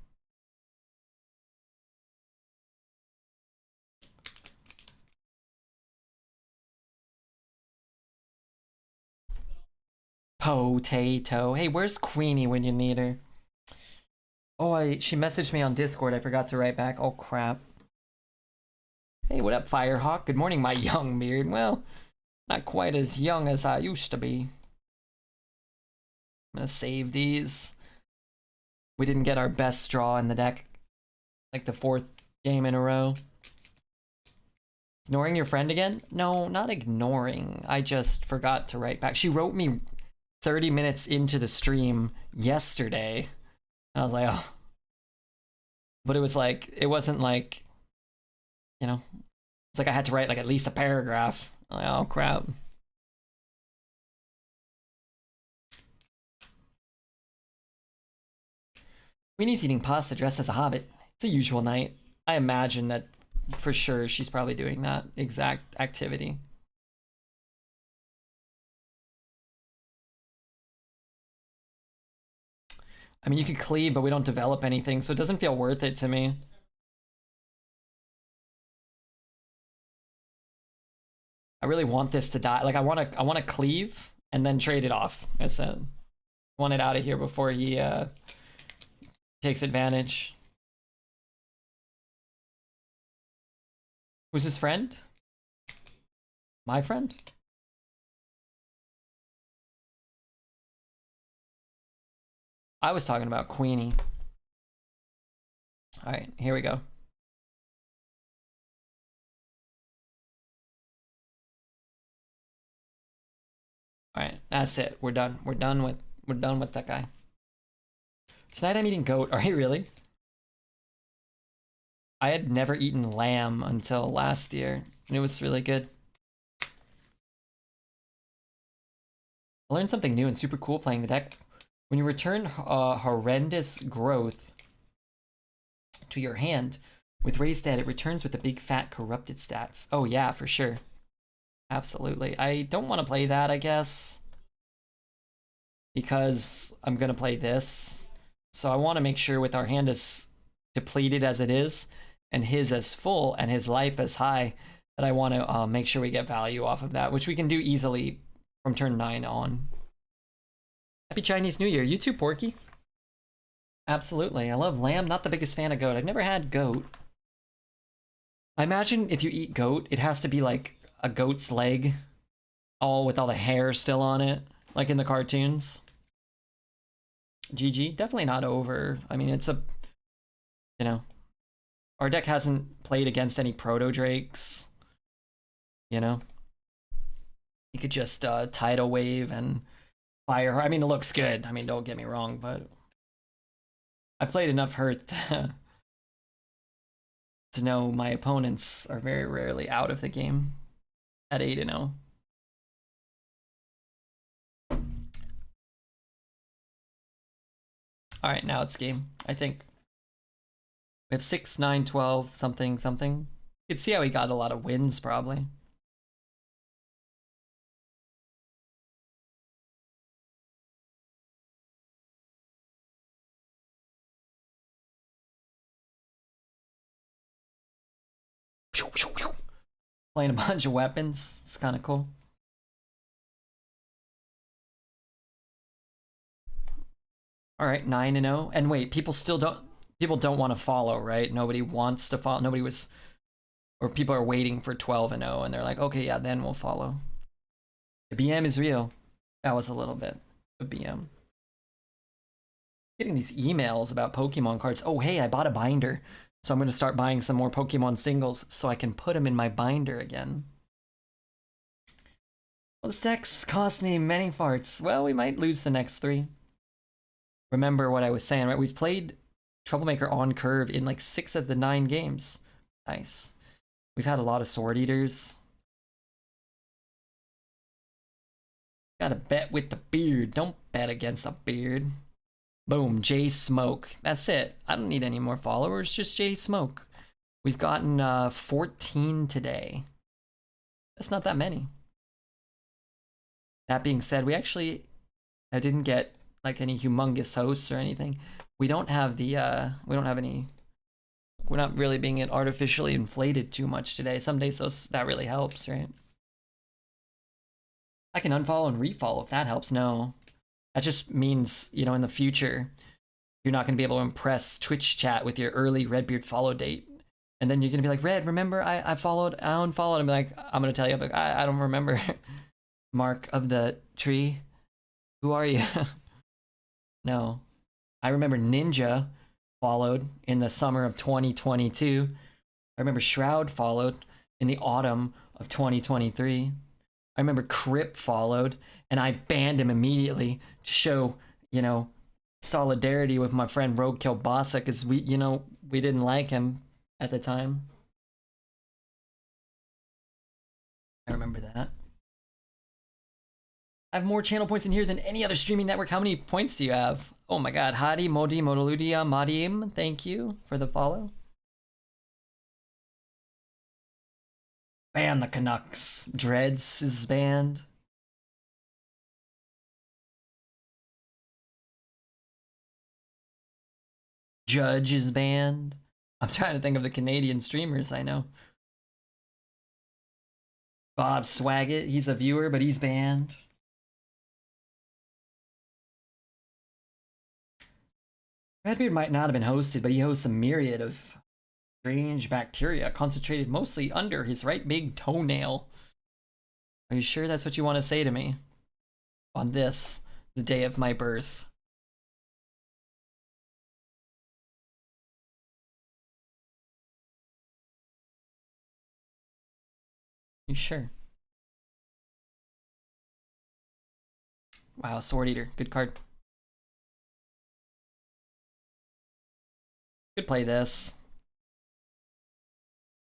Potato. Hey, where's Queenie when you need her? Oh, she messaged me on Discord. I forgot to write back. Oh, crap. Hey, what up, Firehawk? Good morning, my young beard. Well, not quite as young as I used to be. I'm gonna save these. We didn't get our best draw in the deck. Like the 4th game in a row. Ignoring your friend again? No, not ignoring. I just forgot to write back. She wrote me 30 minutes into the stream yesterday. And I was like, oh. But it was like, it wasn't like, you know, it's like I had to write like at least a paragraph. Like, oh crap. Queenie's eating pasta dressed as a hobbit. It's a usual night. I imagine that for sure she's probably doing that exact activity. I mean, you could cleave, but we don't develop anything, so it doesn't feel worth it to me. I really want this to die. Like, I want to cleave and then trade it off. That's it. I want it out of here before he takes advantage. Who's his friend? My friend? I was talking about Queenie. All right, here we go. All right, that's it. We're done. We're done with that guy. Tonight I'm eating goat. Are you really? I had never eaten lamb until last year, and it was really good. I learned something new and super cool playing the deck. When you return horrendous growth to your hand with raised dead, it returns with the big fat corrupted stats. Oh yeah, for sure. Absolutely. I don't want to play that, I guess, because I'm going to play this. So I want to make sure with our hand as depleted as it is, and his as full, and his life as high, that I want to make sure we get value off of that, which we can do easily from turn 9 on. Happy Chinese New Year. You too, Porky. Absolutely. I love lamb. Not the biggest fan of goat. I've never had goat. I imagine if you eat goat, it has to be like a goat's leg, all with all the hair still on it, like in the cartoons. GG. Definitely not over. I mean, it's a, you know, our deck hasn't played against any proto drakes, you know. You could just tidal wave and fire her. I mean, it looks good. I mean, don't get me wrong, but I've played enough Hearth to know my opponents are very rarely out of the game at 8-0. All right, now it's game, I think. We have 6, 9, 12, something, something. You can see how he got a lot of wins, probably. Playing a bunch of weapons. It's kind of cool. All right, 9-0. And wait, people don't want to follow, right? Nobody wants to follow. Nobody was, or people are waiting for 12-0 and they're like, okay, yeah, then we'll follow. The BM is real. That was a little bit of BM. Getting these emails about Pokemon cards. Oh, hey, I bought a binder. So I'm going to start buying some more Pokemon singles so I can put them in my binder again. Well, this deck's cost me many farts. Well, we might lose the next 3. Remember what I was saying, right? We've played Troublemaker on curve in like 6 of the 9 games. Nice. We've had a lot of Sword Eaters. Gotta bet with the beard. Don't bet against the beard. Boom, J Smoke. That's it. I don't need any more followers, just J Smoke. We've gotten 14 today. That's not that many. That being said, I didn't get like any humongous hosts or anything. We don't have the, we're not really being artificially inflated too much today. Some days that really helps, right? I can unfollow and refollow if that helps. No. That just means, you know, in the future, you're not going to be able to impress Twitch chat with your early Redbeard follow date. And then you're going to be like, Red, remember I unfollowed. I'm like, I'm going to tell you, but I don't remember. Mark of the tree. Who are you? No. I remember Ninja followed in the summer of 2022. I remember Shroud followed in the autumn of 2023. I remember Crip followed, and I banned him immediately to show, you know, solidarity with my friend Roguekill Bossa, because we, you know, we didn't like him at the time. I remember that. I have more channel points in here than any other streaming network. How many points do you have? Oh my god. Hadi Modi Modoludia Madim. Thank you for the follow. Ban the Canucks. Dreads is banned. Judge is banned. I'm trying to think of the Canadian streamers I know. Bob Swaggett, he's a viewer, but he's banned. Redbeard might not have been hosted, but he hosts a myriad of strange bacteria concentrated mostly under his right big toenail. Are you sure that's what you want to say to me? On this, the day of my birth. You sure? Wow, Sword Eater. Good card. Could play this.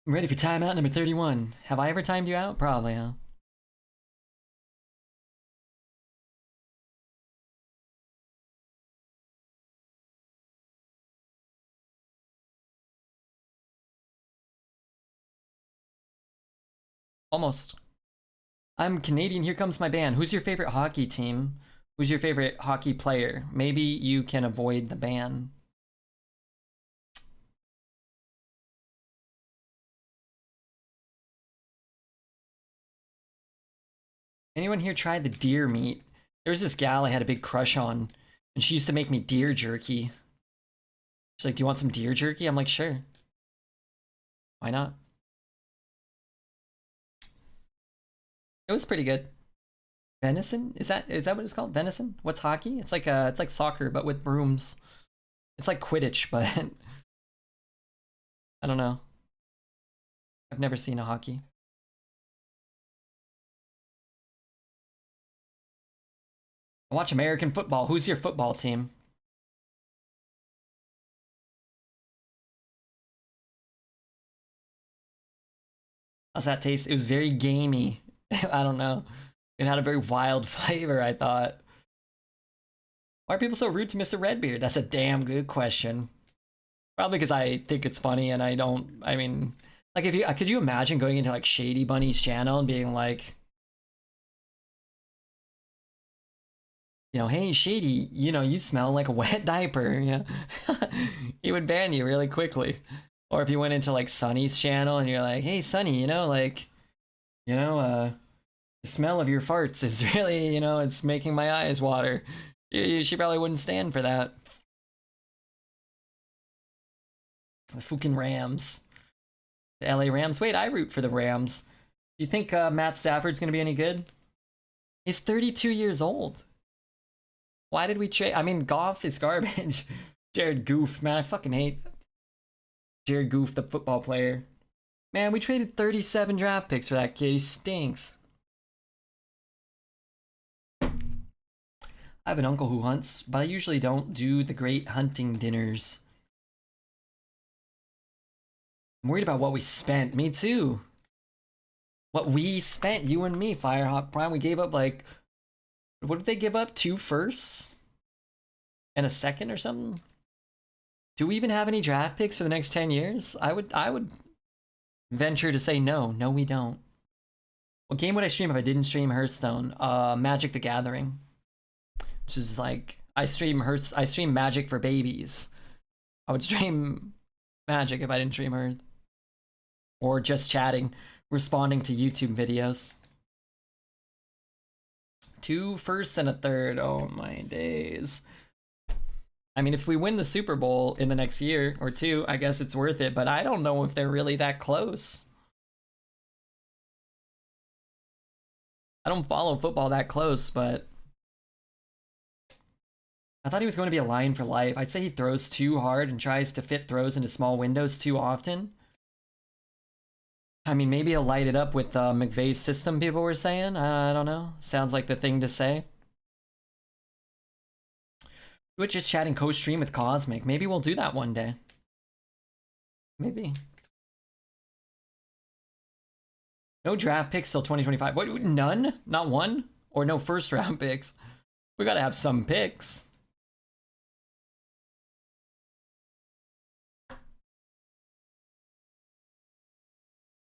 I'm ready for timeout number 31. Have I ever timed you out? Probably, huh? Almost. I'm Canadian, here comes my ban. Who's your favorite hockey team? Who's your favorite hockey player? Maybe you can avoid the ban. Anyone here try the deer meat? There was this gal I had a big crush on, and she used to make me deer jerky. She's like, do you want some deer jerky? I'm like, sure. Why not? It was pretty good. Venison? Is that what it's called? Venison? What's hockey? It's like soccer but with brooms. It's like Quidditch, but I don't know. I've never seen a hockey. I watch American football. Who's your football team? How's that taste? It was very gamey. I don't know. It had a very wild flavor, I thought. Why are people so rude to Mr. Redbeard? That's a damn good question. Probably because I think it's funny and I mean, like could you imagine going into like Shady Bunny's channel and being like, you know, hey Shady, you know, you smell like a wet diaper, you know? He would ban you really quickly. Or if you went into like Sunny's channel and you're like, hey Sunny, you know, like, you know, the smell of your farts is really, you know, it's making my eyes water. She probably wouldn't stand for that. The fucking Rams. The LA Rams. Wait, I root for the Rams. Do you think Matt Stafford's gonna be any good? He's 32 years old. Why did we trade? I mean, Goff is garbage. Jared Goof, man, I fucking hate Jared Goof, the football player. Man, we traded 37 draft picks for that kid. He stinks. I have an uncle who hunts, but I usually don't do the great hunting dinners. I'm worried about what we spent. Me too. What we spent, you and me, Firehawk Prime. We gave up like, what did they give up? 2 firsts? And a second or something? Do we even have any draft picks for the next 10 years? I would venture to say no. No, we don't. What game would I stream if I didn't stream Hearthstone? Magic the Gathering. Which is like, I stream Magic for babies. I would stream Magic if I didn't stream Hearth. Or just chatting, responding to YouTube videos. 2 firsts and a third. Oh my days. I mean, if we win the Super Bowl in the next year or 2, I guess it's worth it, but I don't know if they're really that close. I don't follow football that close, but I thought he was going to be a Lion for life. I'd say he throws too hard and tries to fit throws into small windows too often. I mean, maybe he'll light it up with McVay's system, people were saying. I don't know. Sounds like the thing to say. Twitch just chatting co-stream with Cosmic. Maybe we'll do that one day. Maybe. No draft picks till 2025. What? None? Not one? Or no first round picks? We gotta have some picks.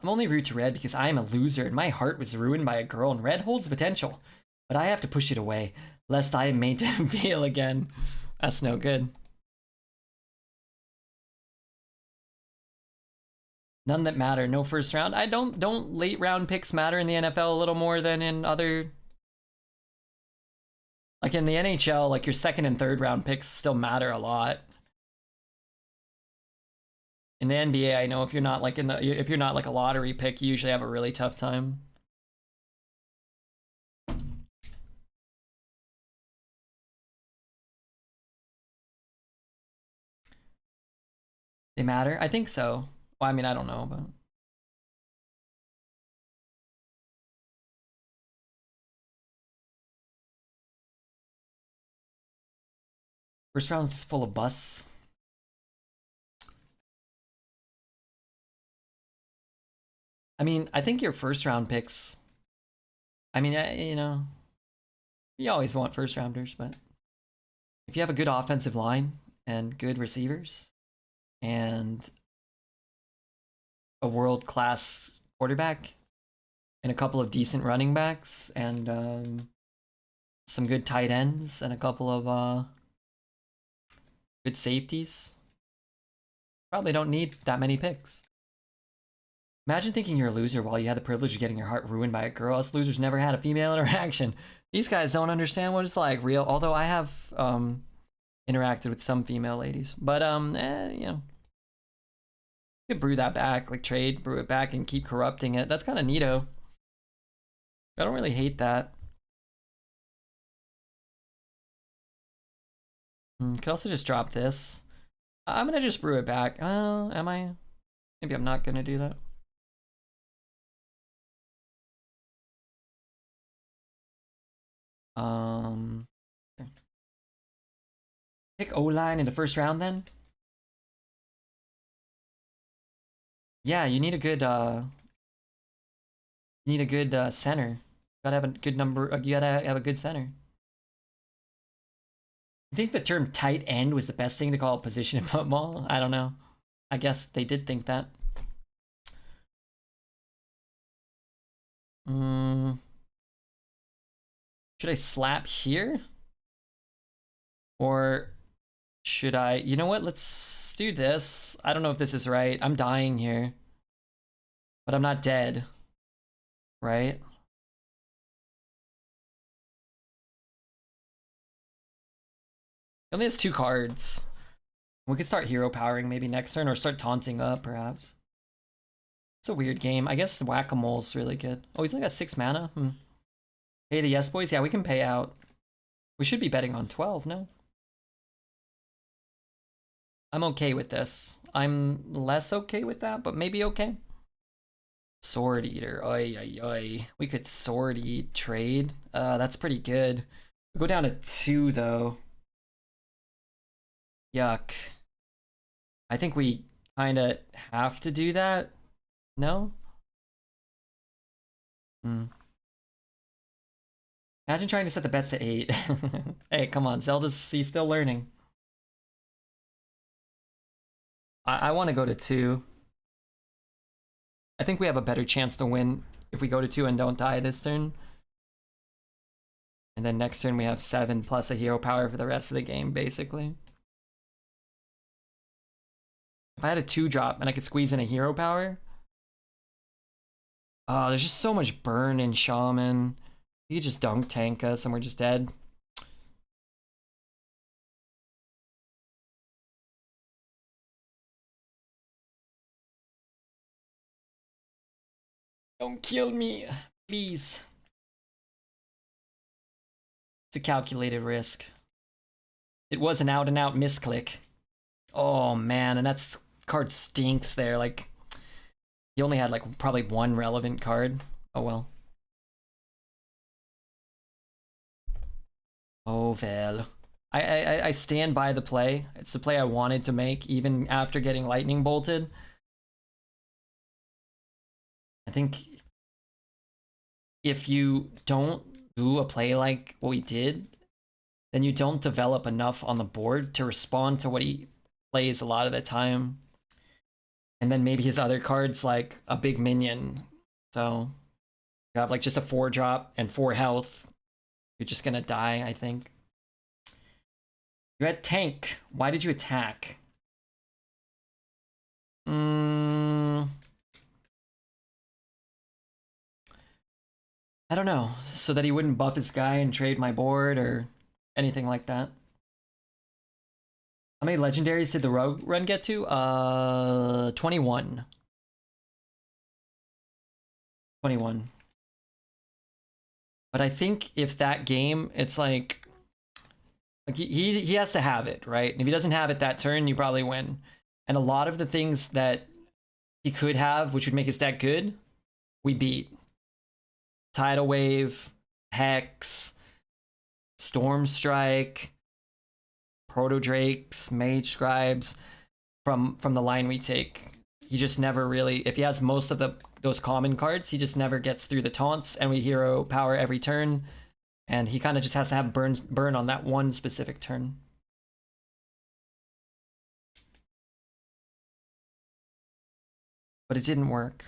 I'm only root to red because I am a loser and my heart was ruined by a girl, and red holds potential. But I have to push it away, lest I am made to feel again. That's no good. None that matter, no first round. I don't late round picks matter in the NFL a little more than in other, like in the NHL, like your second and third round picks still matter a lot. In the NBA, I know if you're not like if you're not like a lottery pick, you usually have a really tough time. They matter? I think so. Well, I mean, I don't know, but first round's just full of busts. I mean, I think your first round picks, I mean, you know, you always want first rounders, but if you have a good offensive line and good receivers and a world-class quarterback and a couple of decent running backs and some good tight ends and a couple of good safeties, probably don't need that many picks. Imagine thinking you're a loser while you had the privilege of getting your heart ruined by a girl. Us losers never had a female interaction. These guys don't understand what it's like, real. Although I have interacted with some female ladies, but you know, you could brew that back, like trade, brew it back, and keep corrupting it. That's kind of neato. I don't really hate that. Could also just drop this. I'm gonna just brew it back. Am I? Maybe I'm not gonna do that. Okay. Pick O-line in the first round then? Yeah, you need a good center. You gotta have a good number, you gotta have a good center. I think the term tight end was the best thing to call a position in football. I don't know. I guess they did think that. Should I slap here? Or should I, you know what, let's do this. I don't know if this is right. I'm dying here. But I'm not dead. Right? He only has 2 cards. We could start hero powering maybe next turn or start taunting up perhaps. It's a weird game. I guess Whack-A-Mole's really good. Oh, he's only got 6 mana? Pay the yes boys? Yeah, we can pay out. We should be betting on 12, no? I'm okay with this. I'm less okay with that, but maybe okay. Sword Eater. Oi, oi, oi. We could Sword Eat trade. That's pretty good. We go down to 2 though. Yuck. I think we kind of have to do that. No? Imagine trying to set the bets to 8. Hey, come on, Zelda's still learning. I want to go to 2. I think we have a better chance to win if we go to 2 and don't die this turn. And then next turn we have 7 plus a hero power for the rest of the game, basically. If I had a 2-drop and I could squeeze in a hero power. Oh, there's just so much burn in Shaman. You could just dunk tank us and we're just dead. Don't kill me, please. It's a calculated risk. It was an out-and-out misclick. Oh man, and that card stinks there. Like, he only had like probably 1 relevant card. Oh well. Oh well. I stand by the play. It's the play I wanted to make even after getting lightning bolted. think if you don't do a play like what we did, then you don't develop enough on the board to respond to what he plays a lot of the time. And then maybe his other cards, like a big minion. So you have like just a 4-drop and 4 health. You're just gonna die, I think. You had tank. Why did you attack? I don't know. So that he wouldn't buff his guy and trade my board or anything like that. How many legendaries did the rogue run get to? 21. 21. But I think if that game, it's like he has to have it, right? And if he doesn't have it that turn, you probably win. And a lot of the things that he could have, which would make his deck good, we beat. Tidal Wave, Hex, Storm Strike, Proto Drakes, Mage Scribes, from the line we take. He just never really, if he has most of those common cards, he just never gets through the taunts, and we hero power every turn, and he kind of just has to have burn on that one specific turn. But it didn't work.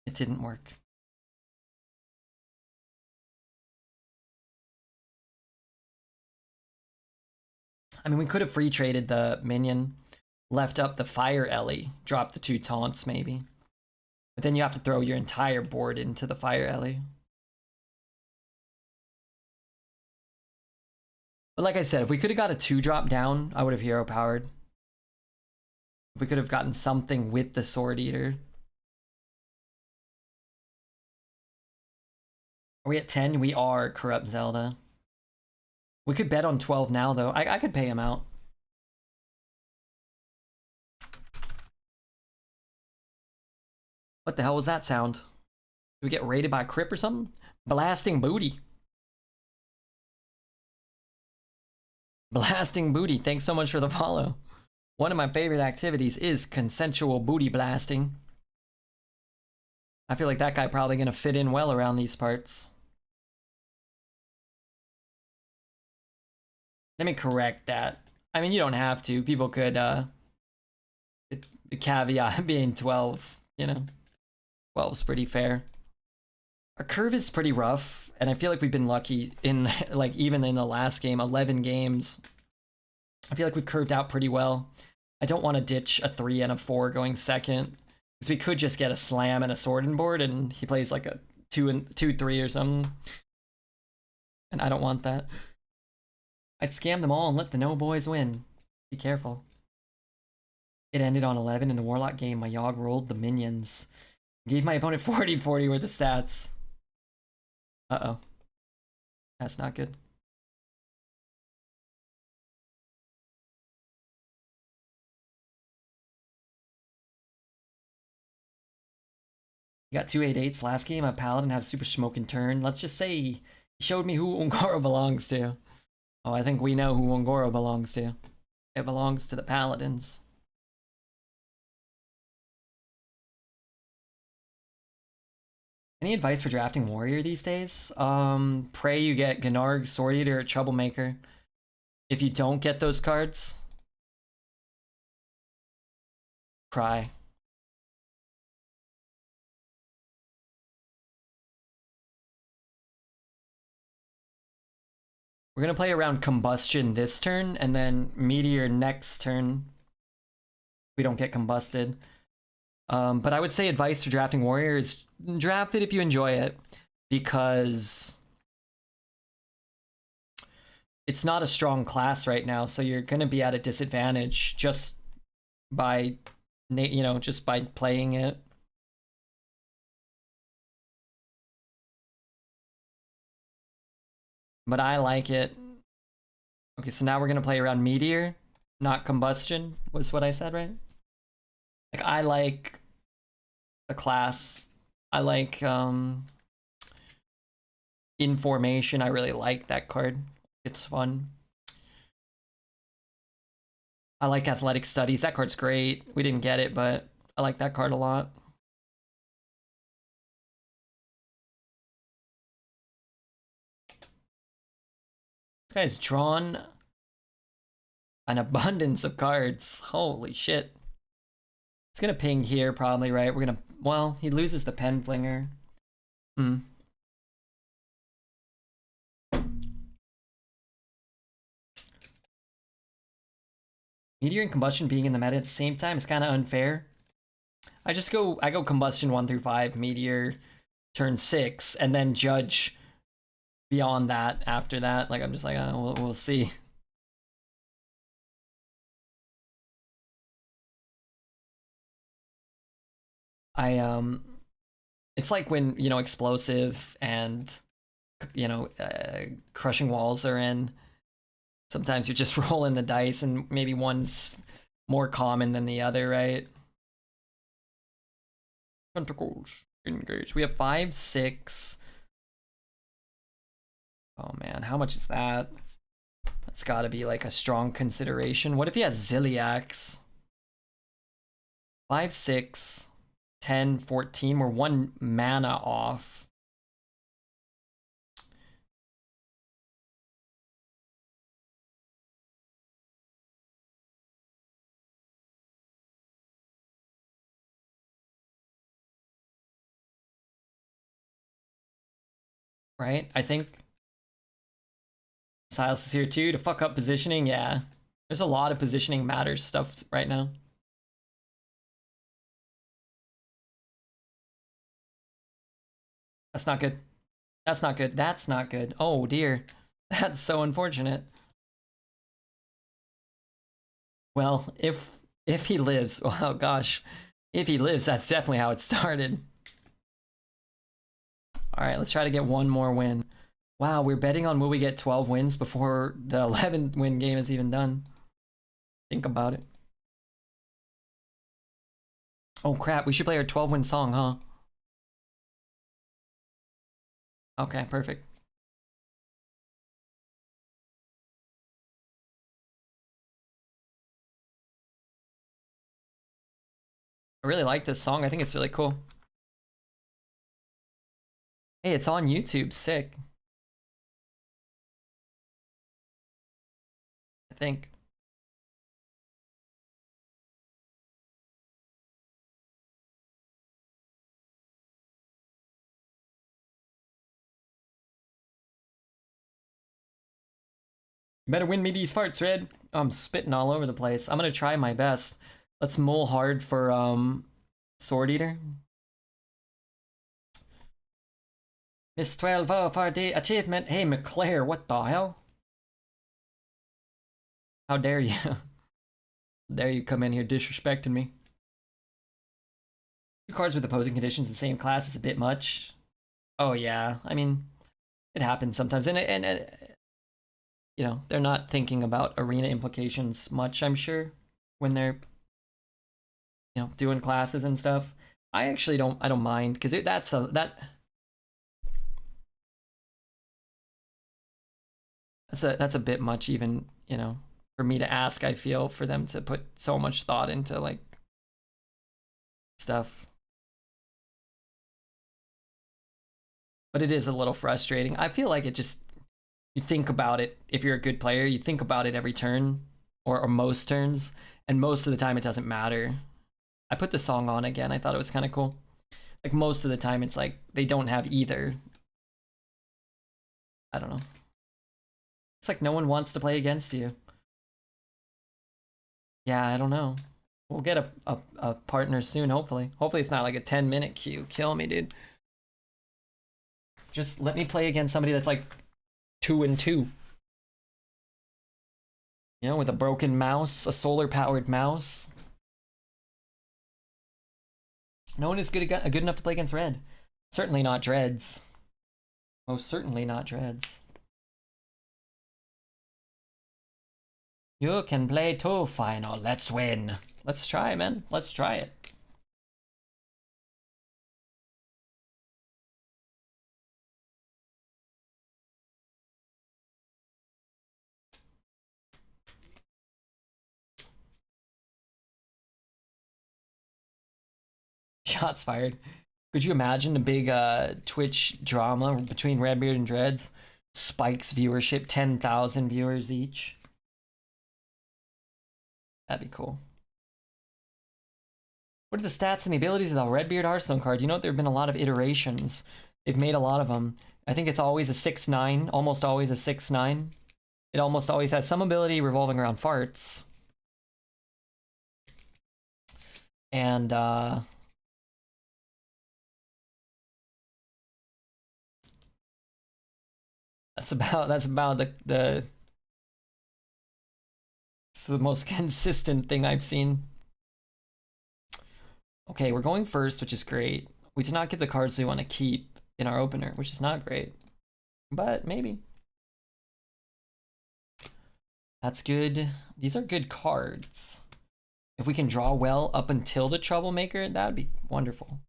It didn't work. I mean, we could have free traded the minion, left up the Fire Ellie, dropped the 2 taunts maybe. But then you have to throw your entire board into the Fire Ellie. But like I said, if we could have got a 2-drop down, I would have hero powered. If we could have gotten something with the Sword Eater. Are we at 10? We are. Corrupt Zelda. We could bet on 12 now, though. I could pay him out. What the hell was that sound? Did we get raided by a Crip or something? Blasting booty. Blasting booty. Thanks so much for the follow. One of my favorite activities is consensual booty blasting. I feel like that guy probably gonna fit in well around these parts. Let me correct that. I mean, you don't have to. People could, the caveat being 12, you know. 12's pretty fair. Our curve is pretty rough, and I feel like we've been lucky in, like, even in the last game, 11 games. I feel like we've curved out pretty well. I don't want to ditch a 3 and a 4 going second, because we could just get a slam and a sword and board, and he plays like a 2-3 or something. And I don't want that. I'd scam them all and let the no boys win. Be careful. It ended on 11 in the Warlock game. My Yogg rolled the minions. Gave my opponent 40-40 worth of stats. Uh-oh. That's not good. You got 2 8/8s last game. A Paladin had a super smoking turn. Let's just say he showed me who Ungoro belongs to. Oh, I think we know who Ungoro belongs to. It belongs to the Paladins. Any advice for drafting Warrior these days? Pray you get Gnarg, Sword Eater, or Troublemaker. If you don't get those cards, cry. We're gonna play around Combustion this turn, and then Meteor next turn. We don't get combusted. But I would say advice for drafting Warrior is draft it if you enjoy it, because it's not a strong class right now, so you're gonna be at a disadvantage just by, you know, just by playing it. But I like it. Okay, so now we're gonna play around Meteor, not Combustion, was what I said, right? Like, I like the class. I like Information. I really like that card. It's fun. I like Athletic Studies. That card's great. We didn't get it, but I like that card a lot. This guy's drawn an abundance of cards. Holy shit. It's gonna ping here probably, right? We're gonna, well, he loses the pen flinger. Hmm. Meteor and Combustion being in the meta at the same time is kind of unfair. I go Combustion 1 through 5, Meteor turn 6, and then Judge beyond that after that. Like, I'm just like, we'll see. It's like when, you know, Explosive and, you know, Crushing Walls are in. Sometimes you're just rolling the dice and maybe one's more common than the other, right? Tentacles, engage. We have 5, 6. Oh man, how much is that? That's gotta be like a strong consideration. What if he has Ziliax? 5, 6. 10, 14, we're 1 mana off. Right? I think Silas is here too to fuck up positioning. Yeah. There's a lot of positioning matters stuff right now. That's not good. That's not good. That's not good. Oh dear. That's so unfortunate. Well, if he lives, oh gosh. If he lives, that's definitely how it started. All right, let's try to get one more win. Wow, we're betting on will we get 12 wins before the 11th win game is even done. Think about it. Oh crap, we should play our 12 win song, huh? Okay, perfect. I really like this song. I think it's really cool. Hey, it's on YouTube. Sick. I think. You better win me these farts, Red. I'm spitting all over the place. I'm gonna try my best. Let's mull hard for Sword Eater. Miss 12 of our day achievement. Hey, McClare, what the hell? How dare you? Dare you come in here disrespecting me? 2 cards with opposing conditions in the same class is a bit much. Oh yeah, I mean, it happens sometimes, and you know, they're not thinking about arena implications much, I'm sure, when they're, you know, doing classes and stuff. I actually don't mind, because that's a bit much, even, you know, for me to ask. I feel, for them to put so much thought into like stuff. But it is a little frustrating. I feel like it just, you think about it, if you're a good player, you think about it every turn, or most turns, and most of the time it doesn't matter. I put the song on again. I thought it was kind of cool. Like, most of the time it's like they don't have either. I don't know. It's like no one wants to play against you. Yeah, I don't know. We'll get a partner soon, hopefully. Hopefully it's not like a 10-minute queue. Kill me, dude. Just let me play against somebody that's like 2-2. You know, with a broken mouse, a solar-powered mouse. No one is good enough to play against Red. Certainly not Dreads. Most certainly not Dreads. You can play too, final. Let's win. Let's try, man. Let's try it. Shots fired. Could you imagine a big Twitch drama between Redbeard and Dreads? Spikes viewership, 10,000 viewers each. That'd be cool. What are the stats and the abilities of the Redbeard Hearthstone card? You know, there have been a lot of iterations. They've made a lot of them. I think it's always a 6/9, almost always a 6/9. It almost always has some ability revolving around farts. And that's about it's the most consistent thing I've seen. Okay, we're going first, which is great. We did not get the cards we want to keep in our opener, which is not great. But maybe. That's good. These are good cards. If we can draw well up until the Troublemaker, that would be wonderful.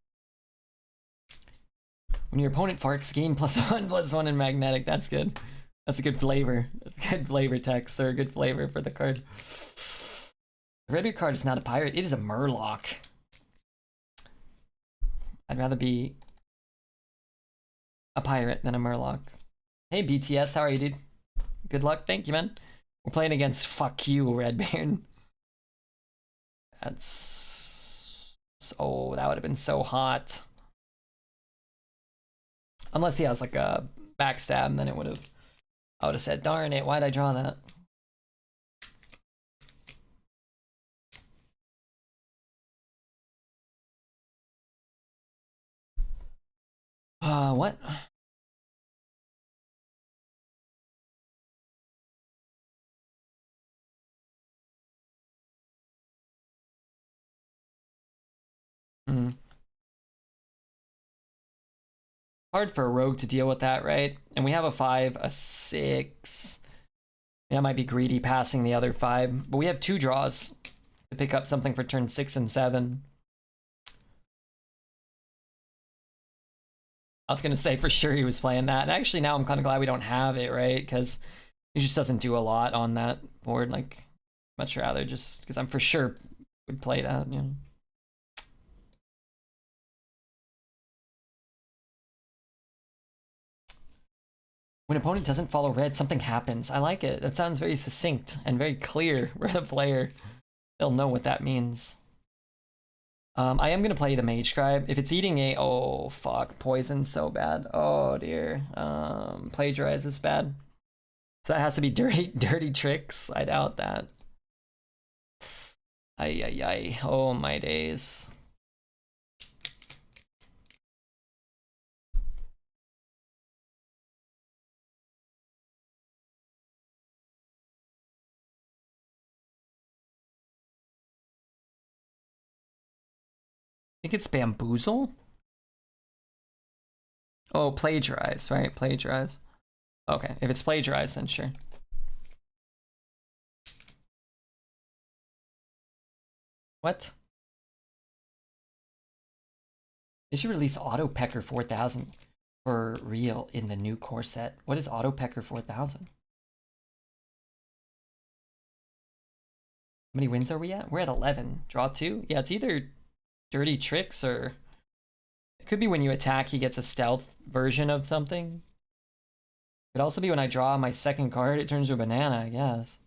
When your opponent farts, gain +1/+1 in magnetic. That's good. That's a good flavor. That's a good flavor text, or a good flavor for the card. The Redbeard card is not a pirate. It is a Murloc. I'd rather be a pirate than a Murloc. Hey, BTS, how are you, dude? Good luck. Thank you, man. We're playing against fuck you, Redbeard. That's... Oh, that would have been so hot. Unless he has like a backstab, then it would have... I would have said, darn it, why'd I draw that? What? Hard for a rogue to deal with that, right? And we have a 5, a 6. Yeah, I might be greedy passing the other 5, but we have 2 draws to pick up something for turn 6 and 7. I was gonna say for sure he was playing that. And actually, now I'm kind of glad we don't have it, right? Because he just doesn't do a lot on that board. Like, much rather just because I'm for sure would play that, you know. When an opponent doesn't follow red, something happens. I like it. That sounds very succinct and very clear for the player. They'll know what that means. I am gonna play the Mage Scribe. If it's eating a... Oh, fuck. Poison's so bad. Oh, dear. Plagiarize is bad. So that has to be dirty tricks. I doubt that. Ay, ay, ay. Oh, my days. I think it's Bamboozle? Oh, plagiarize, right? Plagiarize. Okay, if it's plagiarize, then sure. What? They should release Auto Pecker 4000 for real in the new core set. What is Auto Pecker 4000? How many wins are we at? We're at 11. Draw 2? Yeah, it's either dirty tricks or... It could be when you attack, he gets a stealth version of something. It could also be when I draw my second card, it turns to a banana, I guess.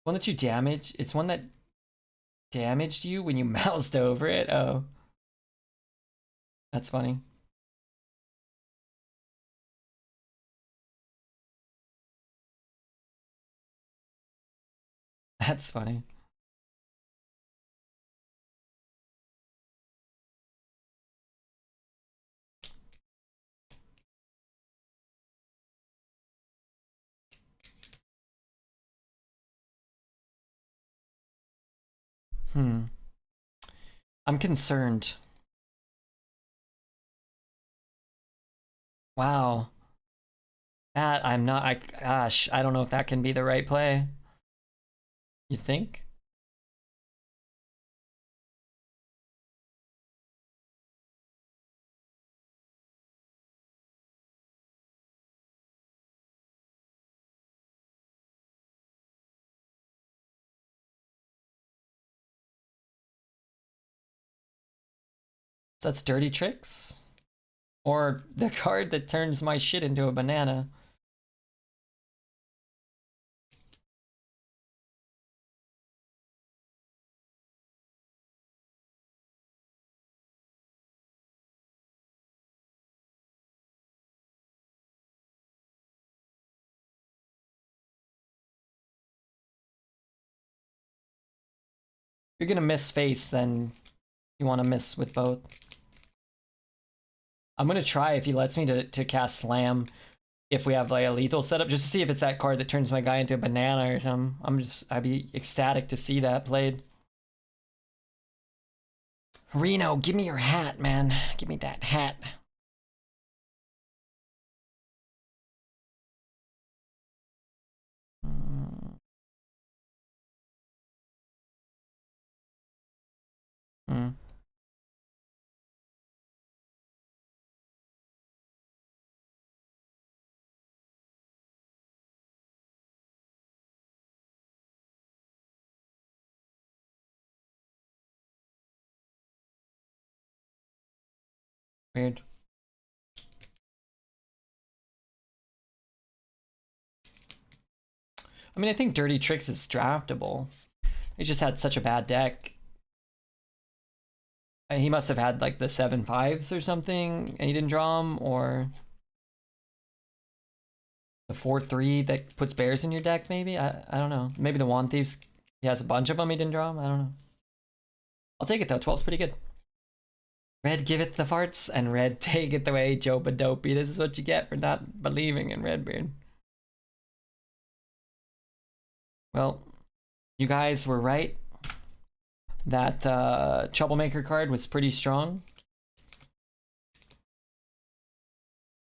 One that you damage? It's one that damaged you when you moused over it? Oh. That's funny. That's funny. I'm concerned. Wow. That I'm not, gosh, I don't know if that can be the right play. You think? So that's Dirty Tricks? Or the card that turns my shit into a banana. If you're gonna miss face, then you want to miss with both. I'm gonna try if he lets me to cast Slam if we have like a lethal setup, just to see if it's that card that turns my guy into a banana or something. I'd be ecstatic to see that played. Reno, give me your hat, man. Give me that hat. Weird. I mean, I think Dirty Tricks is draftable. He just had such a bad deck. He must have had like the 7/5s or something and he didn't draw them, or the 4/3 that puts bears in your deck, maybe? I don't know. Maybe the Wand Thieves, he has a bunch of them, he didn't draw them? I don't know. I'll take it though, 12's pretty good. Red giveth the farts, and red taketh away, Jopa Dopey. This is what you get for not believing in Redbeard. Well, you guys were right. That Troublemaker card was pretty strong.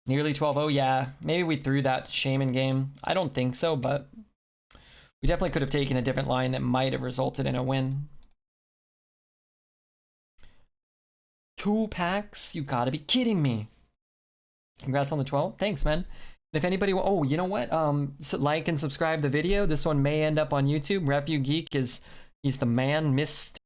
Nearly 12-0, yeah. Maybe we threw that Shaman game. I don't think so, but we definitely could have taken a different line that might have resulted in a win. 2 packs? You gotta be kidding me. Congrats on the 12. Thanks, man. If anybody, oh, you know what? So like and subscribe the video. This one may end up on YouTube. Refu Geek he's the man. Missed